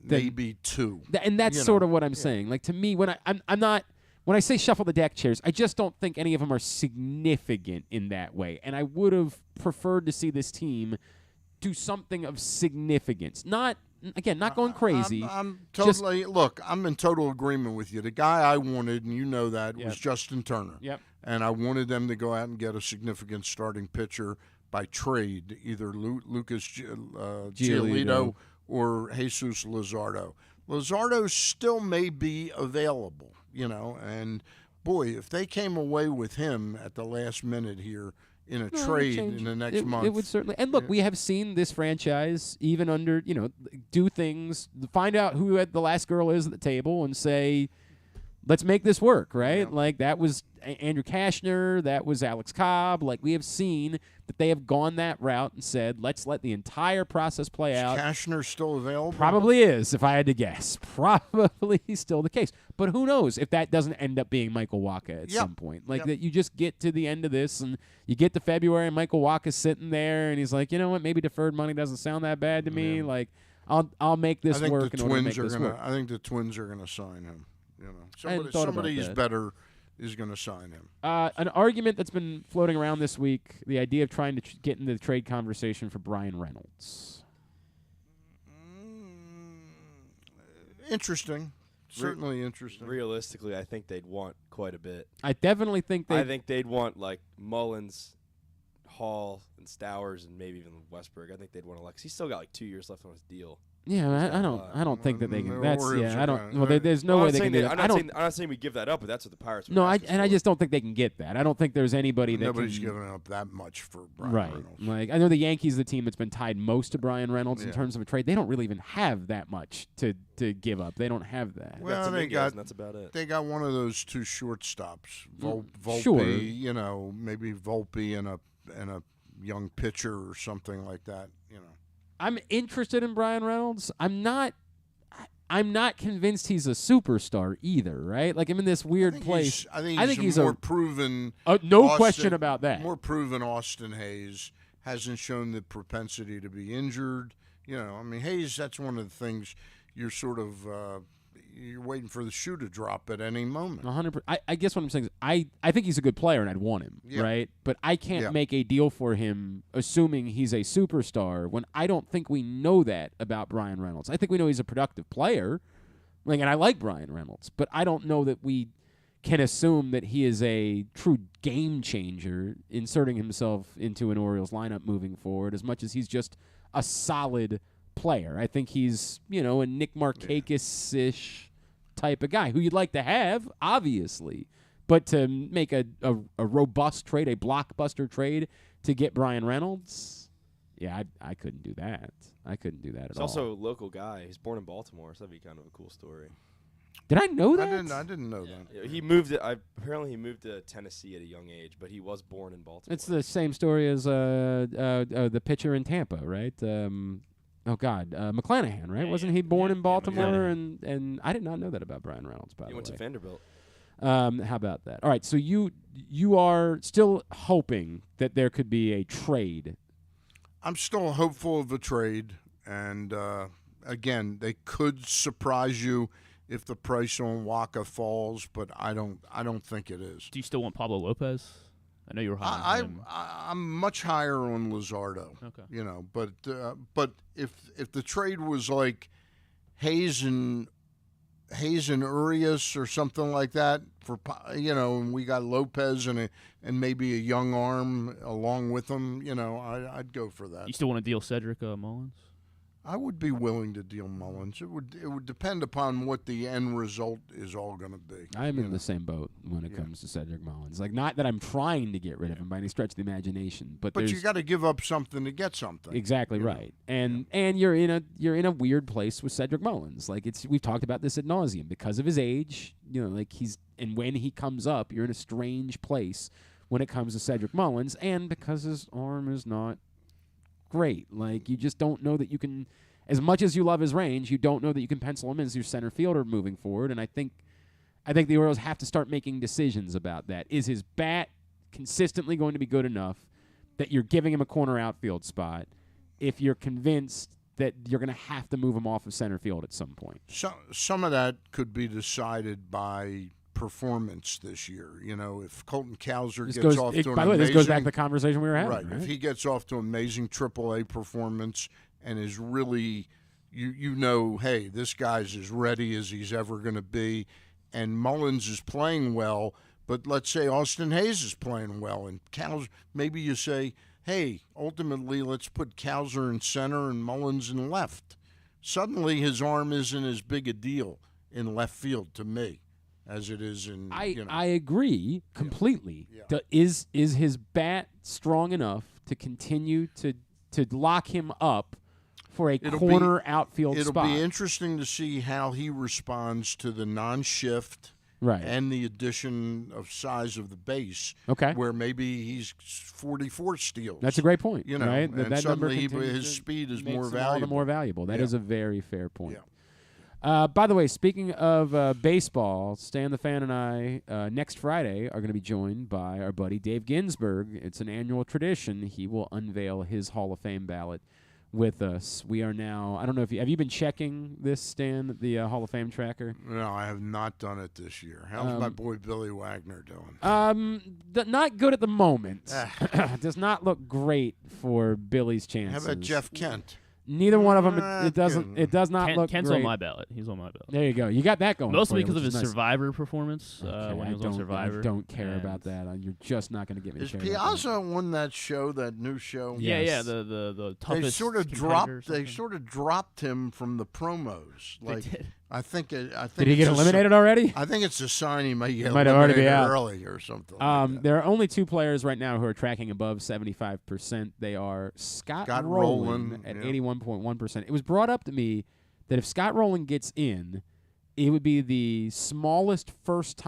Maybe 2. And that's sort of what I'm saying. Like, to me, when I say shuffle the deck chairs, I just don't think any of them are significant in that way. And I would have preferred to see this team do something of significance. Not going crazy. I'm totally I'm in total agreement with you. The guy I wanted, and you know that, was Justin Turner. Yep. And I wanted them to go out and get a significant starting pitcher by trade, either Lucas Giolito or Jesus Luzardo. Luzardo still may be available, and boy, if they came away with him at the last minute here in a trade in the next month. It would certainly. And look, we have seen this franchise, even under, do things, find out who the last girl is at the table and say, let's make this work, right? Yeah. Like, that was Andrew Kashner, that was Alex Cobb. Like, we have seen that they have gone that route and said, let's let the entire process play out. Is Kashner still available? Probably is, if I had to guess. Probably still the case. But who knows if that doesn't end up being Michael Wacha at some point. Like, that you just get to the end of this and you get to February and Michael Wacha's sitting there and he's like, you know what, maybe deferred money doesn't sound that bad to me. Like, I'll make this work in order to make this work. I think the Twins are going to sign him. Somebody who's better is going to sign him. An argument that's been floating around this week, the idea of trying to get into the trade conversation for Brian Reynolds. Interesting. Certainly interesting. Realistically, I think they'd want quite a bit. I definitely think I think they'd want, like, Mullins, Hall, and Stowers, and maybe even Westberg. I think they'd want to, he's still got, 2 years left on his deal. Yeah, I don't think that they can. That's Orioles I don't. gonna- Well, there's no way they can do that. I'm not saying we give that up, but that's what the Pirates. No, I just don't think they can get that. I don't think there's anybody that Nobody's can. giving up that much for Brian Right. Reynolds. Like, I know the Yankees, the team that's been tied most to Brian Reynolds in Yeah. terms of a trade. They don't really even have that much to give up. They don't have that. Well, that's about it. They got one of those two shortstops, Volpe. Sure. You know, maybe Volpe and a young pitcher or something like that. You know, I'm interested in Brian Reynolds. I'm not convinced he's a superstar either, right? Like, I'm in this weird place. I think he's more proven. No question about that. More proven Austin Hayes hasn't shown the propensity to be injured. You know, I mean, Hayes, that's one of the things you're sort of you're waiting for the shoe to drop at any moment. 100%. I guess what I'm saying is I think he's a good player and I'd want him, right? But I can't make a deal for him assuming he's a superstar when I don't think we know that about Brian Reynolds. I think we know he's a productive player, and I like Brian Reynolds, but I don't know that we can assume that he is a true game changer inserting himself into an Orioles lineup moving forward as much as he's just a solid player. I think he's, a Nick Markakis-ish type of guy who you'd like to have, obviously. But to make a robust trade, a blockbuster trade to get Brian Reynolds, I couldn't do that. I couldn't do that at all. He's also a local guy. He's born in Baltimore, so that'd be kind of a cool story. Did I know that? I didn't know that. Yeah, he moved. Apparently, he moved to Tennessee at a young age, but he was born in Baltimore. It's the same story as the pitcher in Tampa, right? McClanahan, right? Wasn't he born in Baltimore? And I did not know that about Brian Reynolds, by the way. He went to Vanderbilt. How about that? All right, so you are still hoping that there could be a trade. I'm still hopeful of a trade, and again, they could surprise you if the price on Waka falls, but I don't think it is. Do you still want Pablo Lopez? I know you were high on him. I'm much higher on Luzardo. Okay. But if the trade was like Hayes and Urias or something like that and we got Lopez and maybe a young arm along with him, I'd go for that. You still want to deal Cedric Mullins? I would be willing to deal Mullins. It would depend upon what the end result is all going to be. I'm in the same boat when it comes to Cedric Mullins. Like, not that I'm trying to get rid of him by any stretch of the imagination, but you got to give up something to get something. Exactly right. And you're in a weird place with Cedric Mullins. Like, we've talked about this ad nauseum because of his age. And when he comes up, you're in a strange place when it comes to Cedric Mullins, and because his arm is not great. Like, you just don't know that you can, as much as you love his range, you don't know that you can pencil him in as your center fielder moving forward. And I think the Orioles have to start making decisions about that. Is his bat consistently going to be good enough that you're giving him a corner outfield spot if you're convinced that you're going to have to move him off of center field at some point? Some of that could be decided by performance this year. If Colton Cowser gets off to an amazing... By the way, this goes back to the conversation we were having. Right. If he gets off to an amazing AAA performance and is really, hey, this guy's as ready as he's ever going to be, and Mullins is playing well, but let's say Austin Hayes is playing well, and Cowser, maybe you say, hey, ultimately let's put Cowser in center and Mullins in left. Suddenly his arm isn't as big a deal in left field to me as it is in. I agree completely. Yeah. Is his bat strong enough to continue to lock him up for a corner outfield spot? It'll be interesting to see how he responds to the non-shift and the addition of size of the base. Okay, where maybe he's 44 steals. That's a great point. Right? That suddenly his speed is more valuable. All the more valuable. That is a very fair point. Yeah. By the way, speaking of baseball, Stan the Fan and I next Friday are going to be joined by our buddy Dave Ginsburg. It's an annual tradition. He will unveil his Hall of Fame ballot with us. We are now, I don't know if have you been checking this, Stan, the Hall of Fame tracker? No, I have not done it this year. How's my boy Billy Wagner doing? Not good at the moment. Does not look great for Billy's chances. How about Jeff Kent? Neither one of them. It does not look Kent's great. on my ballot. He's on my ballot. There you go. You got that going. Mostly for you, because of his which is nice. Survivor performance Okay, when he was on Survivor. I don't care about that. You're just not going to get me. Is Piazza on that show? That new show? Yeah. The toughest. They sort of dropped him from the promos. Like they did. I think. Did he get eliminated already? I think it's a sign he might get might already be eliminated out early or something. There are only 2 players right now who are tracking above 75%. They are Scott Rowland at 81.1%. It was brought up to me that if Scott Rowland gets in, it would be the smallest first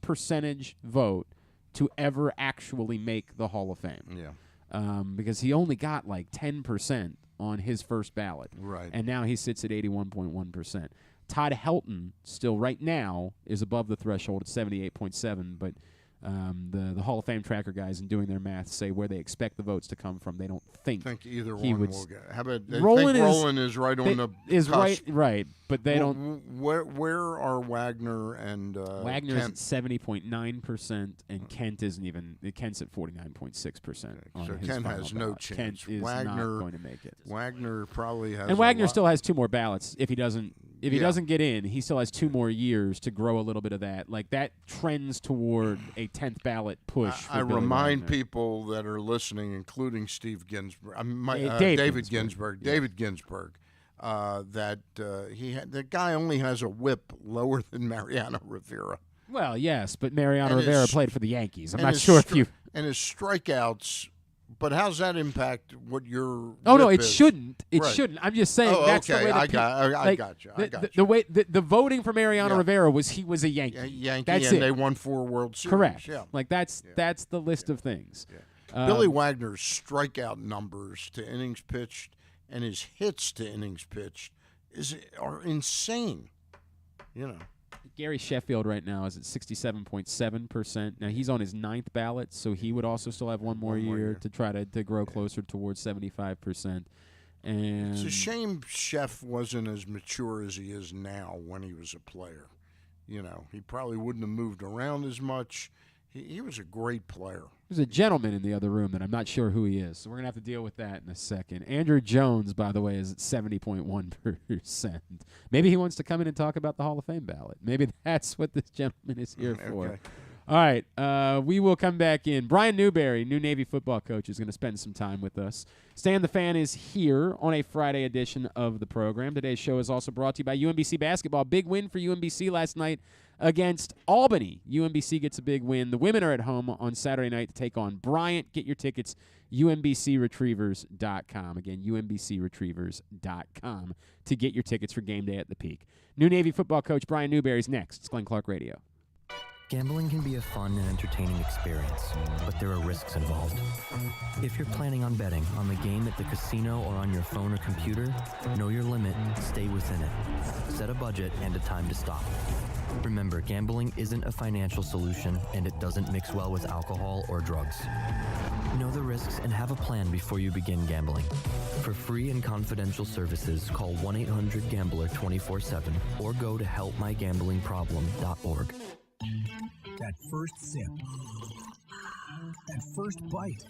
percentage vote to ever actually make the Hall of Fame. Yeah. Because he only got like 10% on his first ballot. Right. And now he sits at 81.1%. Todd Helton still right now is above the threshold at 78.7, but the Hall of Fame tracker guys in doing their math say where they expect the votes to come from. They don't think either he one would will get. How about they Rowland think Rowland is right on the is cusp. right, but they don't. Where are Wagner and Wagner's Kent? at 70.9%, and Kent isn't even. Kent's at 49.6%. So Kent has no chance. Kent is Wagner, not going to make it. Wagner probably has. And Wagner still has 2 more ballots if he doesn't. If he doesn't get in, he still has 2 more years to grow a little bit of that. Like that trends toward a 10th ballot push. I for Billy remind Wagner. people that are listening, including Steve Ginsburg, David Ginsburg, Yeah. David Ginsburg, that the guy only has a whip lower than Mariano Rivera. Well, yes, but Mariano And Rivera played for the Yankees. I'm and not his sure if you. And his strikeouts. But how's that impact what your? Oh no, whip it is? shouldn't. It Right. shouldn't. I'm just saying that's okay. the way. I got you. The way the voting for Mariano Rivera was he was a Yankee. Yankee, that's and it. they won 4 World Series. Correct. Yeah. Like that's the list of things. Yeah. Billy Wagner's strikeout numbers to innings pitched and his hits to innings pitched are insane. You know. Gary Sheffield right now is at 67.7%. Now he's on his 9th ballot, so he would also still have one more year to try to grow closer towards 75%. And it's a shame Chef wasn't as mature as he is now when he was a player. You know, he probably wouldn't have moved around as much. He was a great player. There's a gentleman in the other room that I'm not sure who he is, so we're going to have to deal with that in a second. Andrew Jones, by the way, is at 70.1%. Maybe he wants to come in and talk about the Hall of Fame ballot. Maybe that's what this gentleman is here for. Okay. All right, we will come back in. Brian Newberry, new Navy football coach, is going to spend some time with us. Stan the Fan is here on a Friday edition of the program. Today's show is also brought to you by UMBC Basketball. Big win for UMBC last night against Albany. UMBC gets a big win. The women are at home on Saturday night to take on Bryant. Get your tickets, umbcretrievers.com. Again, umbcretrievers.com to get your tickets for game day at the Peak. New Navy football coach Brian Newberry is next. It's Glenn Clark Radio. Gambling can be a fun and entertaining experience, but there are risks involved. If you're planning on betting on the game at the casino or on your phone or computer, know your limit, stay within it. Set a budget and a time to stop. Remember, gambling isn't a financial solution, and it doesn't mix well with alcohol or drugs. Know the risks and have a plan before you begin gambling. For free and confidential services, call 1-800-GAMBLER 24/7 or go to helpmygamblingproblem.org. That first sip. That first bite.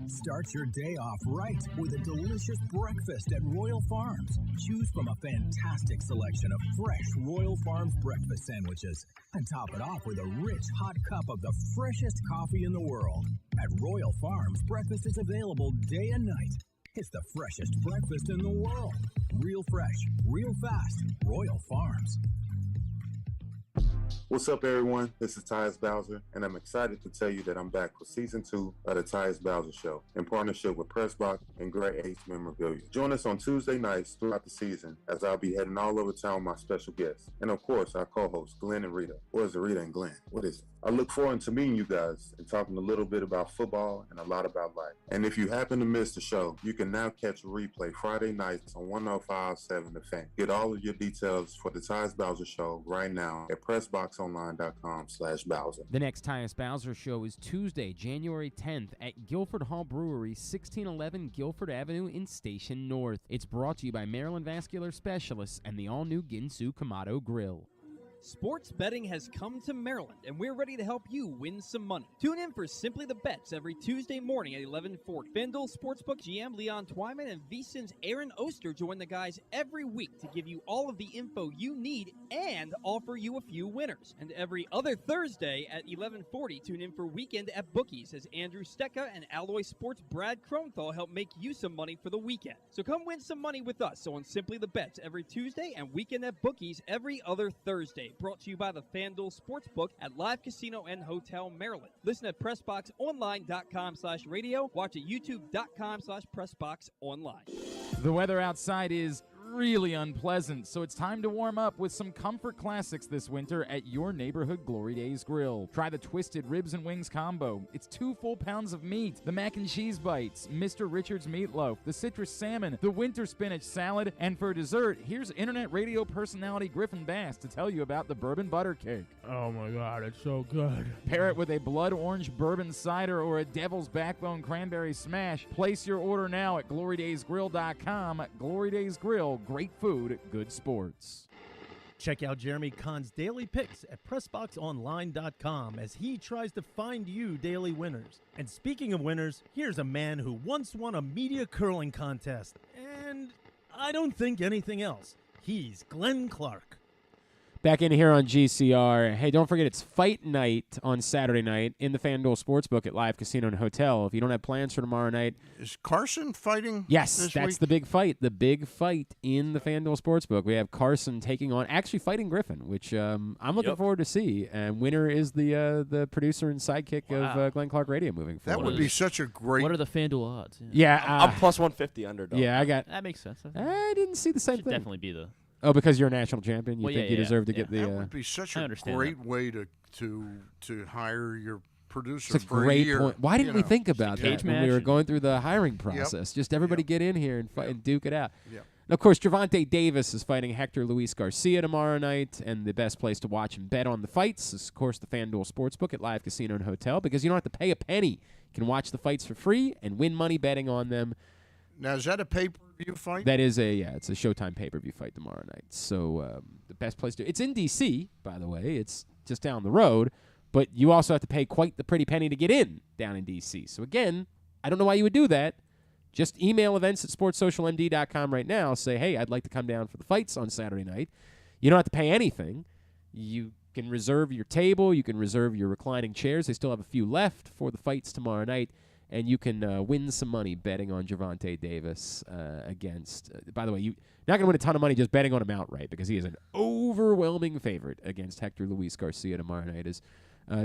Start your day off right with a delicious breakfast at Royal Farms. Choose from a fantastic selection of fresh Royal Farms breakfast sandwiches and top it off with a rich hot cup of the freshest coffee in the world. At Royal Farms, breakfast is available day and night. It's the freshest breakfast in the world. Real fresh, real fast. Royal Farms. What's up, everyone? This is Tyus Bowser, and I'm excited to tell you that I'm back for Season 2 of the Tyus Bowser Show in partnership with PressBox and Great Ace Memorabilia. Join us on Tuesday nights throughout the season as I'll be heading all over town with my special guests. And of course, our co-hosts, Glenn and Rita. Or is it Rita and Glenn? What is it? I look forward to meeting you guys and talking a little bit about football and a lot about life. And if you happen to miss the show, you can now catch a replay Friday nights on 105.7 The Fan. Get all of your details for the Tyus Bowser Show right now at PressBoxOnline.com/Bowser. The next Tyus Bowser Show is Tuesday, January 10th at Guilford Hall Brewery, 1611 Guilford Avenue in Station North. It's brought to you by Maryland Vascular Specialists and the all-new Ginsu Kamado Grill. Sports betting has come to Maryland, and we're ready to help you win some money. Tune in for Simply the Bets every Tuesday morning at 11:40. FanDuel Sportsbook GM Leon Twyman and VSiN's Aaron Oster join the guys every week to give you all of the info you need and offer you a few winners. And every other Thursday at 11:40, tune in for Weekend at Bookies as Andrew Stecca and Alloy Sports' Brad Kronthal help make you some money for the weekend. So come win some money with us on Simply the Bets every Tuesday and Weekend at Bookies every other Thursday. Brought to you by the FanDuel Sportsbook at Live Casino and Hotel Maryland. Listen at PressBoxOnline.com/radio. Watch at YouTube.com/PressBoxOnline. The weather outside is really unpleasant, so it's time to warm up with some comfort classics this winter at your neighborhood Glory Days Grill. Try the Twisted Ribs and Wings combo. It's 2 full pounds of meat, the mac and cheese bites, Mr. Richards meatloaf, the citrus salmon, the winter spinach salad, and for dessert, here's internet radio personality Griffin Bass to tell you about the bourbon butter cake. Oh my God, it's so good. Pair it with a blood orange bourbon cider or a devil's backbone cranberry smash. Place your order now at glorydaysgrill.com. Glory Days Grill. Great food, good sports. Check out Jeremy Kahn's daily picks at PressBoxOnline.com as he tries to find you daily winners. And speaking of winners, here's a man who once won a media curling contest. And I don't think anything else. He's Glenn Clark. Back in here on GCR. Hey, don't forget it's fight night on Saturday night in the FanDuel Sportsbook at Live Casino and Hotel. If you don't have plans for tomorrow night. Is Carson fighting? Yes, this that's week? the big fight. The big fight in the FanDuel Sportsbook. We have Carson actually fighting Griffin, which I'm looking forward to see. And winner is the producer and sidekick of Glenn Clark Radio moving forward. That would be such a great. What are the FanDuel odds? Yeah, I'm plus 150 underdog. Yeah, I got. That makes sense. I didn't see the same Should thing. definitely be the. Oh, because you're a national champion, you think you deserve to get the. That would be such a great way to hire your producer. It's a for great a year. point. Why didn't we think about that when we were going through the hiring process? Just everybody get in here and fight and duke it out. Yep. And of course, Gervonta Davis is fighting Hector Luis Garcia tomorrow night, and the best place to watch and bet on the fights is, of course, the FanDuel Sportsbook at Live Casino and Hotel, because you don't have to pay a penny. You can watch the fights for free and win money betting on them. Now, is that a pay-per-view fight? That is it's a Showtime pay-per-view fight tomorrow night. So the best place to. It's in D.C., by the way. It's just down the road, but you also have to pay quite the pretty penny to get in down in D.C. So again, I don't know why you would do that. Just email events at sportssocialmd.com right now. Say, hey, I'd like to come down for the fights on Saturday night. You don't have to pay anything. You can reserve your table. You can reserve your reclining chairs. They still have a few left for the fights tomorrow night. And you can win some money betting on Gervonta Davis against. By the way, you're not going to win a ton of money just betting on him outright because he is an overwhelming favorite against Hector Luis Garcia tomorrow night. It's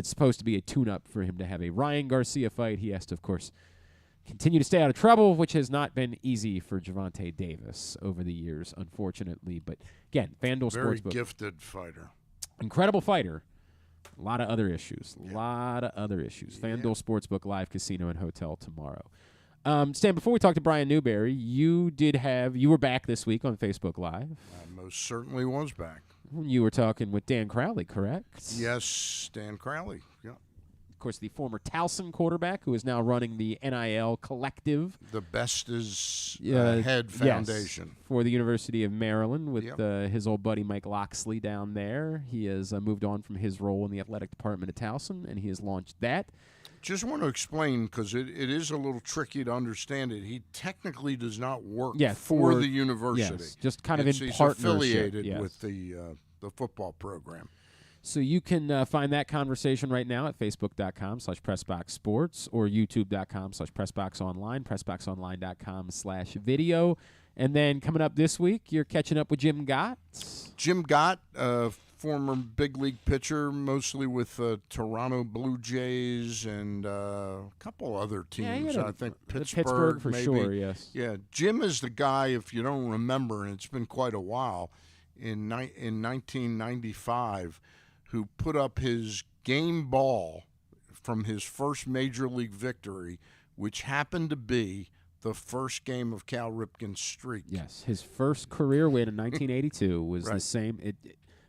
supposed to be a tune-up for him to have a Ryan Garcia fight. He has to, of course, continue to stay out of trouble, which has not been easy for Gervonta Davis over the years, unfortunately. But again, FanDuel Sportsbook. Very gifted fighter. Incredible fighter. A lot of other issues. FanDuel Sportsbook, Live Casino, and Hotel tomorrow. Stan, before we talk to Brian Newberry, you were back this week on Facebook Live. I most certainly was back. You were talking with Dan Crowley, correct? Yes, Dan Crowley. Yeah. Of course, the former Towson quarterback who is now running the NIL Collective. The Best is Head Foundation. Yes, for the University of Maryland with his old buddy Mike Loxley down there. He has moved on from his role in the athletic department at Towson, and he has launched that. Just want to explain, because it is a little tricky to understand it. He technically does not work for the university. Yes, just kind of in he's partnership. Affiliated with the football program. So you can find that conversation right now at facebook.com/PressBoxSports or youtube.com/PressBoxOnline, PressBoxOnline.com/video. And then coming up this week, you're catching up with Jim Gott. Jim Gott, former big league pitcher, mostly with Toronto Blue Jays and a couple other teams. I think Pittsburgh for maybe. Sure, yes. Yeah, Jim is the guy, if you don't remember, and it's been quite a while, in 1995, who put up his game ball from his first major league victory, which happened to be the first game of Cal Ripken's streak. Yes, his first career win in 1982 was the same.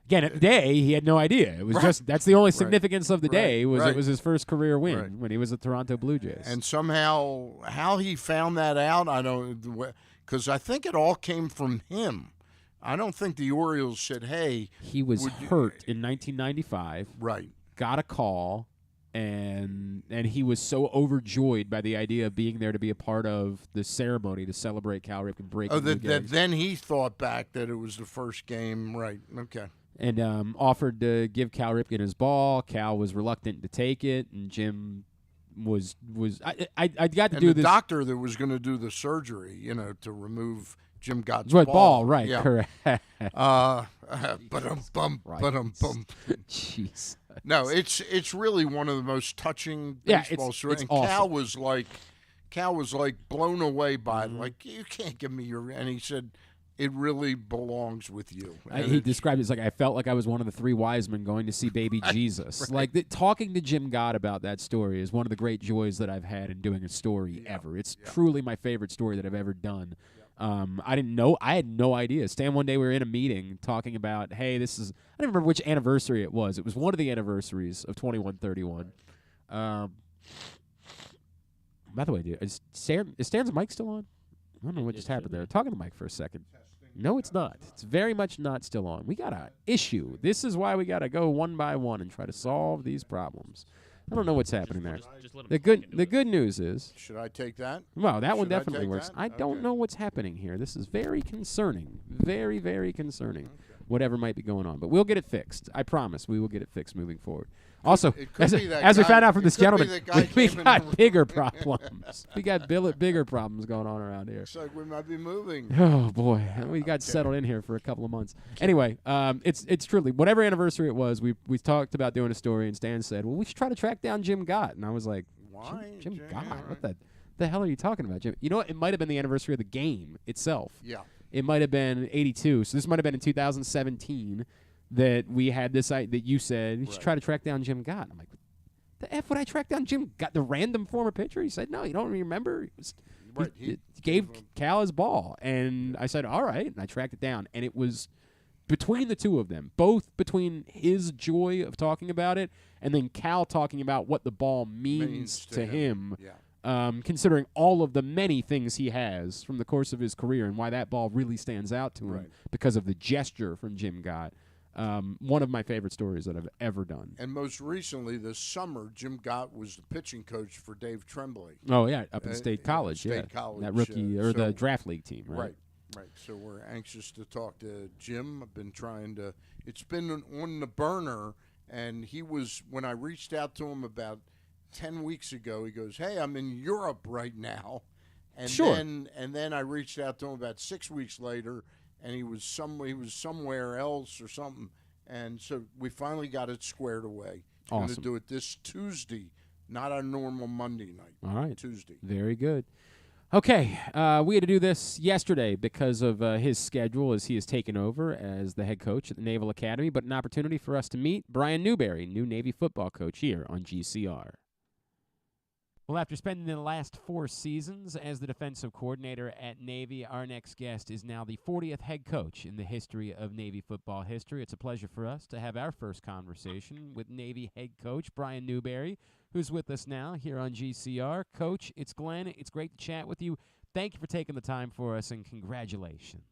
Again, at the day, he had no idea. It was just that's the only significance of the day was it was his first career win when he was at Toronto Blue Jays. And somehow, how he found that out, I don't, because I think it all came from him. I don't think the Orioles said, "Hey." He was hurt in 1995. Right. Got a call, and he was so overjoyed by the idea of being there to be a part of the ceremony to celebrate Cal Ripken breaking that then he thought back that it was the first game. Right. Okay. And offered to give Cal Ripken his ball. Cal was reluctant to take it, and Jim was I got to and do the this. Doctor that was going to do the surgery, to remove Jim Gott's ball. Right, yeah. correct. But Jeez. No, it's really one of the most touching baseball stories. And awesome. Cal was like blown away by it. Like, you can't give me your. And he said, it really belongs with you. He described it as like, I felt like I was one of the three wise men going to see baby Jesus. Right. Like, talking to Jim Gott about that story is one of the great joys that I've had in doing a story ever. It's truly my favorite story that I've ever done. I didn't know. I had no idea. Stan, one day we were in a meeting talking about, hey, this is, I don't remember which anniversary it was. It was one of the anniversaries of 2131. By the way, dude, is Stan's mic still on? I don't know what just happened there. Talking to Mike for a second. No, it's not. It's very much not still on. We got an issue. This is why we got to go one by one and try to solve these problems. I don't know what's happening there. The good news is. Should I take that? Well, that one definitely works. I don't know what's happening here. This is very concerning. Very, very concerning. Whatever might be going on. But we'll get it fixed. I promise we will get it fixed moving forward. Also, as we found out from this gentleman, we got bigger problems. We got bigger problems going on around here. Looks like we might be moving. Oh, boy. We got settled in here for a couple of months. Anyway, it's truly, whatever anniversary it was, we talked about doing a story, and Stan said, well, we should try to track down Jim Gott. And I was like, why? Jim Gott? What the hell are you talking about, Jim? You know what? It might have been the anniversary of the game itself. Yeah. It might have been 82. So this might have been in 2017 that we had this that you said you should try to track down Jim Gott. I'm like, the F would I track down Jim Gott, the random former pitcher? He said, no, you don't remember. He gave Cal his ball. And I said, all right. And I tracked it down. And it was between the two of them, both between his joy of talking about it and then Cal talking about what the ball means to him. Yeah. Considering all of the many things he has from the course of his career and why that ball really stands out to him because of the gesture from Jim Gott. One of my favorite stories that I've ever done. And most recently, this summer, Jim Gott was the pitching coach for Dave Tremblay. Oh, yeah, up in State College. State College. That rookie, or the draft league team, right? Right. So we're anxious to talk to Jim. I've been trying to – it's been on the burner, and he was – when I reached out to him about 10 weeks ago, he goes, hey, I'm in Europe right now. And then I reached out to him about 6 weeks later, and he was somewhere else or something. And so we finally got it squared away. Awesome. Going to do it this Tuesday, not our normal Monday night. All right. Tuesday. Very good. Okay, we had to do this yesterday because of his schedule as he has taken over as the head coach at the Naval Academy, but an opportunity for us to meet Brian Newberry, new Navy football coach here on GCR. Well, after spending the last 4 seasons as the defensive coordinator at Navy, our next guest is now the 40th head coach in the history of Navy football history. It's a pleasure for us to have our first conversation with Navy head coach Brian Newberry, who's with us now here on GCR. Coach, it's Glenn. It's great to chat with you. Thank you for taking the time for us, and congratulations.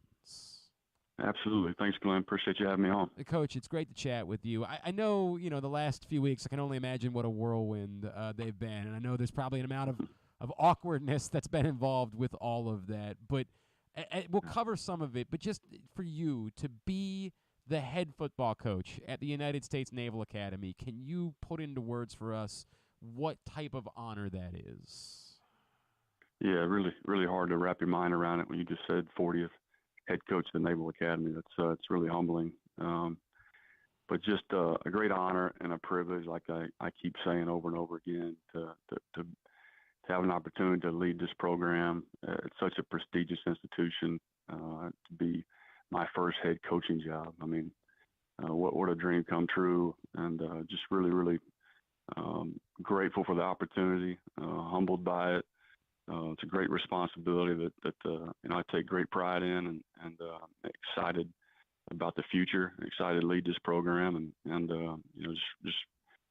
Absolutely. Thanks, Glenn. Appreciate you having me on. Coach, it's great to chat with you. I know, the last few weeks, I can only imagine what a whirlwind they've been. And I know there's probably an amount of awkwardness that's been involved with all of that. But we'll cover some of it. But just for you to be the head football coach at the United States Naval Academy, can you put into words for us what type of honor that is? Yeah, really, really hard to wrap your mind around it when you just said 40th. Head coach of the Naval Academy. That's it's really humbling, but just a great honor and a privilege, like I keep saying over and over again, to have an opportunity to lead this program. It's such a prestigious institution. To be my first head coaching job. I mean, what a dream come true, and just really, really grateful for the opportunity. Humbled by it. It's a great responsibility that I take great pride in, and excited about the future. Excited to lead this program, and just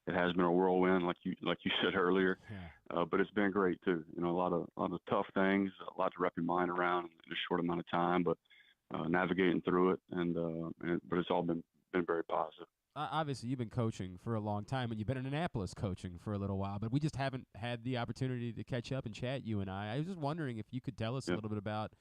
it has been a whirlwind, like you said earlier. Yeah. But it's been great too. A lot of tough things, a lot to wrap your mind around in a short amount of time. But navigating through it, but it's all been very positive. Obviously, you've been coaching for a long time, and you've been in Annapolis coaching for a little while, but we just haven't had the opportunity to catch up and chat, you and I. I was just wondering if you could tell us a little bit about,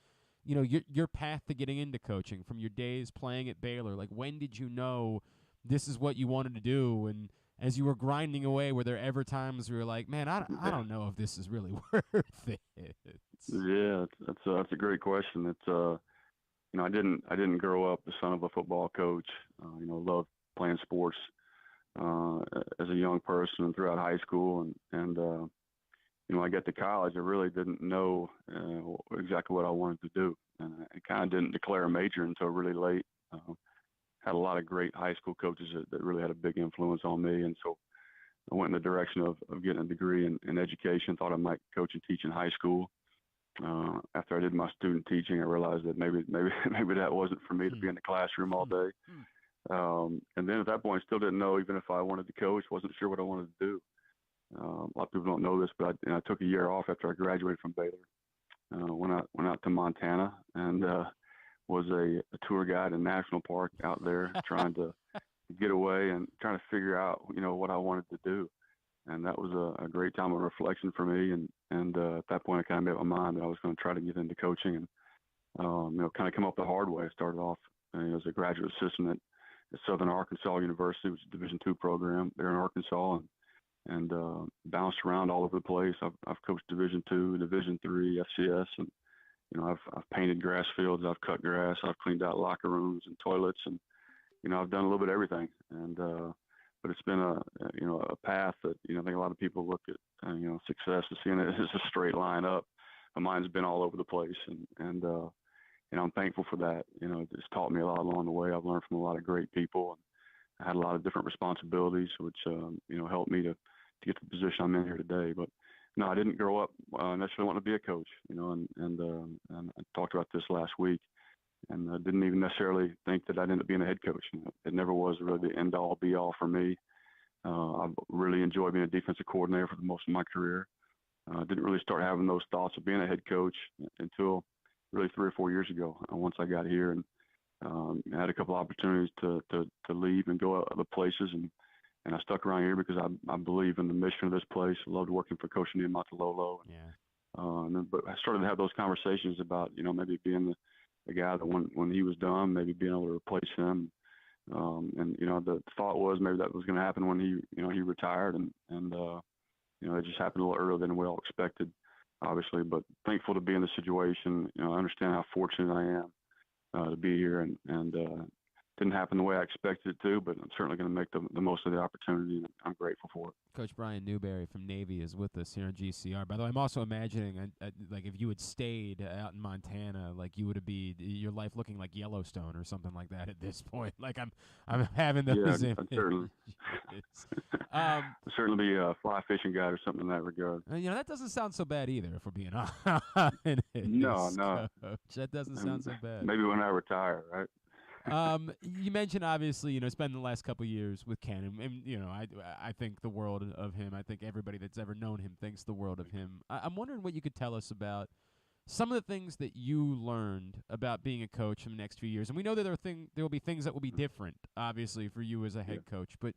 your path to getting into coaching from your days playing at Baylor. Like, when did you know this is what you wanted to do? And as you were grinding away, were there ever times where you're like, man, I don't know if this is really worth it? Yeah, that's a great question. It's I didn't grow up the son of a football coach. Loved playing sports as a young person and throughout high school, and I got to college, I really didn't know exactly what I wanted to do, and I kind of didn't declare a major until really late. Had a lot of great high school coaches that really had a big influence on me, and so I went in the direction of getting a degree in education. Thought I might coach and teach in high school. After I did my student teaching, I realized that maybe that wasn't for me to be in the classroom all day. And then at that point, I still didn't know even if I wanted to coach. Wasn't sure what I wanted to do. A lot of people don't know this, but I took a year off after I graduated from Baylor. Went out to Montana and was a tour guide in National Park out there trying to get away and trying to figure out what I wanted to do. And that was a great time of reflection for me. And at that point, I kind of made up my mind that I was going to try to get into coaching and kind of come up the hard way. I started off as a graduate assistant at Southern Arkansas University, which is a Division II program there in Arkansas, and bounced around all over the place. I've coached Division II, Division III, FCS, and I've painted grass fields, I've cut grass, I've cleaned out locker rooms and toilets, and I've done a little bit of everything. And but it's been a path that I think a lot of people look at success as seeing it as a straight line up. But mine's been all over the place, and I'm thankful for that. It's taught me a lot along the way. I've learned from a lot of great people, and I had a lot of different responsibilities, which helped me to get to the position I'm in here today. But no, I didn't grow up necessarily wanting to be a coach. And I talked about this last week, and I didn't even necessarily think that I'd end up being a head coach. It never was really the end all be all for me. I really enjoyed being a defensive coordinator for the most of my career. Didn't really start having those thoughts of being a head coach until really 3 or 4 years ago. Once I got here and had a couple opportunities to leave and go other places, and I stuck around here because I believe in the mission of this place. I loved working for Coach Niumatalolo. But I started to have those conversations about maybe being the guy that when he was done, maybe being able to replace him. And the thought was maybe that was going to happen when he retired, and it just happened a little earlier than we all expected, obviously. But thankful to be in the situation. I understand how fortunate I am to be here, and didn't happen the way I expected it to, but I'm certainly going to make the most of the opportunity, and I'm grateful for it. Coach Brian Newberry from Navy is with us here on GCR. By the way, I'm also imagining, like, if you had stayed out in Montana, like, you would be your life looking like Yellowstone or something like that at this point. Like, I'm having those images. I'd certainly be a fly fishing guide or something in that regard. That doesn't sound so bad either, if we're being honest. No. Coach. That doesn't sound so bad. Maybe when I retire, right? You mentioned, obviously, spending the last couple of years with Ken, and I think the world of him. I think everybody that's ever known him thinks the world of him. I'm wondering what you could tell us about some of the things that you learned about being a coach in the next few years. And we know that there will be things that will be different, obviously, for you as a head coach, but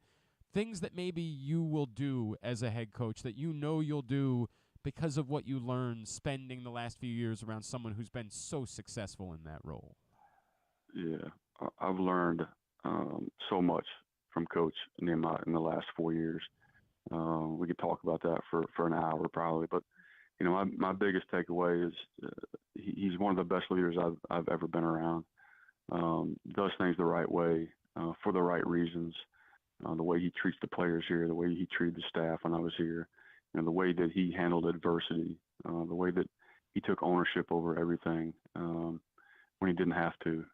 things that maybe you will do as a head coach that you'll do because of what you learned spending the last few years around someone who's been so successful in that role. Yeah. I've learned so much from Coach Niumat in the last 4 years. We could talk about that for an hour probably, but my biggest takeaway is he's one of the best leaders I've ever been around. Does things the right way for the right reasons. The way he treats the players here, the way he treated the staff when I was here, the way that he handled adversity, the way that he took ownership over everything. When he didn't have to.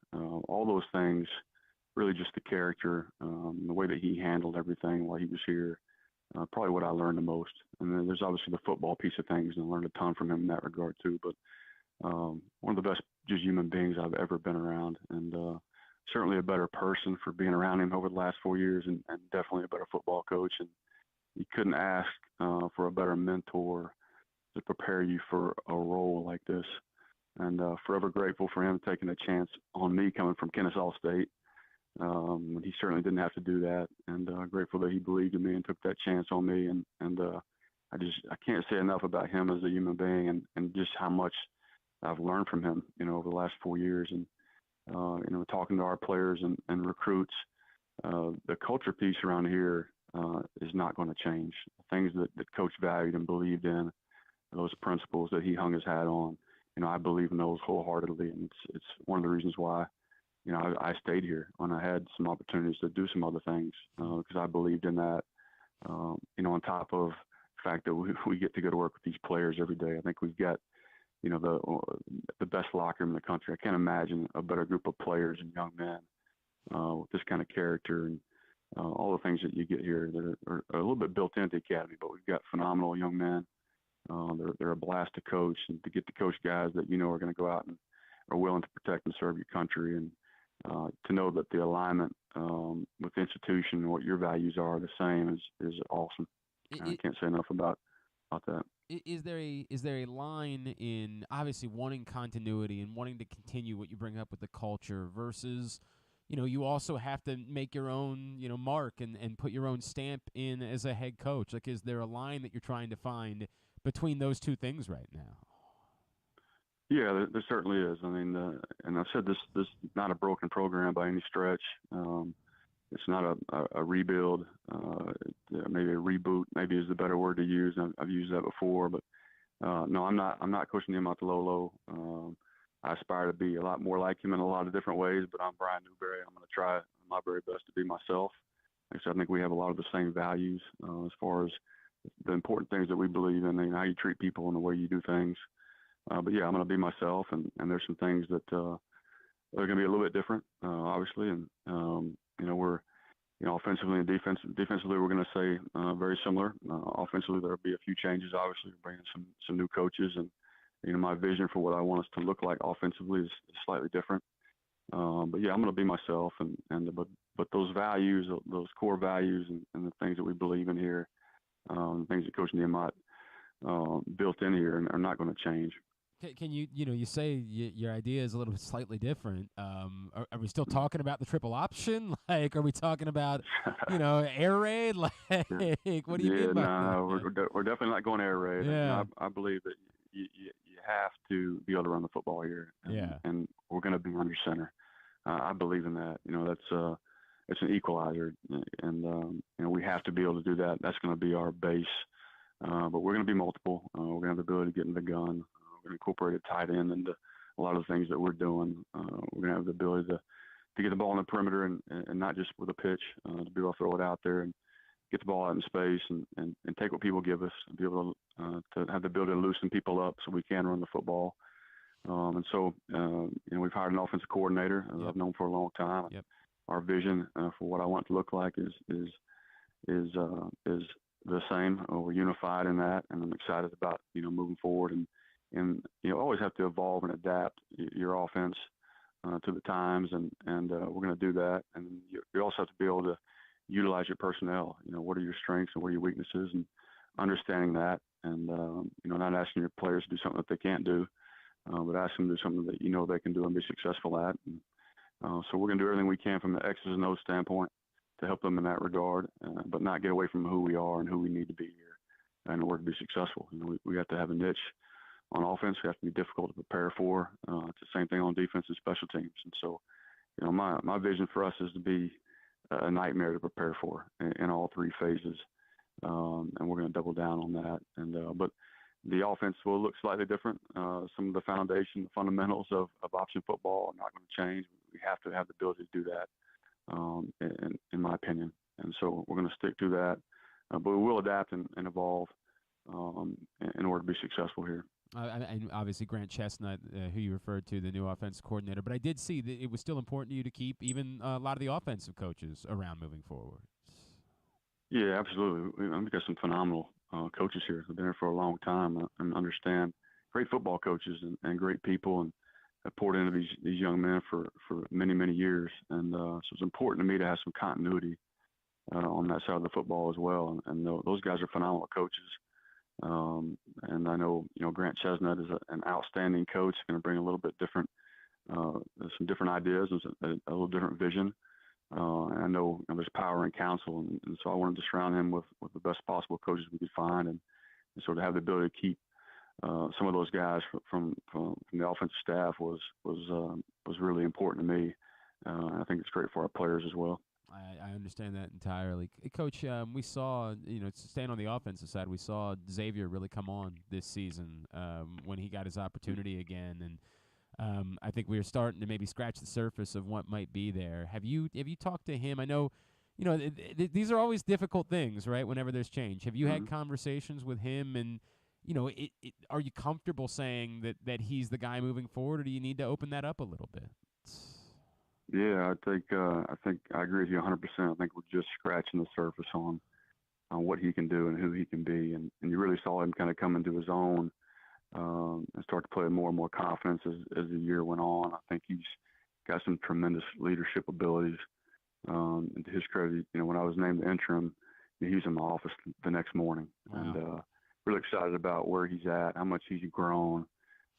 All those things, really just the character, the way that he handled everything while he was here, probably what I learned the most. And then there's obviously the football piece of things, and I learned a ton from him in that regard too. But one of the best just human beings I've ever been around, and certainly a better person for being around him over the last 4 years, and definitely a better football coach. And you couldn't ask for a better mentor to prepare you for a role like this. and forever grateful for him taking a chance on me coming from Kennesaw State. He certainly didn't have to do that, and grateful that he believed in me and took that chance on me. And I can't say enough about him as a human being and just how much I've learned from him, over the last 4 years. And talking to our players and recruits, the culture piece around here is not going to change. The things that Coach valued and believed in, those principles that he hung his hat on, I believe in those wholeheartedly, and it's one of the reasons why I stayed here when I had some opportunities to do some other things, because I believed in that. On top of the fact that we get to go to work with these players every day, I think we've got the best locker room in the country. I can't imagine a better group of players and young men with this kind of character and all the things that you get here that are a little bit built into the academy. But we've got phenomenal young men. They're a blast to coach, and to get to coach guys that are going to go out and are willing to protect and serve your country, and to know that the alignment with the institution and what your values are the same is awesome. I can't say enough about that. Is there a line in obviously wanting continuity and wanting to continue what you bring up with the culture versus, you also have to make your own, mark and put your own stamp in as a head coach? Like, is there a line that you're trying to find between those two things right now? Yeah, there certainly is. I mean, and I've said this is not a broken program by any stretch. It's not a rebuild, maybe a reboot, maybe is the better word to use. I've used that before, but no, I'm not pushing him out to low. I aspire to be a lot more like him in a lot of different ways, but I'm Brian Newberry. I'm going to try my very best to be myself. So I think we have a lot of the same values as far as the important things that we believe in, and how you treat people and the way you do things. But yeah, I'm going to be myself, and there's some things that are going to be a little bit different, obviously, and we're offensively and defensively we're going to say very similar. Offensively, there'll be a few changes. Obviously, we're bringing some new coaches, and my vision for what I want us to look like offensively is slightly different. But yeah, I'm going to be myself, but those values, those core values, and the things that we believe in here, things that Coach Nehemiah built in here are not going to change. Can you say your idea is a little bit slightly different? Are we still talking about the triple option? Like, are we talking about, air raid? Like, what do you mean by that? We're definitely not going air raid. Yeah. I believe that you have to be able to run the football here. And we're going to be under center. I believe in that. It's an equalizer, and we have to be able to do that. That's going to be our base. But we're going to be multiple. We're going to have the ability to get in the gun. We're going to incorporate a tight end into a lot of the things that we're doing. We're going to have the ability to get the ball in the perimeter and not just with a pitch, to be able to throw it out there and get the ball out in space and take what people give us and be able to have the ability to loosen people up so we can run the football. And so, we've hired an offensive coordinator I've known for a long time. Yep. Our vision for what I want it to look like is the same. We're unified in that, and I'm excited about moving forward and always have to evolve and adapt your offense to the times, and we're going to do that. And you also have to be able to utilize your personnel. What are your strengths and what are your weaknesses, and understanding that, and not asking your players to do something that they can't do, but ask them to do something that they can do and be successful at. And, so we're going to do everything we can from the X's and O's standpoint to help them in that regard, but not get away from who we are and who we need to be here in order to be successful. We have to have a niche on offense. We have to be difficult to prepare for. It's the same thing on defense and special teams. And so, my vision for us is to be a nightmare to prepare for in all three phases. And we're going to double down on that. And but the offense will look slightly different. Some of the foundation, the fundamentals of option football are not going to change. We have to have the ability to do that, in my opinion. And so we're going to stick to that. But we will adapt and evolve in order to be successful here. And obviously Grant Chestnut, who you referred to, the new offense coordinator. But I did see that it was still important to you to keep even a lot of the offensive coaches around moving forward. Yeah, absolutely. We've got some phenomenal coaches here who've been here for a long time and understand, great football coaches and great people, and have poured into these young men for many, many years. And so it's important to me to have some continuity on that side of the football as well. And those guys are phenomenal coaches. And I know, Grant Chestnut is an outstanding coach, going to bring a little bit different, some different ideas and a little different vision. And I know, there's power in council, and so I wanted to surround him with the best possible coaches we could find, and sort of have the ability to keep some of those guys from the offensive staff was really important to me. I think it's great for our players as well. I understand that entirely. Coach, we saw, staying on the offensive side, we saw Xavier really come on this season when he got his opportunity again, and I think we were starting to maybe scratch the surface of what might be there. Have you talked to him? I know, these are always difficult things, right? Whenever there's change, have you had conversations with him, and are you comfortable saying that he's the guy moving forward, or do you need to open that up a little bit? Yeah, I think I agree with you 100%. I think we're just scratching the surface on what he can do and who he can be, and you really saw him kind of come into his own and start to play with more and more confidence as the year went on. I think he's got some tremendous leadership abilities. And to his credit, when I was named the interim, he was in my office the next morning, and really excited about where he's at, how much he's grown,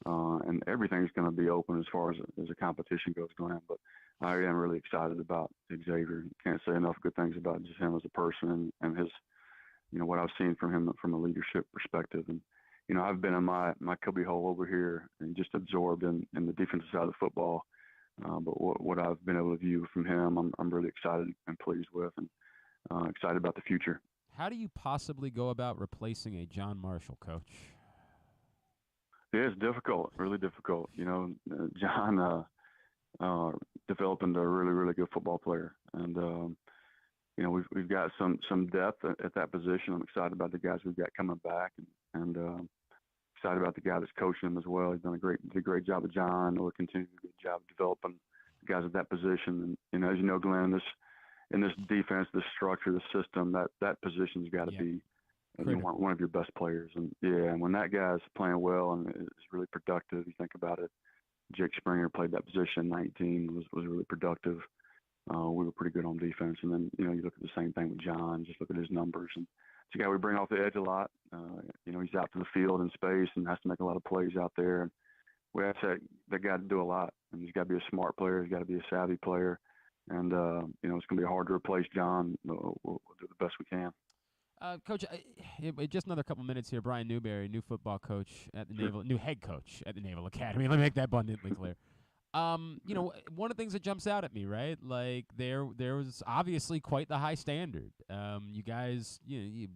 and everything's going to be open as far as the competition goes, Glenn. But I am really excited about Xavier. Can't say enough good things about just him as a person and his, what I've seen from him from a leadership perspective. And, I've been in my cubby hole over here and just absorbed in the defensive side of the football. But what I've been able to view from him, I'm really excited and pleased with, and excited about the future. How do you possibly go about replacing a John Marshall, Coach? Yeah, it's difficult, really difficult. John developed into a really, really good football player, and we've got some depth at that position. I'm excited about the guys we've got coming back, and excited about the guy that's coaching him as well. He's done a great job with John. We'll continue to do a good job of developing the guys at that position. And as you know, Glenn, in this defense, this structure, the system, that position's got to be one of your best players. And when that guy's playing well and is really productive, you think about it. Jake Springer played that position 19, was really productive. We were pretty good on defense. And then, you look at the same thing with John, just look at his numbers. And it's a guy we bring off the edge a lot. He's out to the field in space and has to make a lot of plays out there. And we ask that guy to do a lot. And he's got to be a smart player. He's got to be a savvy player. And, it's going to be hard to replace John. We'll do the best we can. Coach, just another couple minutes here. Brian Newberry, new football coach at the Naval, new head coach at the Naval Academy. Let me make that abundantly clear. One of the things that jumps out at me, right? Like there was obviously quite the high standard. You guys, you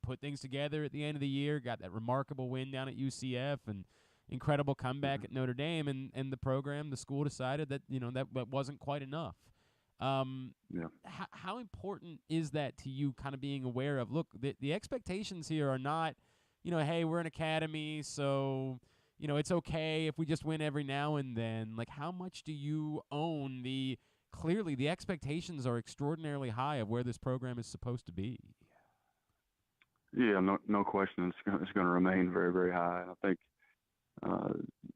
put things together at the end of the year, got that remarkable win down at UCF and incredible comeback at Notre Dame, and the school decided that that wasn't quite enough. How important is that to you, kind of being aware of, look, the expectations here are not, hey, we're an academy, so, it's okay if we just win every now and then. Like, how much do you own clearly the expectations are extraordinarily high of where this program is supposed to be? Yeah, no question. It's going to remain very, very high. And I think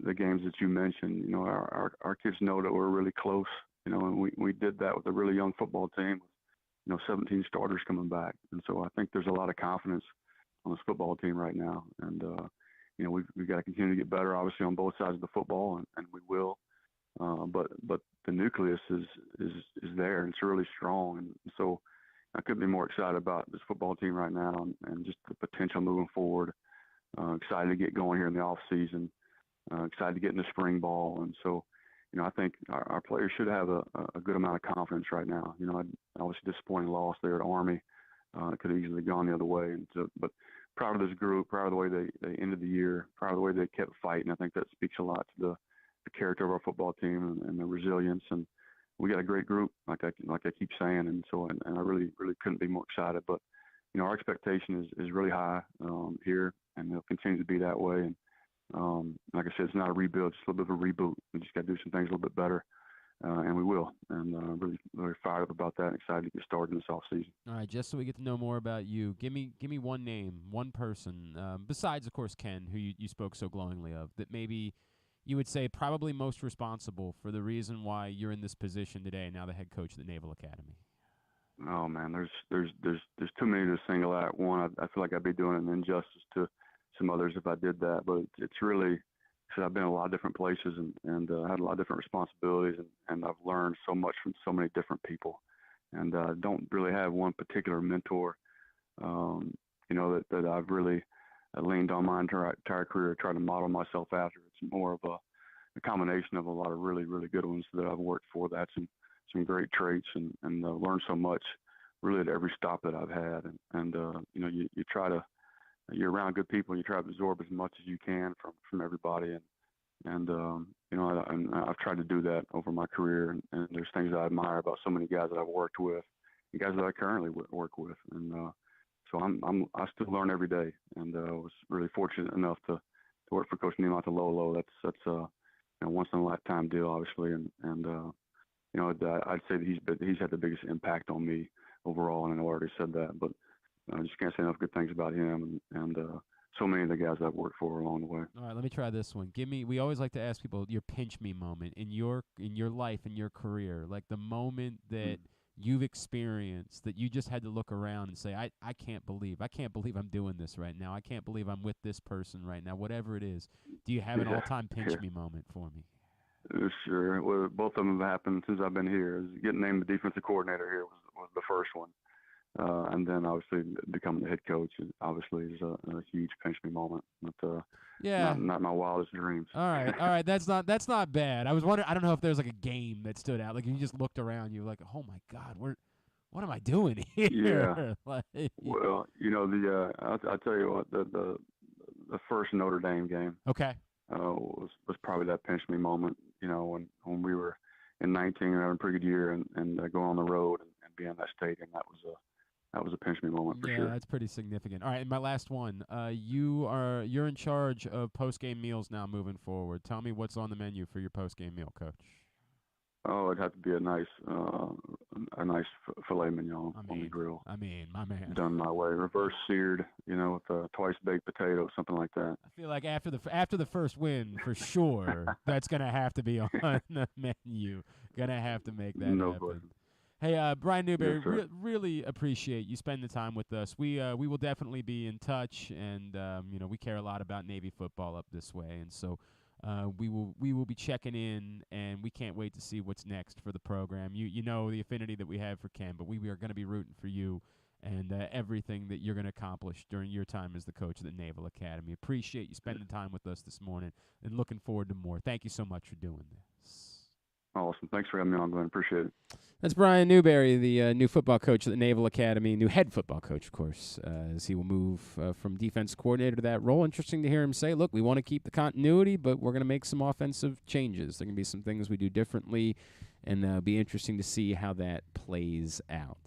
the games that you mentioned, our kids know that we're really close. And we did that with a really young football team, with 17 starters coming back. And so I think there's a lot of confidence on this football team right now. And we've got to continue to get better, obviously, on both sides of the football, and we will. But the nucleus is there, and it's really strong. And so I couldn't be more excited about this football team right now, and just the potential moving forward. Excited to get going here in the off season. Excited to get into spring ball, and so. I think our players should have a good amount of confidence right now. Obviously disappointing loss there at Army. Could have easily gone the other way. And so, but proud of this group, proud of the way they ended the year, proud of the way they kept fighting. I think that speaks a lot to the character of our football team and the resilience. And we got a great group, like I keep saying. And so, and I really, really couldn't be more excited. But, our expectation is really high here, and it'll continue to be that way. And, like I said, it's not a rebuild, it's a little bit of a reboot. We just got to do some things a little bit better, and we will. And really, really fired up about that and excited to get started in this offseason. All right, just so we get to know more about you, give me one name, one person, besides, of course, Ken, who you spoke so glowingly of, that maybe you would say probably most responsible for the reason why you're in this position today, now the head coach of the Naval Academy. Oh, man, there's too many to single out. One, I feel like I'd be doing an injustice to some others if I did that. But it's really, because I've been in a lot of different places and had a lot of different responsibilities, and I've learned so much from so many different people. And don't really have one particular mentor, that I've really leaned on my entire career, tried to model myself after. It's more of a combination of a lot of really, really good ones that I've worked for that had some great traits and learned so much really at every stop that I've had. And you try to, you're around good people and you try to absorb as much as you can from everybody. And I've tried to do that over my career. And there's things that I admire about so many guys that I've worked with and guys that I currently work with. And so I still learn every day. And I was really fortunate enough to work for Coach Neill at the Lolo. That's once in a lifetime deal, obviously. And I'd say that he's had the biggest impact on me overall. And I know I already said that, but I just can't say enough good things about him and so many of the guys I've worked for along the way. All right, let me try this one. We always like to ask people your pinch me moment in your life, in your career, like the moment that you've experienced that you just had to look around and say, I can't believe I'm doing this right now. I can't believe I'm with this person right now, whatever it is. Do you have an all-time pinch me moment for me? Sure. Well, both of them have happened since I've been here. Getting named the defensive coordinator here was the first one. And then obviously becoming the head coach obviously is a huge pinch me moment. But not my wildest dreams. All right. That's not bad. I was wondering. I don't know if there's like a game that stood out. Like you just looked around, you're like, oh my God, what am I doing here? Yeah. Well, I'll tell you what, the first Notre Dame game. Okay. Was probably that pinch me moment. When we were in 19 and having a pretty good year and going on the road and being in that stadium, that was a pinch me moment for sure. Yeah, that's pretty significant. All right, and my last one. You're in charge of post game meals now moving forward. Tell me what's on the menu for your post game meal, Coach. Oh, it'd have to be a nice filet mignon on the grill. I mean, my man. Done my way, reverse seared, with a twice baked potato, something like that. I feel like after the first win, for sure, that's gonna have to be on the menu. Gonna have to make that happen. Question. Hey, Brian Newberry, Yes, really appreciate you spending the time with us. We will definitely be in touch, and we care a lot about Navy football up this way, and so. We will be checking in, and we can't wait to see what's next for the program. You know the affinity that we have for Ken, but we are going to be rooting for you and everything that you're going to accomplish during your time as the coach of the Naval Academy. Appreciate you spending time with us this morning, and looking forward to more. Thank you so much for doing this. Awesome. Thanks for having me on, Glenn. Appreciate it. That's Brian Newberry, the new football coach at the Naval Academy, new head football coach, of course, as he will move from defense coordinator to that role. Interesting to hear him say, look, we want to keep the continuity, but we're going to make some offensive changes. There are going to be some things we do differently, and it'll be interesting to see how that plays out.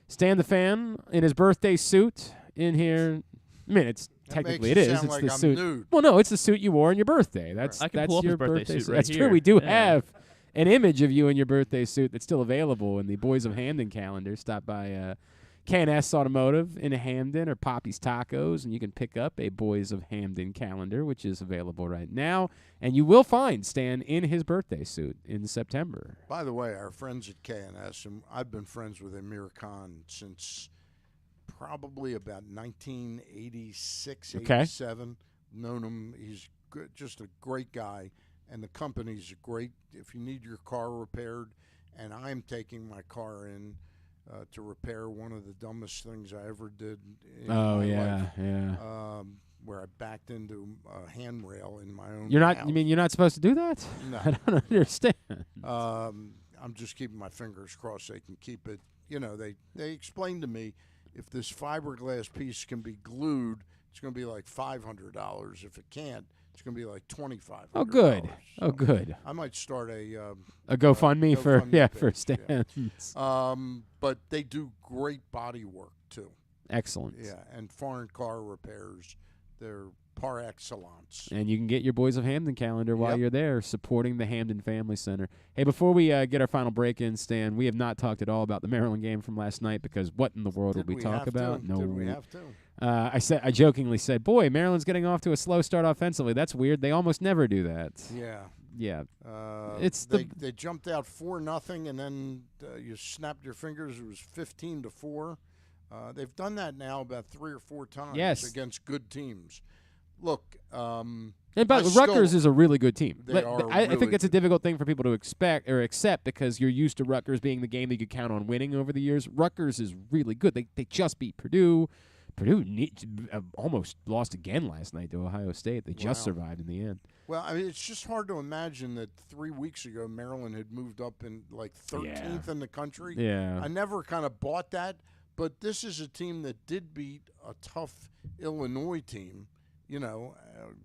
Stan the Fan in his birthday suit in here. I mean, it's technically it is. It's like the I'm suit. nude. Well, no, it's the suit you wore on your birthday. I can that's pull up your his birthday suit right That's here. true. We do Yeah. have an image of you in your birthday suit that's still available in the Boys of Hamden calendar. Stop by K&S Automotive in Hamden or Poppy's Tacos, and you can pick up a Boys of Hamden calendar, which is available right now. And you will find Stan in his birthday suit in September. By the way, our friends at K&S, and I've been friends with Amir Khan since probably about 1986, 87. Known him. He's good, just a great guy. And the company's great. If you need your car repaired, and I'm taking my car in to repair one of the dumbest things I ever did in my life. Where I backed into a handrail in my own house. You mean you're not supposed to do that? No. I don't understand. I'm just keeping my fingers crossed they can keep it. They explained to me if this fiberglass piece can be glued, it's going to be like $500. If it can't, it's going to be like $2,500. Oh, good. So good. I might start a GoFundMe for page, Stan. Yeah. But they do great body work too. Excellent. Yeah, and foreign car repairs. They're par excellence. And you can get your Boys of Hamden calendar while you're there supporting the Hamden Family Center. Hey, before we get our final break in, Stan, we have not talked at all about the Maryland game from last night because what in the world would we talk about? No. Did we have to? I jokingly said, boy, Maryland's getting off to a slow start offensively. That's weird. They almost never do that. Yeah. Yeah. They jumped out 4-0, and then you snapped your fingers. It was 15-4. They've done that now about 3 or 4 times against good teams. look. And but Rutgers is a really good team. I really think it's a difficult thing for people to expect or accept because you're used to Rutgers being the game that you could count on winning over the years. Rutgers is really good. They just beat Purdue. Purdue almost lost again last night to Ohio State. They just survived in the end. Well, I mean, it's just hard to imagine that 3 weeks ago Maryland had moved up in like 13th in the country. Yeah. I never kind of bought that, but this is a team that did beat a tough Illinois team. You know,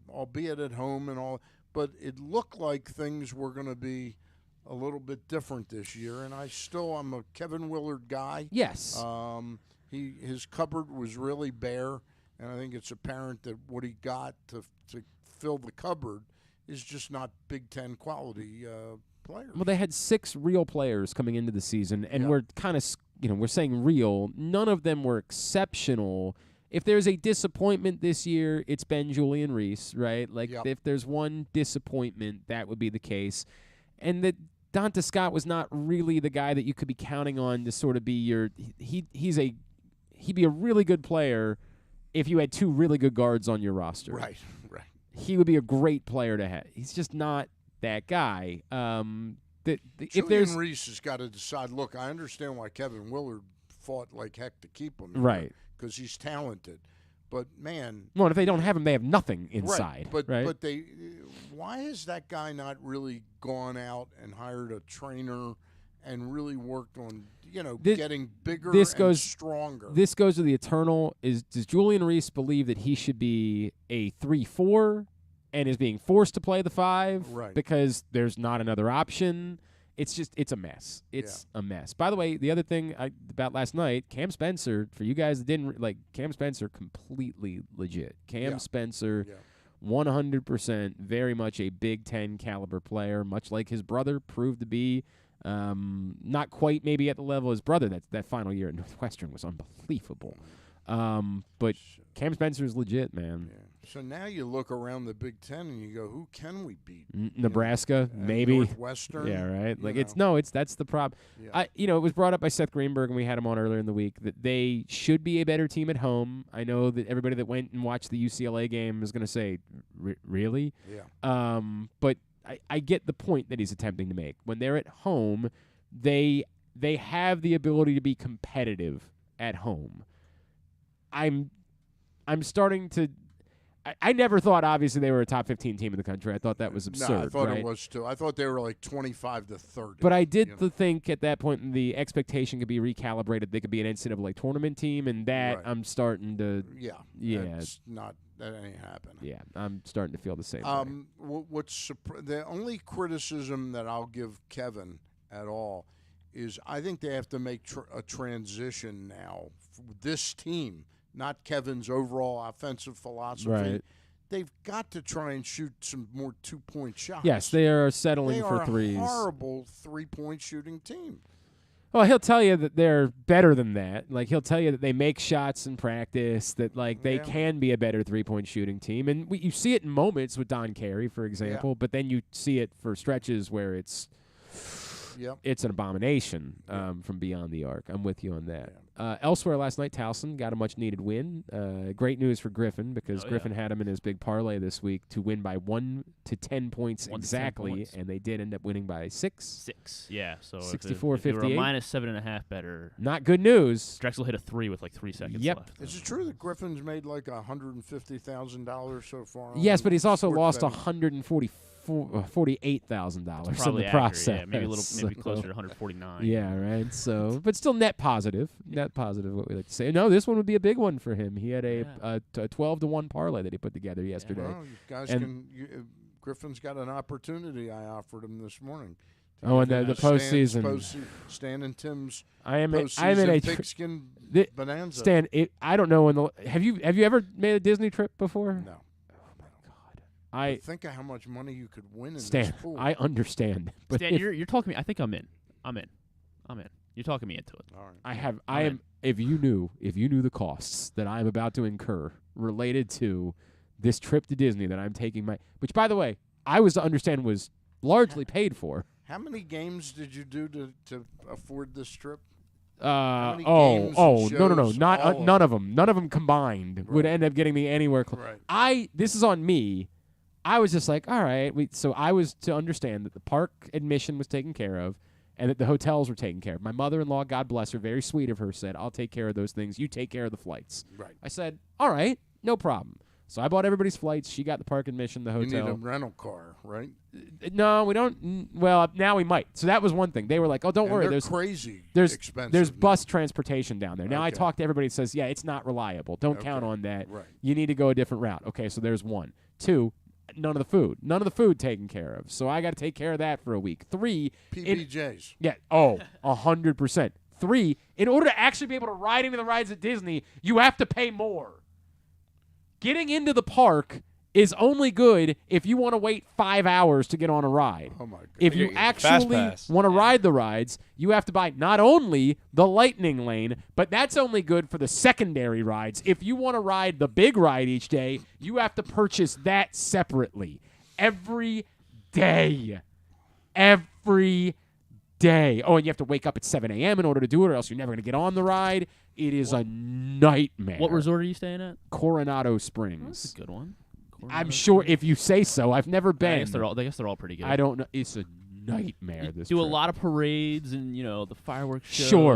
albeit at home and all, but it looked like things were going to be a little bit different this year. And I'm a Kevin Willard guy. Yes. His cupboard was really bare, and I think it's apparent that what he got to fill the cupboard is just not Big Ten quality players. Well, they had 6 real players coming into the season, and we're kind of, we're saying real. None of them were exceptional. If there's a disappointment this year, it's been Julian Reese, right? Like, if there's one disappointment, that would be the case. And that Donta Scott was not really the guy that you could be counting on to sort of be your he'd be a really good player if you had 2 really good guards on your roster. Right. He would be a great player to have. He's just not that guy. Julian Reese has got to decide, look, I understand why Kevin Willard fought like heck to keep him. Right. Because he's talented, but man. Well, if they don't have him, they have nothing inside. Right. But why has that guy not really gone out and hired a trainer and really worked on getting bigger and stronger? This goes to the eternal. Does Julian Reese believe that he should be a 3-4 and is being forced to play the 5 because there's not another option? It's a mess. It's a mess. By the way, the other thing about last night, Cam Spencer, for you guys that didn't Cam Spencer, completely legit. Cam Spencer, 100%, very much a Big Ten caliber player, much like his brother proved to be. Not quite maybe at the level of his brother. That final year at Northwestern was unbelievable. But Cam Spencer is legit, man. Yeah. So now you look around the Big Ten and you go, who can we beat? Nebraska, maybe. Northwestern. Yeah, right. That's the problem. Yeah. It was brought up by Seth Greenberg, and we had him on earlier in the week, that they should be a better team at home. I know that everybody that went and watched the UCLA game is going to say, really? Yeah. But I get the point that he's attempting to make. When they're at home, they have the ability to be competitive at home. I'm starting to. I never thought, obviously, they were a top 15 team in the country. I thought that was absurd. No, I thought it was too. I thought they were like 25 to 30. But I did think at that point the expectation could be recalibrated. They could be an NCAA tournament team, and that I'm starting to. That's not. That ain't happening. Yeah, I'm starting to feel the same way. The only criticism that I'll give Kevin at all is I think they have to make a transition now. This team. Not Kevin's overall offensive philosophy. Right. They've got to try and shoot some more 2-point shots. Yes, they are settling for threes. They are a horrible 3-point shooting team. Well, he'll tell you that they're better than that. Like, he'll tell you that they make shots in practice, that, they can be a better 3-point shooting team. And you see it in moments with Don Carey, for example, but then you see it for stretches where it's an abomination from beyond the arc. I'm with you on that. Elsewhere last night, Towson got a much-needed win. Great news for Griffin, because Griffin had him in his big parlay this week to win by 1 to 10 points exactly, and they did end up winning by 6. 6, yeah. So 64-58. if you were a -7.5 better. Not good news. Drexel hit a 3 with 3 seconds left. Is it true that Griffin's made like $150,000 so far? Yes, but he's also lost $148,000 in the process. Yeah, maybe closer to 149. Yeah, right. So, but still net positive. Net positive, what we like to say. No, this one would be a big one for him. He had a 12-1 parlay that he put together yesterday. Well, you guys Griffin's got an opportunity. I offered him this morning. Oh, and the postseason. Stan and Tim's I'm in a pigskin bonanza. Stan, I don't know have you ever made a Disney trip before? No. I think of how much money you could win in Stan, this pool. I understand. But Stan, you're talking me. I think I'm in. You're talking me into it. All right. I am. If you knew the costs that I'm about to incur related to this trip to Disney that I'm taking which, by the way, I was to understand was largely paid for. How many games did you do to afford this trip? How many games and shows, none of them. None of them combined would end up getting me anywhere close. Right. This is on me. I was just like, all right. So I was to understand that the park admission was taken care of and that the hotels were taken care of. My mother-in-law, God bless her, very sweet of her, said, I'll take care of those things. You take care of the flights. Right. I said, all right, no problem. So I bought everybody's flights. She got the park admission, the hotel. You need a rental car, right? No, we don't. Well, now we might. So that was one thing. They were like, "Oh, don't worry. There's crazy expensive. There's bus transportation down there." Now I Okay. talked to everybody that says, "Yeah, it's not reliable. Don't count on that. Right. You need to go a different route." Okay, so there's one. 2, none of the food taken care of. So I got to take care of that for a week. 3, PBJs. 100%. 3, in order to actually be able to ride into the rides at Disney, you have to pay more. Getting into the park is only good if you want to wait 5 hours to get on a ride. Oh my God. If you actually want to ride the rides, you have to buy not only the Lightning Lane, but that's only good for the secondary rides. If you want to ride the big ride each day, you have to purchase that separately. Every day. Every day. Oh, and you have to wake up at 7 a.m. in order to do it, or else you're never going to get on the ride. It is a nightmare. What resort are you staying at? Coronado Springs. That's a good one. I'm sure if you say so. I've never been. I guess they're all pretty good. I don't know. It's a nightmare. This do trip. a lot of parades and the fireworks shows. Sure.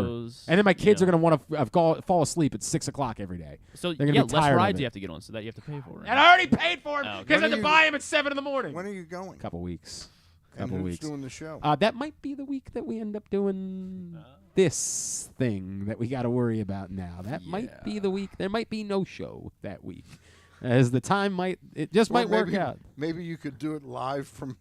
And then my kids are going to want to fall asleep at 6 o'clock every day. So they're gonna be less tired rides of you it. have to get on, so that you have to pay for. Right? And I already paid for them because I had to you- buy them at 7 in the morning. When are you going? Couple weeks. And Couple who's weeks. doing the show? That might be the week that we end up doing this thing that we got to worry about now. That might be the week. There might be no show that week. As the time might work out. Maybe you could do it live from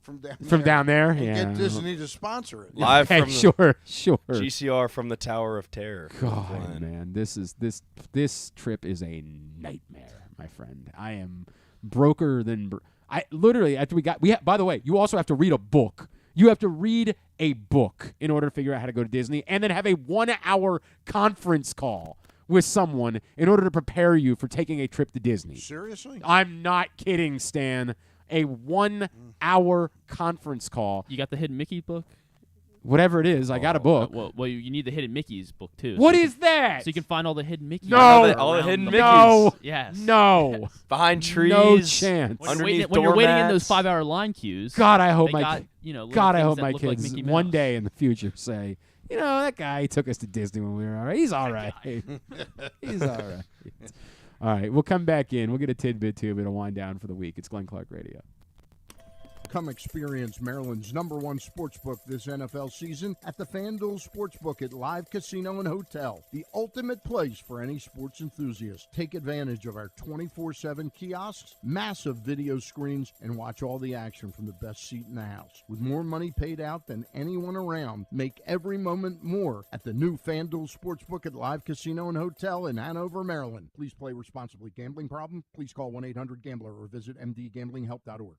down there. From down there, and yeah. Get Disney to sponsor it. Live from sure. GCR from the Tower of Terror. God, man, this trip is a nightmare, my friend. I am broker than. I literally after by the way, you also have to read a book. You have to read a book in order to figure out how to go to Disney, and then have a 1-hour conference call with someone in order to prepare you for taking a trip to Disney. Seriously? I'm not kidding, Stan. A 1-hour conference call. You got the Hidden Mickey book? Whatever it is, I got a book. Well, you need the Hidden Mickey's book, too. What is that? So you can find all the Hidden Mickeys. No. All the hidden Mickeys. No. Yes. No. Behind trees. No chance. When you're waiting in those 5-hour line queues. God, I hope they my got, God, I hope my look like kids Mickey one Mouse. day in the future say, that guy took us to Disney when we were all right. He's all right. He's all right. All right, we'll come back in. We'll get a tidbit too, but a wind down for the week. It's Glenn Clark Radio. Come experience Maryland's #1 sportsbook this NFL season at the FanDuel Sportsbook at Live Casino and Hotel, the ultimate place for any sports enthusiast. Take advantage of our 24/7 kiosks, massive video screens, and watch all the action from the best seat in the house. With more money paid out than anyone around, make every moment more at the new FanDuel Sportsbook at Live Casino and Hotel in Hanover, Maryland. Please play responsibly. Gambling problem? Please call 1-800-GAMBLER or visit mdgamblinghelp.org.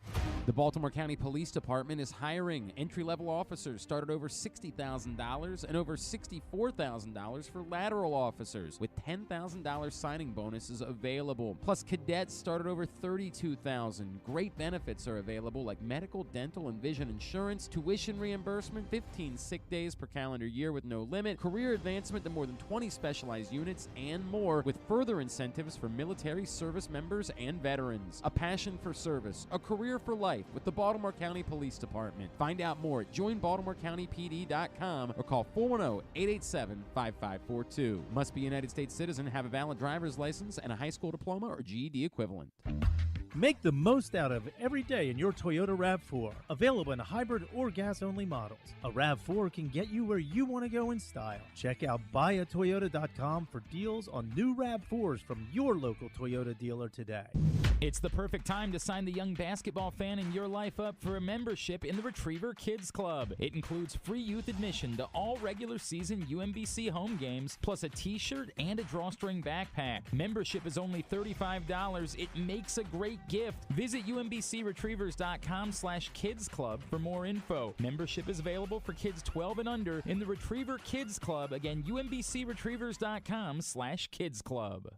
The Baltimore County Police Department is hiring. Entry-level officers start at over $60,000 and over $64,000 for lateral officers, with $10,000 signing bonuses available. Plus, cadets start at over $32,000. Great benefits are available like medical, dental, and vision insurance, tuition reimbursement, 15 sick days per calendar year with no limit, career advancement to more than 20 specialized units, and more, with further incentives for military service members and veterans. A passion for service, a career for life with the Baltimore County Police Department. Find out more at joinbaltimorecountypd.com or call 410-887-5542. Must be a United States citizen, have a valid driver's license, and a high school diploma or GED equivalent. Make the most out of every day in your Toyota RAV4. Available in hybrid or gas-only models. A RAV4 can get you where you want to go in style. Check out buyatoyota.com for deals on new RAV4s from your local Toyota dealer today. It's the perfect time to sign the young basketball fan in your life up for a membership in the Retriever Kids Club. It includes free youth admission to all regular season UMBC home games, plus a t-shirt and a drawstring backpack. Membership is only $35. It makes a great gift. Visit UMBCRetrievers.com/Kids Club for more info. Membership is available for kids 12 and under in the Retriever Kids Club. Again, UMBCRetrievers.com/Kids Club.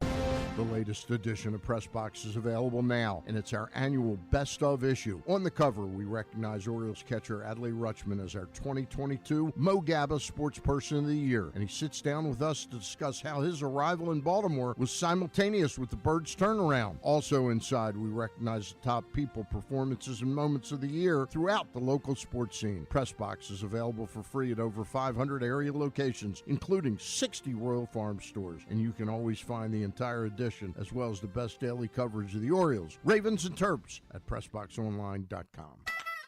The latest edition of PressBox is available now, and it's our annual Best Of issue. On the cover, we recognize Orioles catcher Adley Rutschman as our 2022 Mo Gabba Sports Person of the Year, and he sits down with us to discuss how his arrival in Baltimore was simultaneous with the Birds' turnaround. Also inside, we recognize the top people, performances, and moments of the year throughout the local sports scene. PressBox is available for free at over 500 area locations, including 60 Royal Farm stores, and you can always find the entire edition as well as the best daily coverage of the Orioles, Ravens, and Terps at PressBoxOnline.com.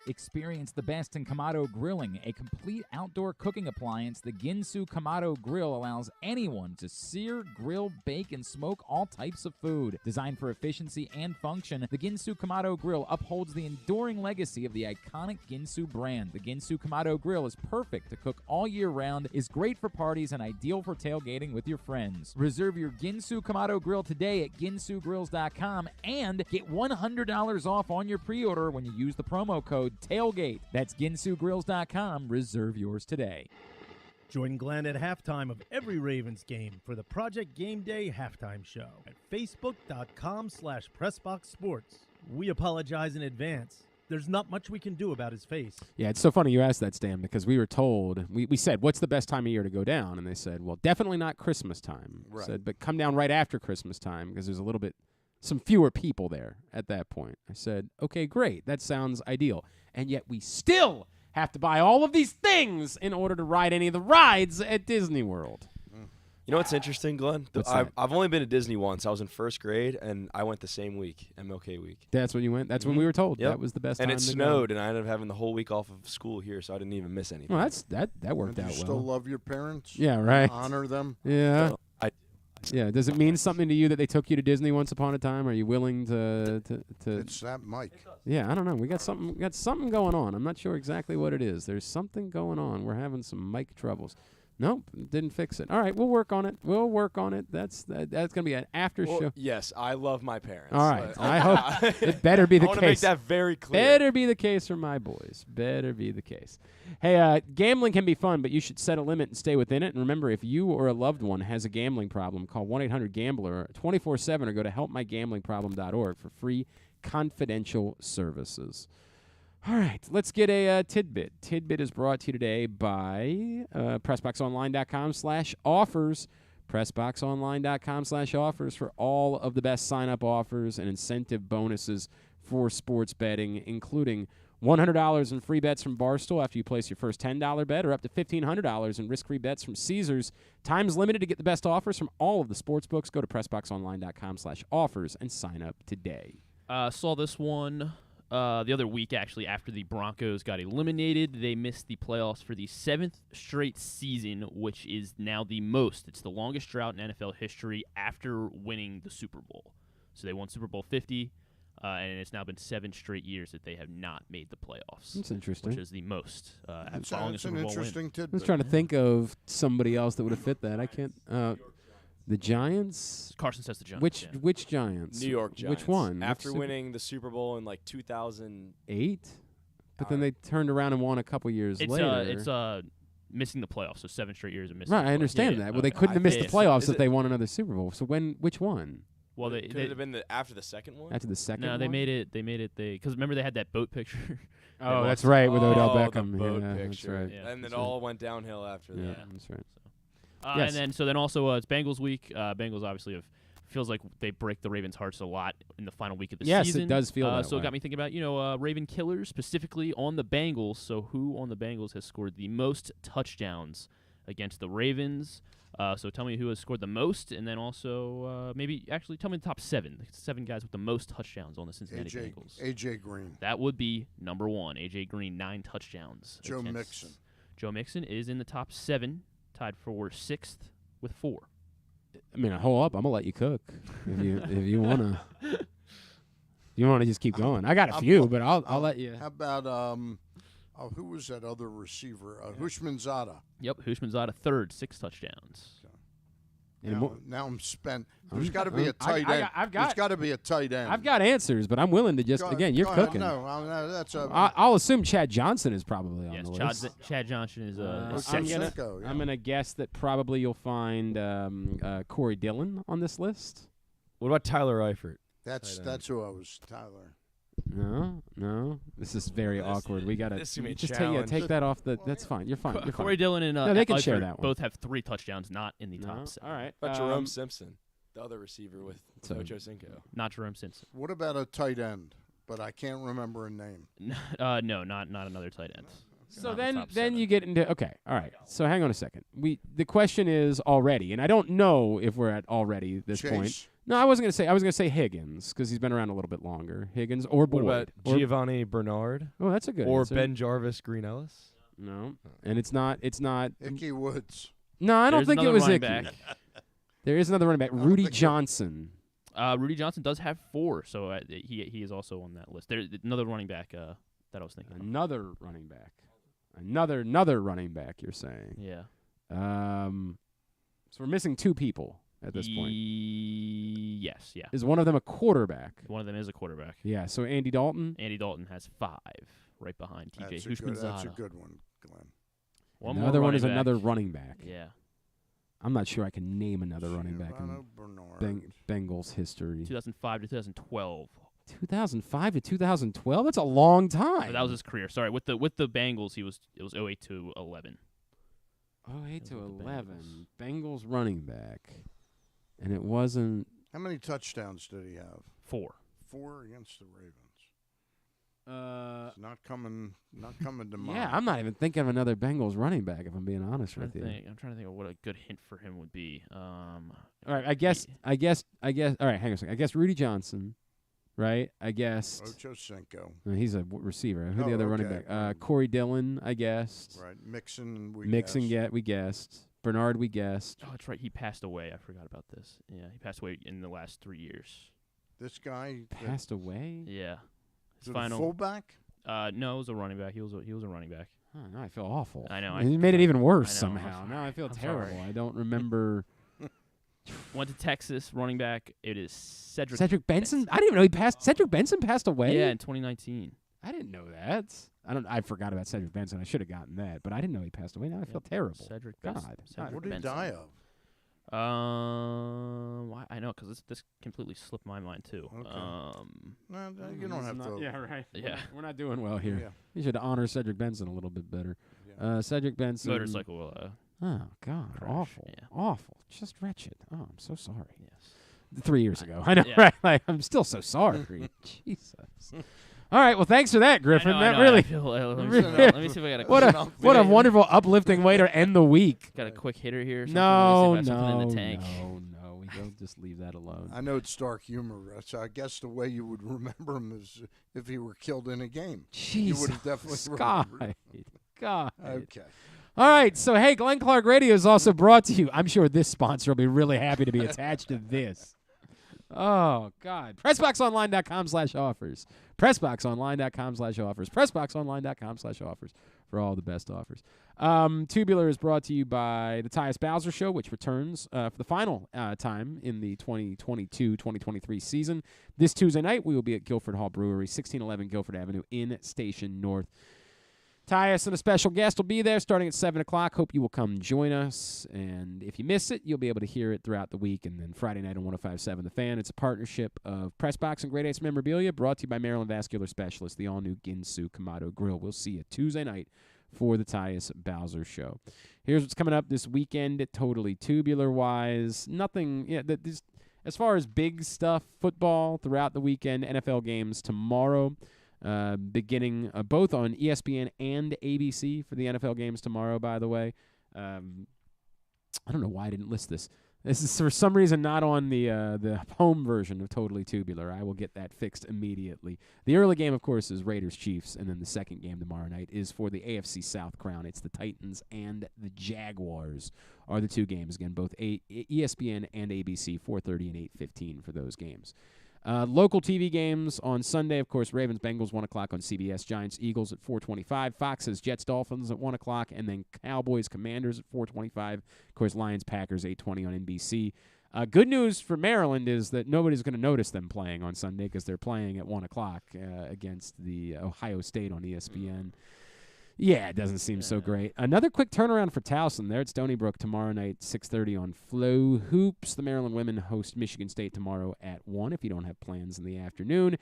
Experience the best in Kamado Grilling, a complete outdoor cooking appliance. The Ginsu Kamado Grill allows anyone to sear, grill, bake, and smoke all types of food. Designed for efficiency and function, the Ginsu Kamado Grill upholds the enduring legacy of the iconic Ginsu brand. The Ginsu Kamado Grill is perfect to cook all year round, is great for parties, and ideal for tailgating with your friends. Reserve your Ginsu Kamado Grill today at ginsugrills.com and get $100 off on your pre-order when you use the promo code TAILGATE. That's ginsugrills.com. Reserve yours today. Join Glenn at halftime of every Ravens game for the Project Game Day halftime show at facebook.com/PressBoxSports. We apologize in advance. There's not much we can do about his face. Yeah, it's so funny you asked that, Stan, because we were told, we said, what's the best time of year to go down? And they said, well, definitely not Christmas time. Right. Said, but come down right after Christmas time because there's some fewer people there at that point. I said, okay, great. That sounds ideal. And yet we still have to buy all of these things in order to ride any of the rides at Disney World. You know what's interesting, Glenn? I've only been to Disney once. I was in first grade, and I went the same week, MLK week. That's when you went? That's when we were told. Yep. That was the best and time it to snowed, go. and I ended up having the whole week off of school here, so I didn't even miss anything. Well, that worked out well. Do you still love your parents? Yeah, right. Honor them? Yeah. Yeah, does it mean something to you that they took you to Disney once upon a time? Are you willing to It's that mic. Yeah, I don't know. We got something going on. I'm not sure exactly what it is. There's something going on. We're having some mic troubles. Nope, didn't fix it. All right, we'll work on it. That's going to be an after show. Yes, I love my parents. All right, I hope it better be the case. I want to make that very clear. Better be the case for my boys. Better be the case. Hey, gambling can be fun, but you should set a limit and stay within it. And remember, if you or a loved one has a gambling problem, call 1-800-GAMBLER 24/7 or go to helpmygamblingproblem.org for free confidential services. All right, let's get a tidbit. Tidbit is brought to you today by PressBoxOnline.com/offers. PressBoxOnline.com/offers for all of the best sign-up offers and incentive bonuses for sports betting, including $100 in free bets from Barstool after you place your first $10 bet, or up to $1,500 in risk-free bets from Caesars. Time's limited to get the best offers from all of the sports books. Go to PressBoxOnline.com/offers and sign up today. Saw this one the other week, actually, after the Broncos got eliminated. They missed the playoffs for the 7th straight season, which is now the most. It's the longest drought in NFL history after winning the Super Bowl. So they won Super Bowl 50, and it's now been 7 straight years that they have not made the playoffs. That's interesting. Which is the most That's following a Super an Bowl interesting win. tidbit. I was trying to think of somebody else that would have fit that. I can't. The Giants? Carson says the Giants. Which Giants? New York Giants. Which one? After winning the Super Bowl in like 2008. But then they turned around and won a couple years later. It's missing the playoffs, so 7 straight years of missing. Right, the I understand playoffs. that. Well, they couldn't have missed the playoffs if they won another Super Bowl. So which one? Well, Could it have been after the second one? After the second one? No, they made it. Because remember they had that boat picture. Oh, that's right, with Odell the Beckham. boat Yeah, picture. That's right. Yeah, And it all went downhill after that. Yeah, that's right. And then also it's Bengals week. Bengals obviously feels like they break the Ravens' hearts a lot in the final week of the season. Yes, it does feel that So way. it got me thinking about Raven killers specifically on the Bengals. So who on the Bengals has scored the most touchdowns against the Ravens? So tell me who has scored the most, and then also tell me the top 7 guys with the most touchdowns on the Cincinnati Bengals. A.J. Green. That would be number 1. A.J. Green, 9 touchdowns. Joe Mixon. Joe Mixon is in the top 7, tied for 6th with 4. I mean, hold up. I'm gonna let you cook if you wanna. You wanna just keep going? I got a few, but I'll let you. How about who was that other receiver? Hushmanzada. Yep, Hushmanzada 3rd, 6 touchdowns. Now I'm spent. There's got to be a tight end. There's got to be a tight end. I've got answers, but I'm willing to just you're cooking. No, that's I'll assume Chad Johnson is probably on the list. Chad Johnson is I'm gonna guess that probably you'll find Corey Dillon on this list. What about Tyler Eifert? That's who I was, Tyler. No. This is very awkward. We gotta this is gonna be a just challenge. take that off the. That's fine. You're fine. You're fine. Corey Dillon and no, they can Eifert share that one. both have 3 touchdowns, not in the top 7. All right. What about Jerome Simpson, the other receiver with Ocho Cinco? Not Jerome Simpson. What about a tight end? But I can't remember a name. No, not another tight end. So then you get into okay, all right. So hang on a second. The question is already, and I don't know if we're at already this Chase. point. No, I was gonna say Higgins because he's been around a little bit longer. Higgins or Boyd. What about Giovanni Bernard? Oh, that's a good Or answer. Ben Jarvis Green Ellis? No, and it's not. Icky Woods. No, I don't think it was Icky. Back. There is another running back, Rudy Johnson. Rudy Johnson does have 4, so he is also on that list. There's another running back that I was thinking. Another running back. Another running back. You're saying? Yeah. So we're missing 2 people at this point. Yes. Yeah. Is one of them a quarterback? One of them is a quarterback. Yeah. So Andy Dalton. Andy Dalton has 5, right behind TJ That's Hushmanzada. a good one, Glenn. Another one is another running back. Yeah. I'm not sure I can name another running back in Bengals history. 2005 to 2012. 2005 to 2012? That's a long time. That was his career. Sorry, with the Bengals, it was 08 to 11. 08 to 11. Bengals running back. And it wasn't. How many touchdowns did he have? 4. 4 against the Ravens. It's not coming to mind. Yeah, I'm not even thinking of another Bengals running back, if I'm being honest with you. I'm trying to think of what a good hint for him would be. All right, I guess. All right, hang on a second. I guess Rudy Johnson, right? I guess. Ocho Cinco. He's a receiver. Who the other running back? Corey Dillon, I guessed. Right, Mixon. We guessed. Bernard, we guessed. Oh, that's right. He passed away. I forgot about this. Yeah, he passed away in the last 3 years. This guy passed away. Yeah. His final fullback? No, it was a running back. He was a running back. Oh, now I feel awful. I know. He made it even worse somehow. Now I feel terrible. Sorry. I don't remember. Went to Texas, running back. It is Cedric Benson. I didn't even know he passed. Cedric Benson passed away. Yeah, in 2019. I didn't know that. I forgot about Cedric Benson. I should have gotten that, but I didn't know he passed away. Now I feel terrible. Cedric God. What did he die of? I know because this completely slipped my mind too. Okay. No, you don't have to. Yeah, right. Yeah, we're not doing well here. Yeah. You should honor Cedric Benson a little bit better. Yeah. Cedric Benson. Motorcycle. Oh God, crash. awful, Yeah. awful, just wretched. Oh, I'm so sorry. Yes. 3 years ago, I know, right? Like, I'm still so sorry. Jesus. All right, well, thanks for that, Griffin. I know, really. Let me see if I got a what a wonderful, uplifting way to end the week. Got a quick hitter here. No, in the tank. No, we don't just leave that alone. I know it's dark humor, so I guess the way you would remember him is if he were killed in a game. Jesus, you would have definitely God. Okay. All right, so hey, Glenn Clark Radio is also brought to you. I'm sure this sponsor will be really happy to be attached to this. Oh, God. PressBoxOnline.com/offers. PressBoxOnline.com/offers. PressBoxOnline.com/offers for all the best offers. Tubular is brought to you by the Tyus Bowser Show, which returns for the final time in the 2022-2023 season. This Tuesday night, we will be at Guilford Hall Brewery, 1611 Guilford Avenue in Station North. Tyus and a special guest will be there starting at 7 o'clock. Hope you will come join us. And if you miss it, you'll be able to hear it throughout the week. And then Friday night on 105.7 The Fan. It's a partnership of PressBox and Great Ace Memorabilia brought to you by Maryland Vascular Specialist, the all-new Ginsu Kamado Grill. We'll see you Tuesday night for the Tyus Bowser Show. Here's what's coming up this weekend, totally tubular-wise. Nothing, as far as big stuff, football throughout the weekend, NFL games tomorrow. Beginning both on ESPN and ABC for the NFL games tomorrow, by the way. I don't know why I didn't list this. This is for some reason not on the home version of Totally Tubular. I will get that fixed immediately. The early game, of course, is Raiders-Chiefs, and then the second game tomorrow night is for the AFC South crown. It's the Titans and the Jaguars are the two games. Again, both ESPN and ABC, 4:30 and 8:15 for those games. Local TV games on Sunday, of course, Ravens-Bengals, 1 o'clock on CBS, Giants-Eagles at 4:25, Fox has Jets-Dolphins at 1 o'clock, and then Cowboys-Commanders at 4:25, of course, Lions-Packers, 8:20 on NBC. Good news for Maryland is that nobody's going to notice them playing on Sunday because they're playing at 1 o'clock against the Ohio State on ESPN. Yeah, it doesn't seem so great. Another quick turnaround for Towson. They're at Stony Brook tomorrow night, 6:30 on Flow Hoops. The Maryland women host Michigan State tomorrow at 1 if you don't have plans in the afternoon.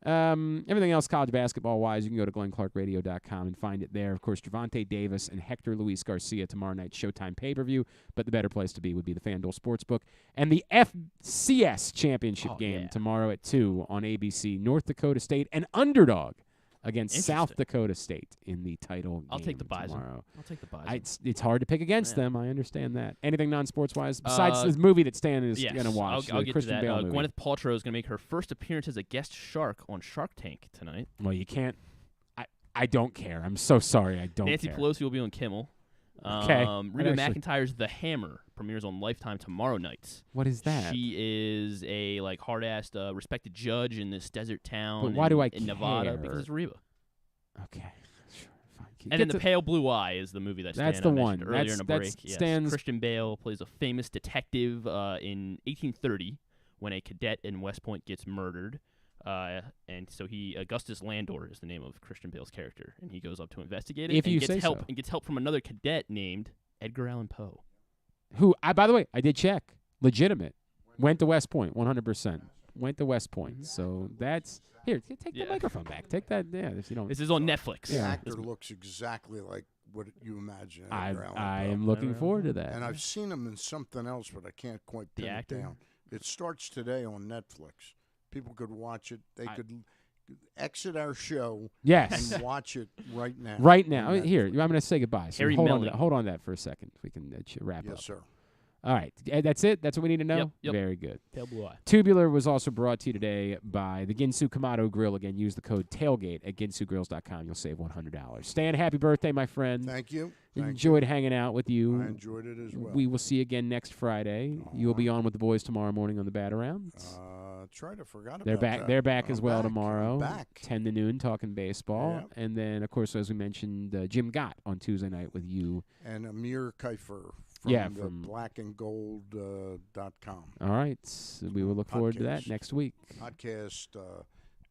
Everything else college basketball-wise, you can go to glennclarkradio.com and find it there. Of course, Gervonta Davis and Hector Luis Garcia tomorrow night, Showtime pay-per-view, but the better place to be would be the FanDuel Sportsbook. And the FCS championship game tomorrow at 2 on ABC. North Dakota State, an underdog against South Dakota State in the title game. I'll take the Bison. Tomorrow. I'll take the Bison. It's hard to pick against them. I understand that. Anything non-sports-wise besides this movie that Stan is going to watch? I'll get Christian to that. Bale movie. Gwyneth Paltrow is going to make her first appearance as a guest shark on Shark Tank tonight. Well, you can't. I don't care. I'm so sorry. I don't Nancy care. Pelosi will be on Kimmel. Okay. Reba McEntire's The Hammer premieres on Lifetime tomorrow night. What is that? She is a hard-ass respected judge in this desert town But why do I in Nevada care? because it's Reba. Okay. Sure. Fine. And then The Pale Blue Eye is the movie that That's Stan the mentioned one. earlier in the break. That's Yes. Stan's. Christian Bale plays a famous detective in 1830 when a cadet in West Point gets murdered. And so Augustus Landor is the name of Christian Bale's character, and he goes up to investigate it. If and you gets say help so. and gets help from another cadet named Edgar Allan Poe. Who, by the way, I did check. Legitimate. Went to West Point, 100%. Went to West Point. So that's here. Take the microphone back. Take that. Yeah, if you don't. This is on Netflix. The actor looks exactly like what you imagine. I am looking forward to that. And I've seen him in something else, but I can't quite pin it down. It starts today on Netflix. People could watch it. They could exit our show. Yes. And watch it right now. Right now. Here, I'm going to say goodbye. So Harry hold Melling. on to that for a second. We can wrap up. Yes, sir. All right. That's it? That's what we need to know? Yep. Very good. Pale Blue Eye. Tubular was also brought to you today by the Ginsu Kamado Grill. Again, use the code TAILGATE at ginsugrills.com. You'll save $100. Stan, happy birthday, my friend. Thank you. Enjoyed hanging out with you. I enjoyed it as well. We will see you again next Friday. You will be on with the boys tomorrow morning on the Bat Around. Try to forget They're about back. that. They're back as well back. tomorrow. I'm back. 10 to noon, talking baseball. Yep. And then, of course, as we mentioned, Jim Gott on Tuesday night with you. And Amir Kiefer from the blackandgold.com. All right. So we will look forward to that next week. Podcast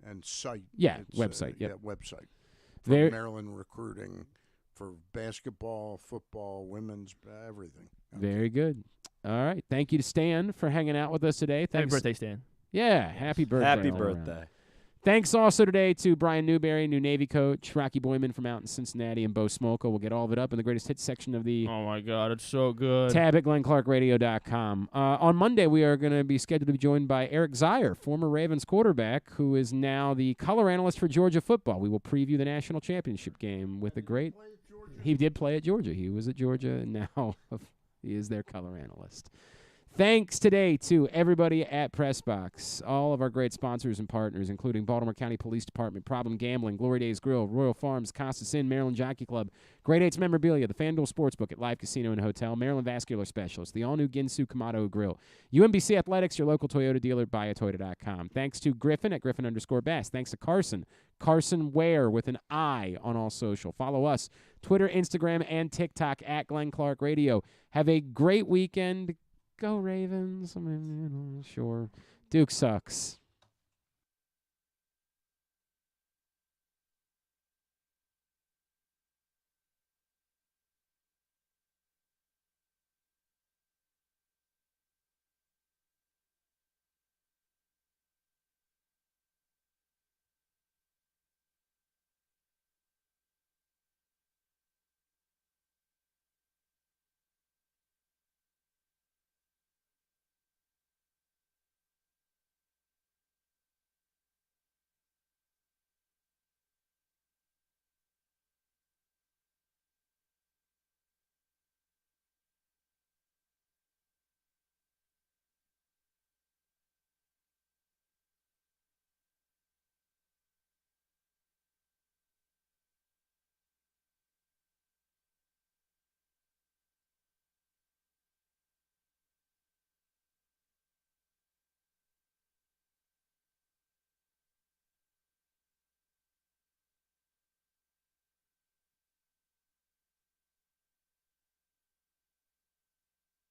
and site. Yeah, It's, website. Yep. Yeah, website. Very- Maryland recruiting for basketball, football, women's, everything. Very good. All right. Thank you to Stan for hanging out with us today. Thanks. Happy birthday, Stan. Yeah, happy birthday. Happy all around. birthday. Thanks also today to Brian Newberry, new Navy coach, Rocky Boiman from out in Cincinnati, and Bo Smolka. We'll get all of it up in the greatest hits section of the Oh, my God. It's so good. tab at glennclarkradio.com. On Monday, we are going to be scheduled to be joined by Eric Zier, former Ravens quarterback, who is now the color analyst for Georgia football. We will preview the national championship game with a great... He did play at Georgia. He was at Georgia, and now he is their color analyst. Thanks today to everybody at PressBox, all of our great sponsors and partners, including Baltimore County Police Department, Problem Gambling, Glory Days Grill, Royal Farms, Costas Inn, Maryland Jockey Club, Great 8's Memorabilia, the FanDuel Sportsbook at Live Casino and Hotel, Maryland Vascular Specialist, the all-new Ginsu Kamado Grill, UMBC Athletics, your local Toyota dealer, buyatoyota.com. Thanks to Griffin at Griffin_Bass. Thanks to Carson Ware with an I on all social. Follow us, Twitter, Instagram, and TikTok at Glenn Clark Radio. Have a great weekend. Go Ravens. I mean, sure. Duke sucks.